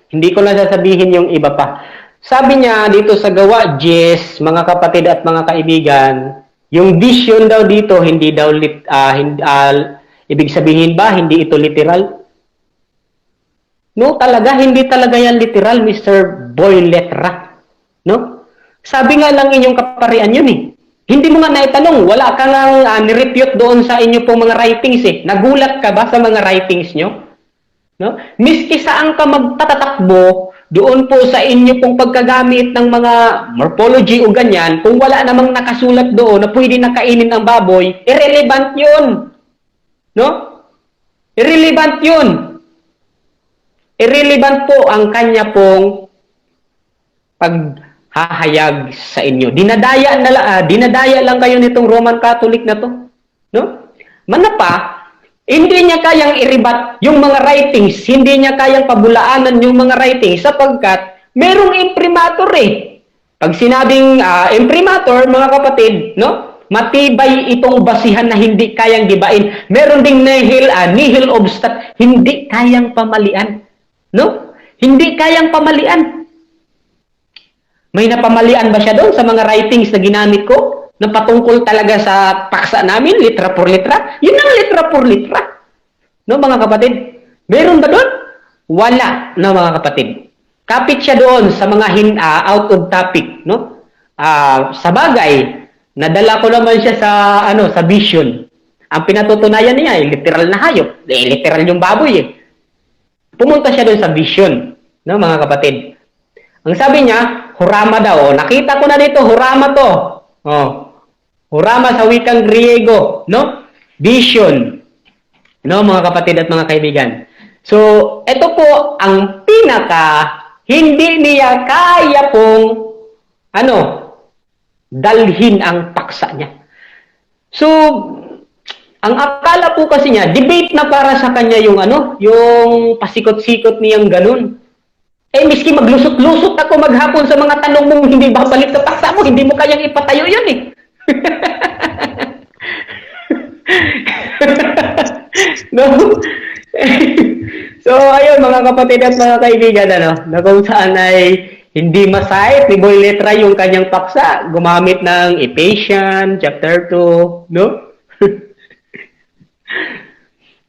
hindi ko na sasabihin yung iba pa. Sabi niya dito sa gawa, Jess, mga kapatid at mga kaibigan, yung vision daw dito, hindi daw, ibig sabihin ba, hindi ito literal? No, talaga, hindi talaga yan literal, Mr. Boy Letra. No? Sabi nga lang inyong kaparian yun eh. Hindi mo nga naitanong, wala ka nga nirepute doon sa inyo pong mga writings eh. Nagulat ka ba sa mga writings nyo? No? Miski saan ka magtatatakbo, doon po sa inyo pong pagkagamit ng mga morphology o ganyan, kung wala namang nakasulat doon na pwede nakainin ng baboy, irrelevant yun. No? Irrelevant yun. Irrelevant po ang kanya pong paghahayag sa inyo. Dinadaya lang kayo nitong Roman Catholic na to. No? Manapa, hindi niya kayang iribat yung mga writings, hindi niya kayang pabulaanan yung mga writings sapagkat merong imprimatur eh. Pag sinabing imprimatur, mga kapatid, no? Matibay itong basihan na hindi kayang gibain. Meron ding nihil obstat, hindi kayang pamalian. No? Hindi kayang pamalian. May napamalian ba siya doon sa mga writings na ginamit ko? Na patungkol talaga sa paksa namin, litra por litra? Yun ang litra por litra. No, mga kapatid? Meron ba doon? Wala, no, mga kapatid. Kapit siya doon sa mga out of topic, no? Sa bagay, nadala ko naman siya sa sa vision. Ang pinatutunayan niya, literal na hayop. Literal yung baboy eh. Pumunta siya doon sa vision, no, mga kapatid. Ang sabi niya, hurama daw. Nakita ko na dito, hurama to. Hurama sa wikang Griego, no? Vision. No, mga kapatid at mga kaibigan. So, ito po ang hindi niya kaya pong dalhin ang paksa niya. So, ang akala po kasi niya, debate na para sa kanya yung yung pasikot-sikot niyang ganun. Miski maglusot-lusot ako maghapon sa mga tanong mong hindi babalik sa paksa mo, hindi mo kayang ipatayo yun eh. No? So, ayun mga kapatid at mga kaibigan, na kung saan ay Hindi masayit ni Boy Letra yung kanyang paksa. Gumamit ng Ephesians chapter 2, no?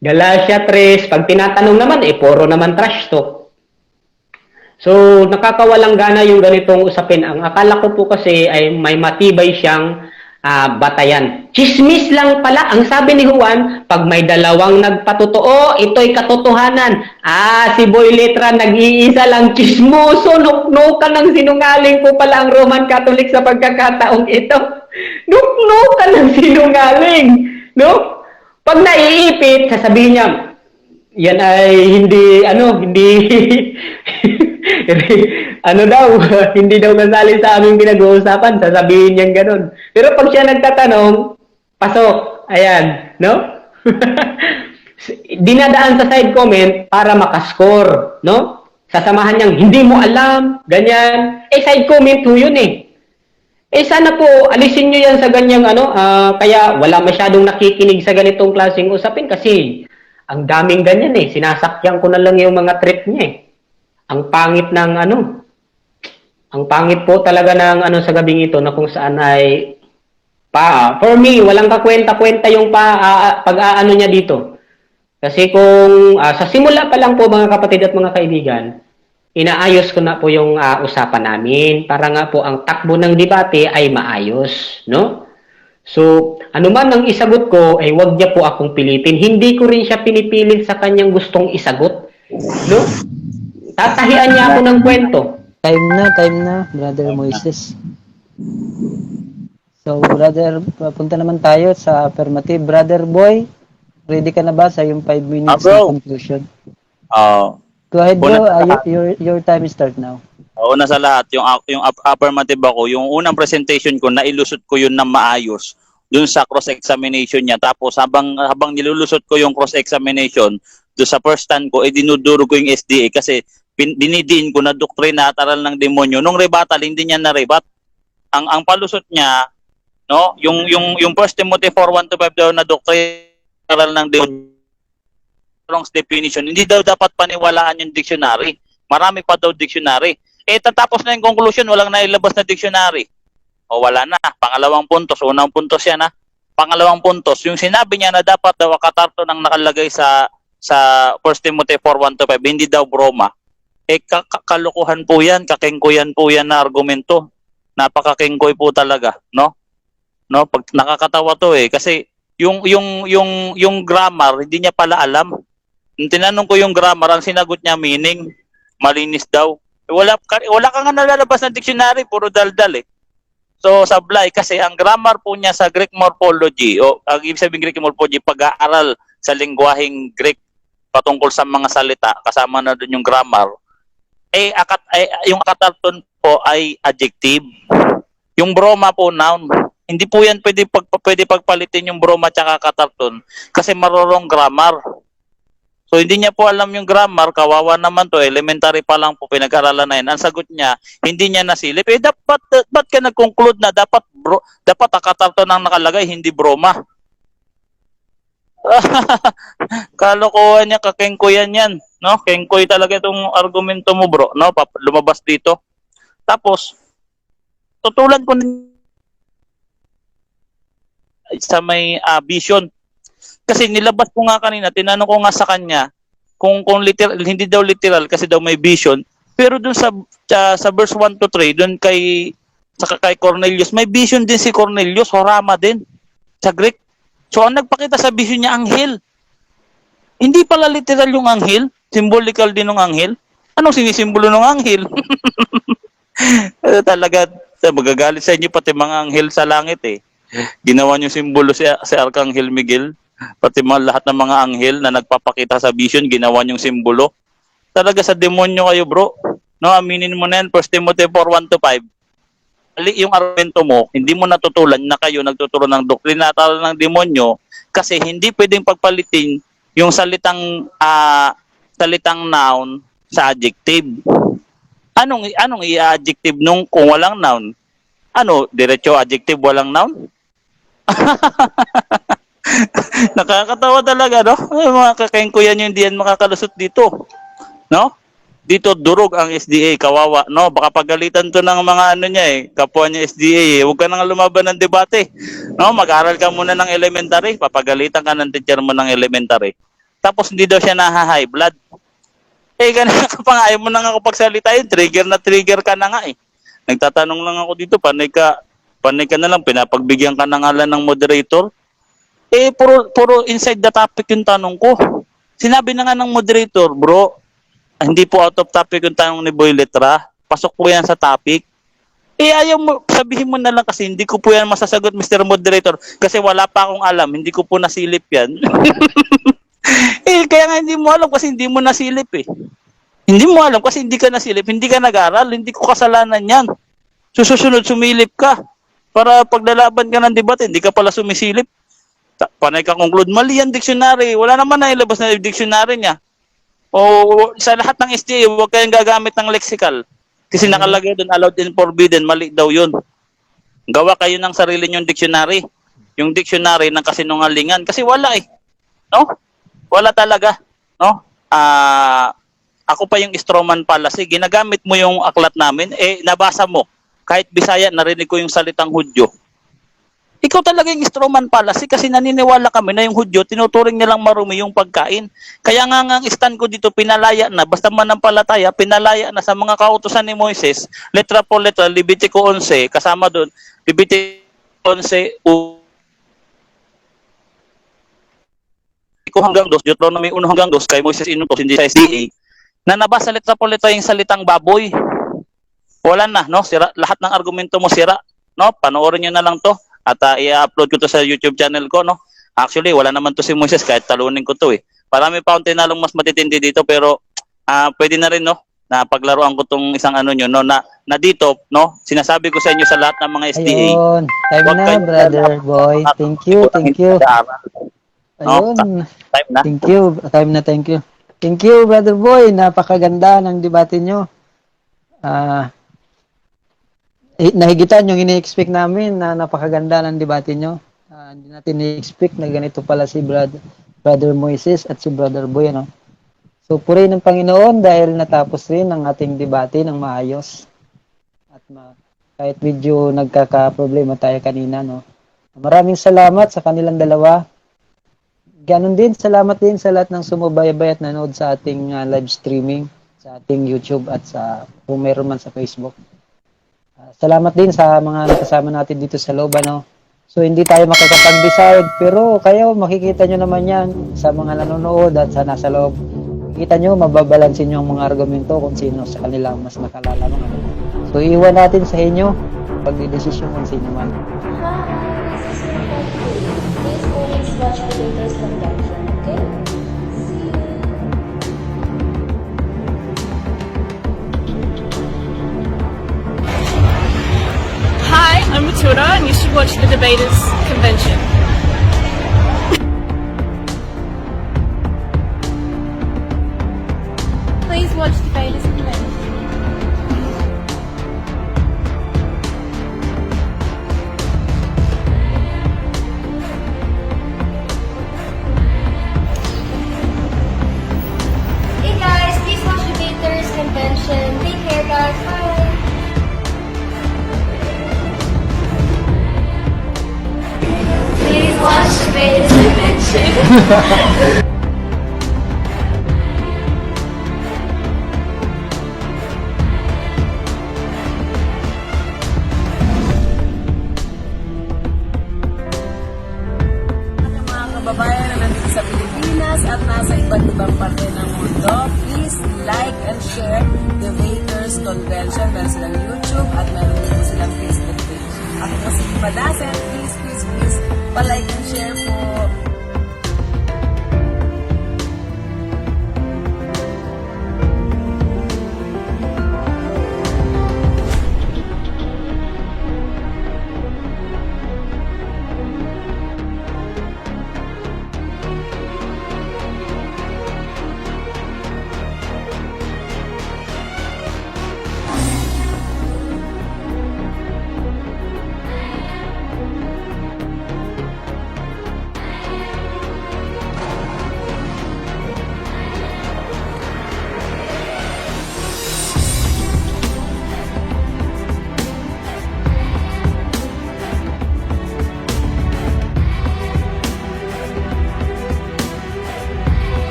Galatia 3, pag tinatanong naman, puro naman trash talk. So, nakakawalang gana yung ganitong usapin. Ang akala ko po kasi ay may matibay siyang batayan. Chismis lang pala. Ang sabi ni Juan, pag may dalawang nagpatotoo, ito'y katotohanan. Si Boy Letra, nag-iisa lang. Chismoso, nuknukan ng sinungaling po pala ang Roman Catholic sa pagkakataong ito. Nuknukan ng sinungaling. No? Pag naiipit, sasabihin niya, yan ay hindi hindi daw kasali sa aming pinag-uusapan, sasabihin niyan ganun. Pero pag siya nagtatanong, pasok, ayan, no? Dinadaan sa side comment para makascore, no? Sasamahan niyang, hindi mo alam, ganyan. Side comment po yun sana po, alisin nyo yan sa ganyang kaya wala masyadong nakikinig sa ganitong klaseng usapin kasi ang daming ganyan sinasakyan ko na lang yung mga trip niya Ang pangit ng ang pangit po talaga ng sa gabing ito na kung saan ay for me, walang kakwenta-kwenta yung pag-aano niya dito. Kasi kung sa simula pa lang po mga kapatid at mga kaibigan, inaayos ko na po yung usapan namin para nga po ang takbo ng debate ay maayos, no? So, ano man ang isagot ko, ay wag niya po akong pilitin. Hindi ko rin siya pinipilit sa kanyang gustong isagot, no? Tatahian niya ako ng kwento. Time na, Brother Moises. So, brother, papunta naman tayo sa affirmative. Brother Boy, ready ka na ba sa yung 5 minutes na conclusion? Go ahead, bro. Your time is start now. Una sa lahat, yung affirmative ako, yung unang presentation ko, nailusot ko yun na maayos dun sa cross-examination niya. Tapos habang nilulusot ko yung cross-examination, doon sa first stand ko, dinuduro ko yung SDA kasi dinidiin ko na doktrina at aral ng demonyo. Nung rebuttal, hindi niya na-rebat. Ang palusot niya, no, yung 1 Timothy 4:1-5 daw na doktrina aral ng demonyo, wrong definition, hindi daw dapat paniwalaan yung dictionary. Marami pa daw dictionary. Tatapos na yung conclusion, walang nailabas na dictionary. Wala na. Pangalawang puntos. Unang puntos yan, Pangalawang puntos, yung sinabi niya na dapat daw katarto ng nakalagay sa 1 Timothy 4:1-5, hindi daw broma. Kalokohan po yan, kakengkoyan po yan na argumento. Napakakengkoy po talaga, no? No, pag nakakatawa to kasi yung grammar, hindi niya pala alam. Tinanong ko yung grammar, ang sinagot niya meaning, malinis daw. Wala ka nga nalalabas na dictionary, puro daldal So, sablay, kasi ang grammar po niya sa Greek morphology, ang ibig sabihin Greek morphology, pag-aaral sa lingwaheng Greek patungkol sa mga salita, kasama na dun yung grammar, yung katarton po ay adjective. Yung broma po, noun. Hindi po yan pwede pagpalitin yung broma tsaka katarton kasi marurong grammar. So, hindi niya po alam yung grammar, kawawa naman to, elementary pa lang po, pinag-aralan na yun. Ang sagot niya, hindi niya nasilip. Dapat ka nag-conclude na dapat katarton ang nakalagay, hindi broma. Kalokohan niya, kakengkoyan yan. No? Kengkoy talaga itong argumento mo, bro. No? Lumabas dito. Tapos, tutulan ko sa may vision. Kasi nilabas ko nga kanina, tinanong ko nga sa kanya kung literal, hindi daw literal kasi daw may vision. Pero dun sa verse 1-3, dun kay Cornelius, may vision din si Cornelius, horama din sa Greek. So ang nagpakita sa vision niya, anghel. Hindi pala literal yung anghel, symbolical din ng anghel. Anong sinisimbolo ng anghel? Talaga, magagalit sa inyo pati mga anghel sa langit Ginawa niyo simbolo si Arkanghel Miguel. Pati lahat ng mga anghel na nagpapakita sa vision, ginawa niyong simbolo. Talaga sa demonyo kayo, bro. No, aminin mo na yan, 1 Timothy 4:1-5. Yung argumento mo, hindi mo natutulan na kayo nagtuturo ng doktrina at aral ng demonyo kasi hindi pwedeng pagpalitin yung salitang noun sa adjective. Anong i-adjective nung kung walang noun? Diretso adjective walang noun? Nakakatawa talaga, no? Mga kakengkuyan yung hindi yan makakalusot dito. No? dito durog ang SDA, kawawa, no? Baka pagalitan to ng mga ano niya kapwa niya SDA Huwag ka nang lumaban ng debate. No, mag-aral ka muna ng elementary, papagalitan ka ng teacher mo ng elementary. Tapos hindi daw siya naha-high blood. Ganun ka pa nga, ayaw mo na nga ako pagsalitain, trigger ka na nga Nagtatanong lang ako dito, panay ka na lang, pinapagbigyan ka ng ngalan ng moderator. Puro inside the topic yung tanong ko. Sinabi na nga ng moderator, bro, hindi po out of topic yung tanong ni Boy Letra. Pasok po yan sa topic. Ayaw mo, sabihin mo na lang kasi hindi ko po yan masasagot, Mr. Moderator. Kasi wala pa akong alam, hindi ko po nasilip yan. Kaya nga hindi mo alam kasi hindi mo nasilip Hindi mo alam kasi hindi ka nasilip, hindi ka nag-aral, hindi ko kasalanan yan. Susunod, sumilip ka. Para paglalaban ka ng debate, hindi ka pala sumisilip. Panay ka conclude, mali yan dictionary. Wala naman na ilabas na yung dictionary niya. O sa lahat ng SDA, huwag kayong gagamit ng lexical. Kasi nakalagay doon, allowed and forbidden, mali daw yun. Gawa kayo ng sarili nyong dictionary. Yung dictionary ng kasinungalingan. Kasi wala No? Wala talaga. No? Ako pa yung strawman policy. Ginagamit mo yung aklat namin. Nabasa mo. Kahit Bisaya, narinig ko yung salitang Hudyo. Ikaw talaga yung strawman policy kasi naniniwala kami na yung Hudyo, tinuturing nilang marumi yung pagkain. Kaya nga ang stand ko dito, pinalaya na, basta manampalataya, pinalaya na sa mga kautusan ni Moises, letra po letra, Levitico 11, kasama doon, Levitico 11, hanggang 2, Deuteronomy 1 hanggang 2, kay Moises inutos, hindi sa SDA, na nabasa letra po letra yung salitang baboy. Wala na, no? Sira, lahat ng argumento mo sira, no? Panoorin nyo na lang to. At i-upload ko to sa YouTube channel ko, no? Actually, wala naman to si Moises kahit talunin ko to Marami pa akong tinalong mas matitindi dito pero pwede na rin, no? Na paglaruan ko tong isang ano nyo, no? Na dito, no? Sinasabi ko sa inyo sa lahat ng mga SDA. Ayun, time na, brother boy. Thank you. Ayun, time na. thank you. Thank you, brother boy. Napakaganda ng debate nyo. Nahigitan yung ini-expect namin na napakaganda ng debate nyo. Hindi natin i-expect na ganito pala si Brother Moises at si Brother Boy. So, purihin ng Panginoon dahil natapos rin ang ating debate ng maayos. At kahit medyo nagkaka-problema tayo kanina. Maraming salamat sa kanilang dalawa. Ganon din, salamat din sa lahat ng sumubaybay at nanood sa ating live streaming, sa ating YouTube at kung meron man sa Facebook. Salamat din sa mga nakasama natin dito sa loob, So, hindi tayo makakapag-decide, pero kayo, makikita nyo naman yan sa mga nanonood at sa nasa loob. Makikita nyo, mababalansin nyo ang mga argumento kung sino sa kanila mas nakalala. So, iwan natin sa inyo pag-desisyon kung sino man. Hi, this is your friend. Please always watch the latest convention, okay? See you. Hi, I'm Matilda, and you should watch the Debaters Convention. Please watch Debaters Convention. Hey guys, please watch Debaters Convention. Take care guys, bye! Please watch Debaters Convention. Ang mga kababayan na nandito sa Pilipinas at nasa iba't ibang parte ng mundo, please like and share Debaters Convention. Meron silang YouTube at meron din silang Facebook page. Ako po si Padasen. Please, pa-like and share po.